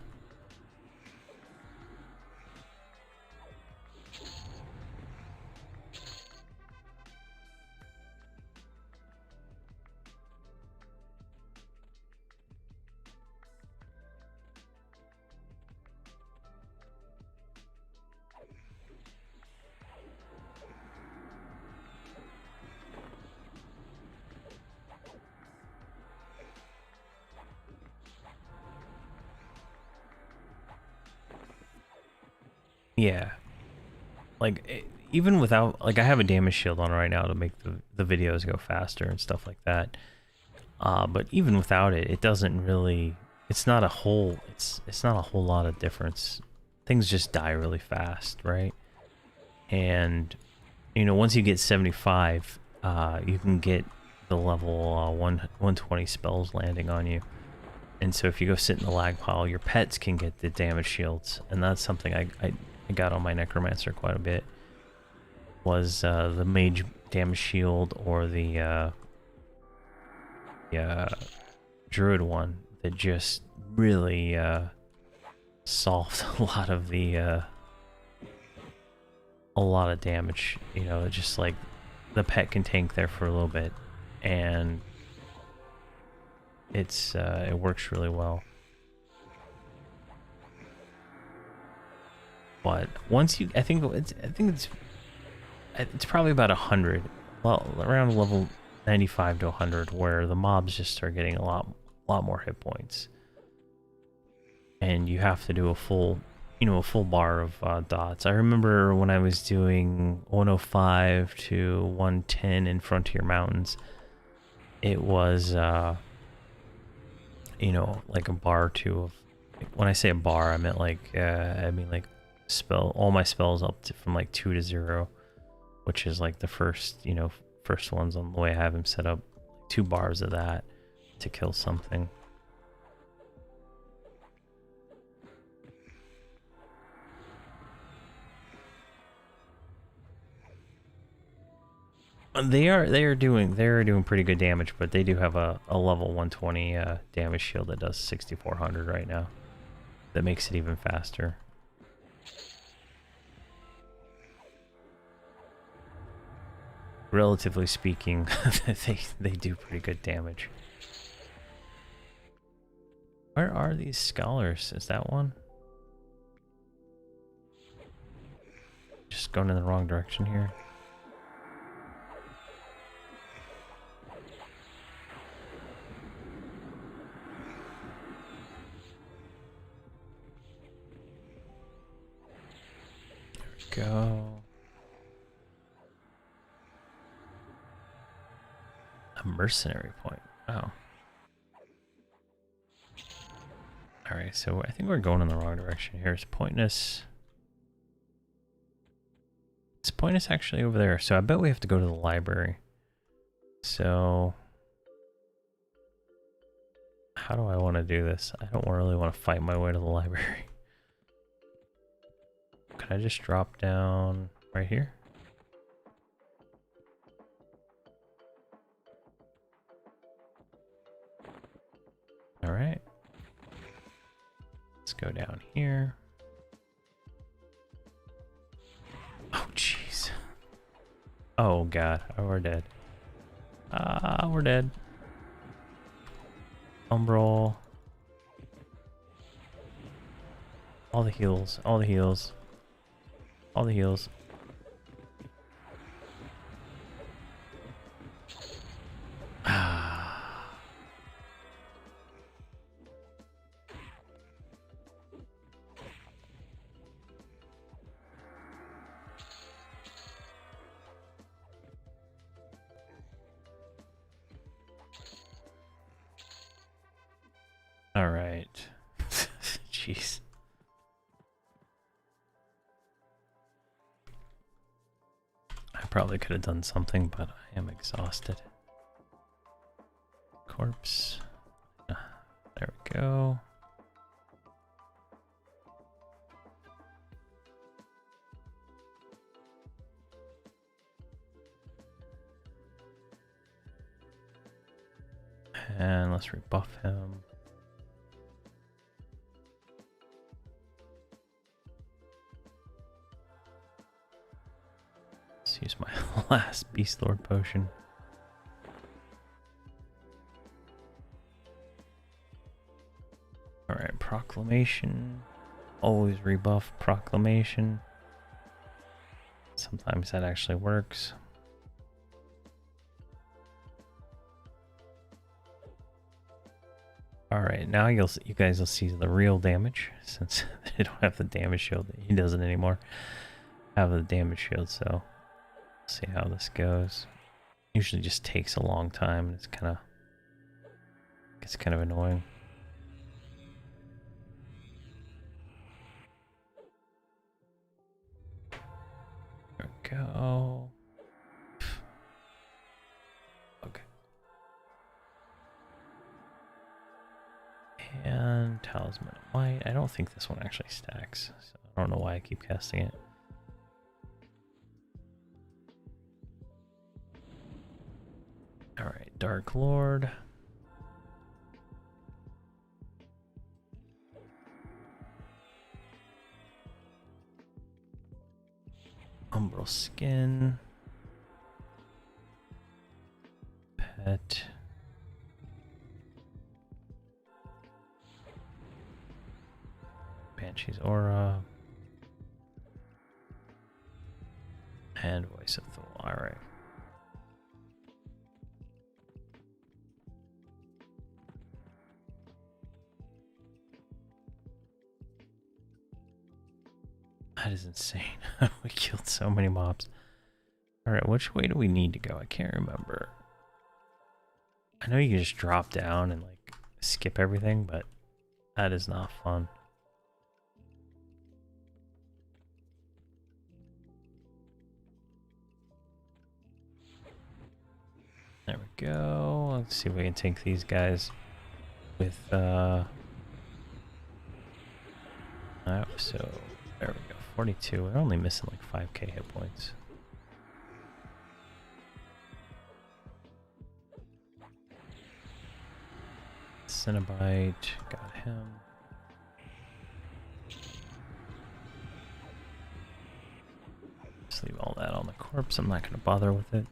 Yeah, like even without, like I have a damage shield on right now to make the videos go faster and stuff like that. But even without it, it doesn't really. It's not a whole. It's not a whole lot of difference. Things just die really fast, right? And you know, once you get 75, you can get the level 120 spells landing on you. And so if you go sit in the lag pile, your pets can get the damage shields, and that's something I got on my necromancer quite a bit. Was the mage damage shield or the druid one that just really solved a lot of the a lot of damage. You know, just like the pet can tank there for a little bit, and it's it works really well. But once you, I think it's probably about 100, well, around level 95 to 100, where the mobs just start getting a lot more hit points, and you have to do a full, a full bar of dots. I remember when I was doing 105 to 110 in Frontier Mountains, it was like a bar or two of. When I say a bar, I meant like like all my spells up to, from like 2 to 0, which is like the first first ones on the way I have him set up. 2 bars of that to kill something. They are doing pretty good damage, but they do have a level 120 damage shield that does 6400 right now. That makes it even faster. Relatively speaking, they do pretty good damage. Where are these scholars? Is that one? Just going in the wrong direction here. There we go. A mercenary point. Oh. Alright, so I think we're going in the wrong direction here. It's pointless. It's pointless actually over there. So I bet we have to go to the library. So how do I want to do this? I don't really want to fight my way to the library. Can I just drop down right here? All right. Let's go down here. Oh, jeez. Oh, God. Oh, we're dead. We're dead. Umbral. All the heals. All the heals. All the heals. All right. Jeez. I probably could have done something, but I am exhausted. Corpse. There we go. And let's rebuff him. Let's use my last Beast Lord potion. Alright, Proclamation. Always rebuff Proclamation. Sometimes that actually works. Alright, now you guys will see the real damage, since they don't have the damage shield. He doesn't anymore have the damage shield, so see how this goes. Usually just takes a long time. It's gets kind of annoying. There we go. Okay. And Talisman of Might. I don't think this one actually stacks, so I don't know why I keep casting it. Alright, Dark Lord. Umbral Skin. Pet. Banshee's Aura. And Voice of Thule. Alright. That is insane. We killed so many mobs. Alright, which way do we need to go? I can't remember. I know you can just drop down and like skip everything, but that is not fun. There we go. Let's see if we can take these guys with oh, so there we go. 42. We're only missing like 5k hit points. Cenobite, got him. Just leave all that on the corpse. I'm not going to bother with it.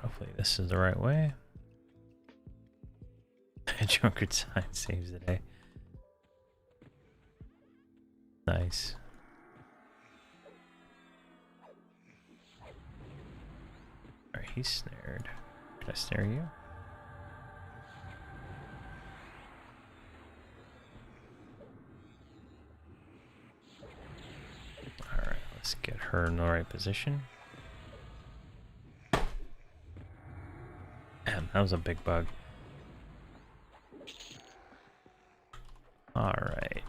Hopefully this is the right way. Drunkard sign saves the day. Nice. Alright, he's snared. Can I snare you? Alright, let's get her in the right position. Damn, that was a big bug. All right.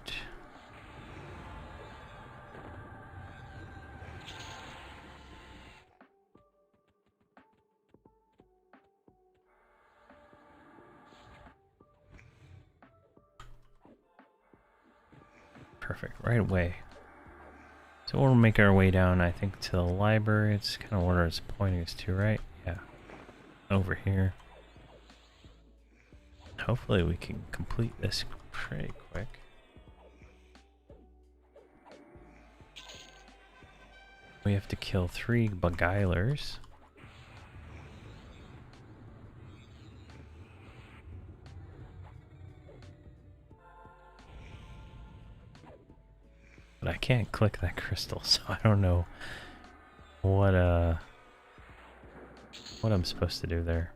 Perfect, right away. So we'll make our way down, I think, to the library. It's kind of where it's pointing us to, right? Yeah. Over here. Hopefully we can complete this pretty quick. We have to kill 3 beguilers. But I can't click that crystal, so I don't know what I'm supposed to do there.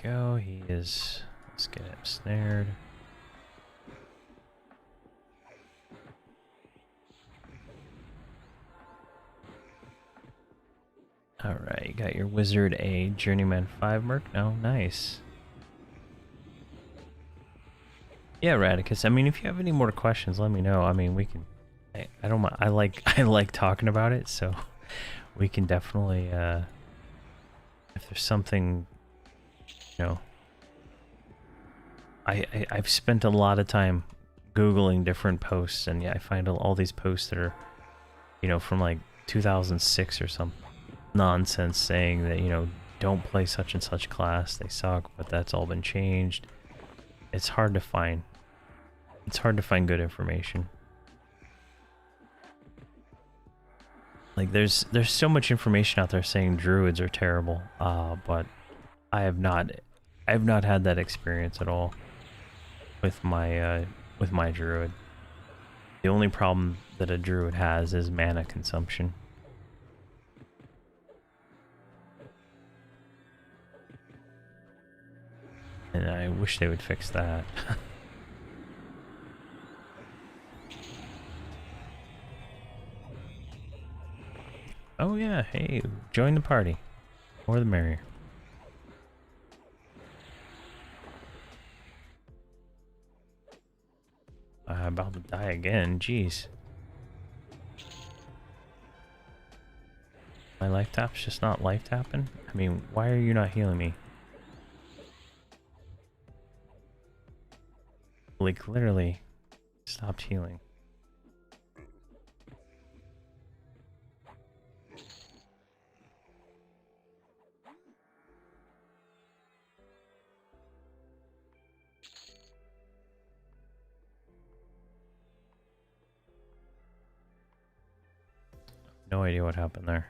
Go, he is, let's get him snared. Alright, you got your Wizard A Journeyman 5 merc now. Nice. Yeah, Radicus, I mean, if you have any more questions, let me know. I mean, we can... I don't mind. I like talking about it, so we can definitely, if there's something, you know... I've spent a lot of time Googling different posts, and yeah, I find all these posts that are, you know, from like 2006 or something. Nonsense saying that, you know, don't play such and such class, they suck, but that's all been changed. It's hard to find. It's hard to find good information. Like there's so much information out there saying druids are terrible, but I have not had that experience at all with my druid. The only problem that a druid has is mana consumption. And I wish they would fix that. Oh yeah, hey, join the party. More the merrier. About to die again, jeez. My life tap's just not life tapping? I mean, why are you not healing me? Like, literally stopped healing. No idea what happened there.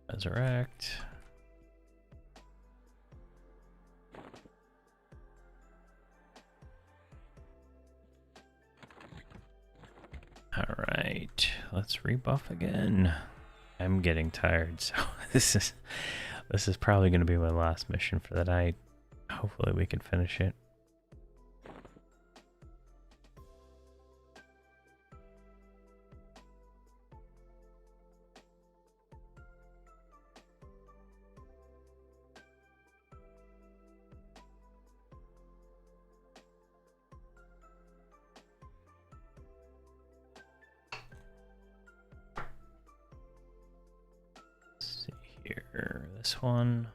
Resurrect. Alright, let's rebuff again. I'm getting tired, so this is probably gonna be my last mission for the night. Hopefully we can finish it. Here, this one.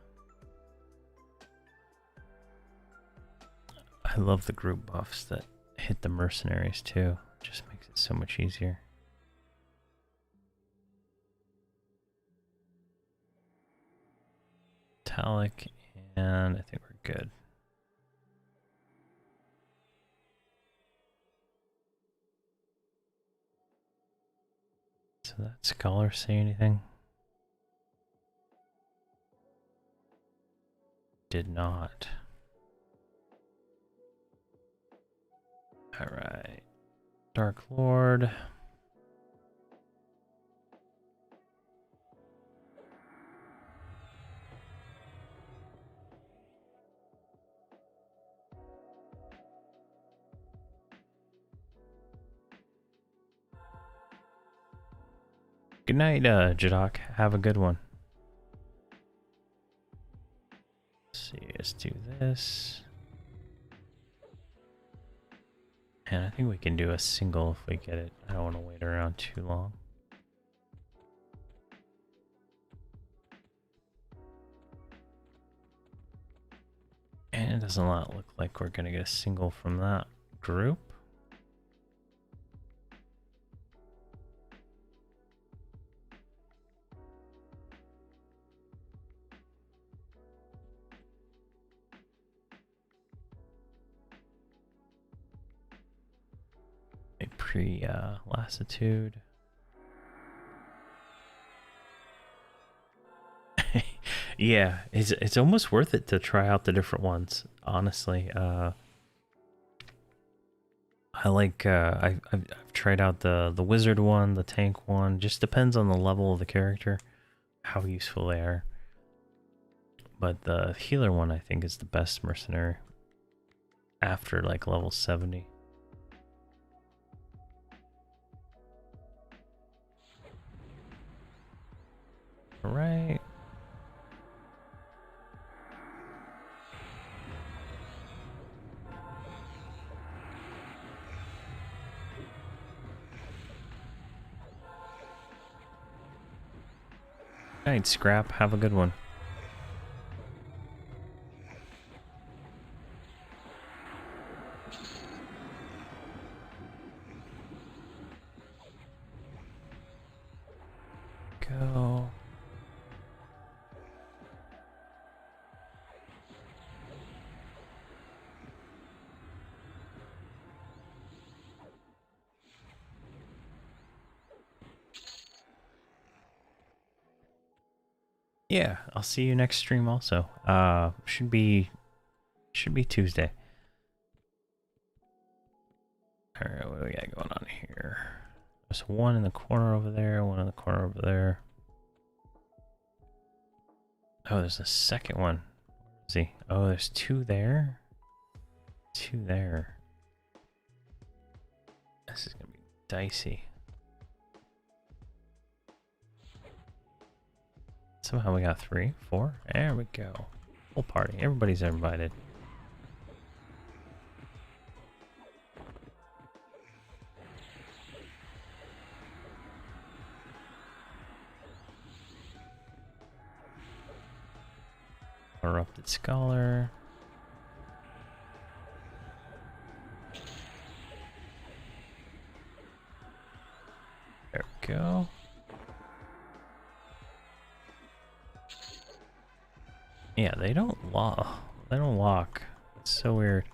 I love the group buffs that hit the mercenaries too. It just makes it so much easier. Metallic, and I think we're good. So that scholar say anything? Did not. Alright. Dark Lord. Good night, Jadok. Have a good one. Let's see, let's do this. And I think we can do a single if we get it. I don't want to wait around too long. And it does not look like we're going to get a single from that group. A pre-lassitude. Yeah, it's almost worth it to try out the different ones, honestly. I like I've tried out the wizard one, the tank one. Just depends on the level of the character, how useful they are. But the healer one I think is the best mercenary after like level 70. All right. All right, Scrap. Have a good one. Go. Yeah, I'll see you next stream also. Should be Tuesday. All right, what do we got going on here? There's one in the corner over there, one in the corner over there. Oh, there's a second one. Where is he? Oh, there's two there. Two there. This is gonna be dicey. Somehow we got 3, 4. There we go. Full party. Everybody's invited. Corrupted Scholar. There we go. Yeah, they don't lock. They don't lock. It's so weird.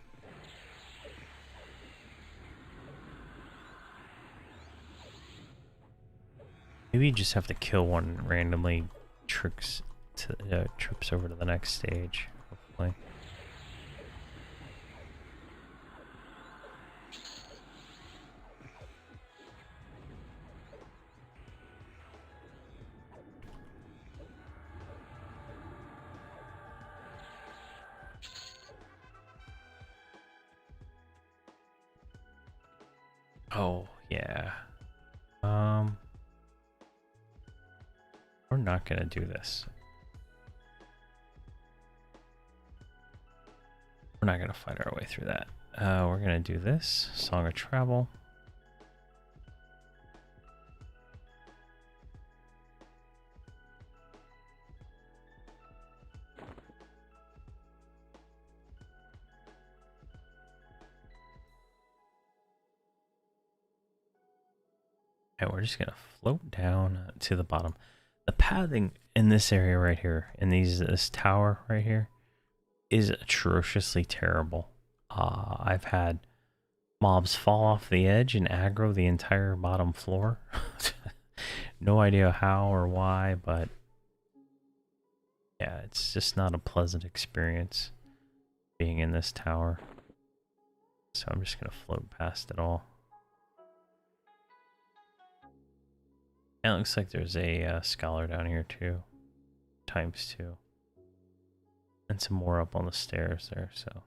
Maybe you just have to kill one and randomly trips over to the next stage, hopefully. Oh, yeah. We're not gonna do this. We're not gonna fight our way through that. We're gonna do this. Song of Travel. And we're just gonna float down to the bottom. The pathing in this area right here, in this tower right here, is atrociously terrible. I've had mobs fall off the edge and aggro the entire bottom floor. No idea how or why, but yeah, it's just not a pleasant experience being in this tower. So I'm just gonna float past it all. And it looks like there's a scholar down here too, ×2, and some more up on the stairs there. So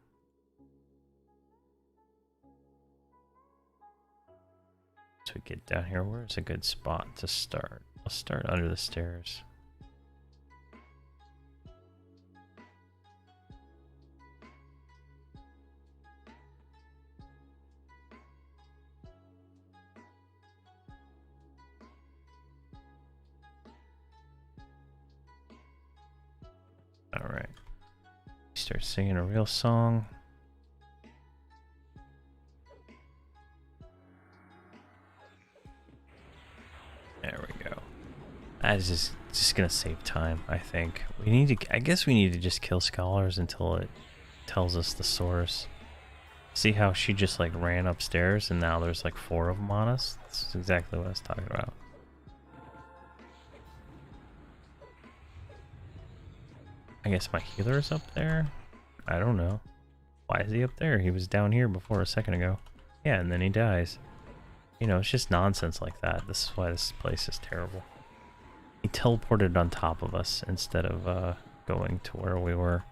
we get down here. Where's a good spot to start? I'll start under the stairs. All right. Start singing a real song. There we go. That is just gonna save time, I think. We need to. I guess we need to just kill scholars until it tells us the source. See how she just like ran upstairs and now there's like 4 of them on us? That's exactly what I was talking about. I guess my healer is up there? I don't know. Why is he up there? He was down here before a second ago. Yeah, and then he dies. You know, it's just nonsense like that. This is why this place is terrible. He teleported on top of us instead of going to where we were.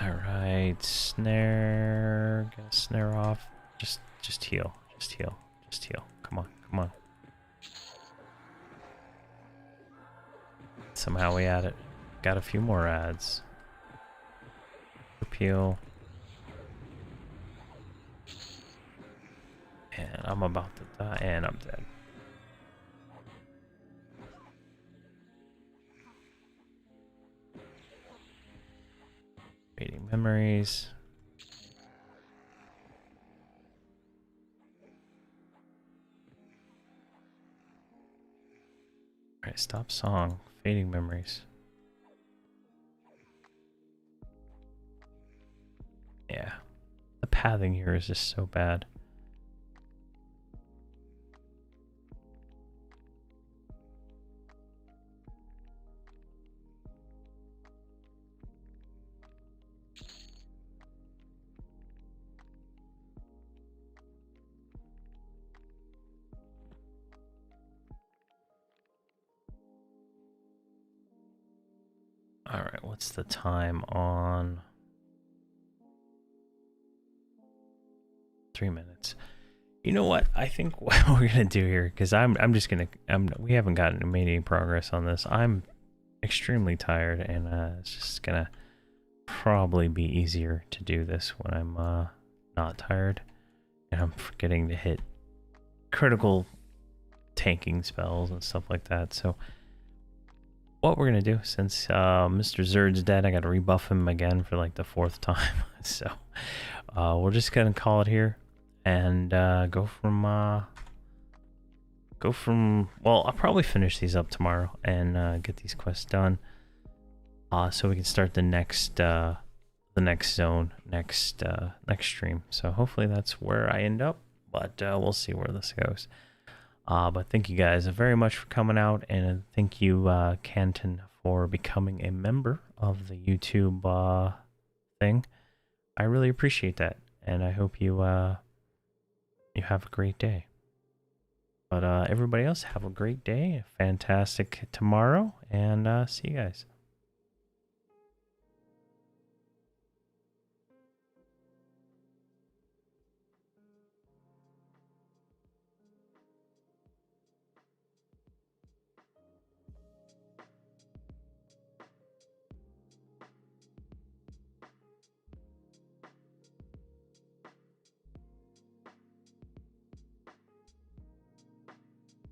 Alright, snare. Get a snare off. Just heal. Just heal. Just heal. Come on, come on. Somehow we had it. Got a few more ads. Appeal. And I'm about to die, and I'm dead. Fading memories. Alright, stop song. Fading memories. Yeah. The pathing here is just so bad. Alright, what's the time on? 3 minutes. You know what? I think what we're gonna do here, because we haven't made any progress on this. I'm extremely tired, and it's just gonna probably be easier to do this when I'm not tired, and I'm forgetting to hit critical tanking spells and stuff like that. So what we're gonna do, since Mr. Zerd's dead, I gotta rebuff him again for like the 4th time. So we're just gonna call it here and go from well, I'll probably finish these up tomorrow and get these quests done so we can start the next zone next stream. So hopefully that's where I end up, but we'll see where this goes. But thank you guys very much for coming out, and thank you, Canton, for becoming a member of the YouTube thing. I really appreciate that, and I hope you you have a great day. But everybody else, have a great day, a fantastic tomorrow, and see you guys.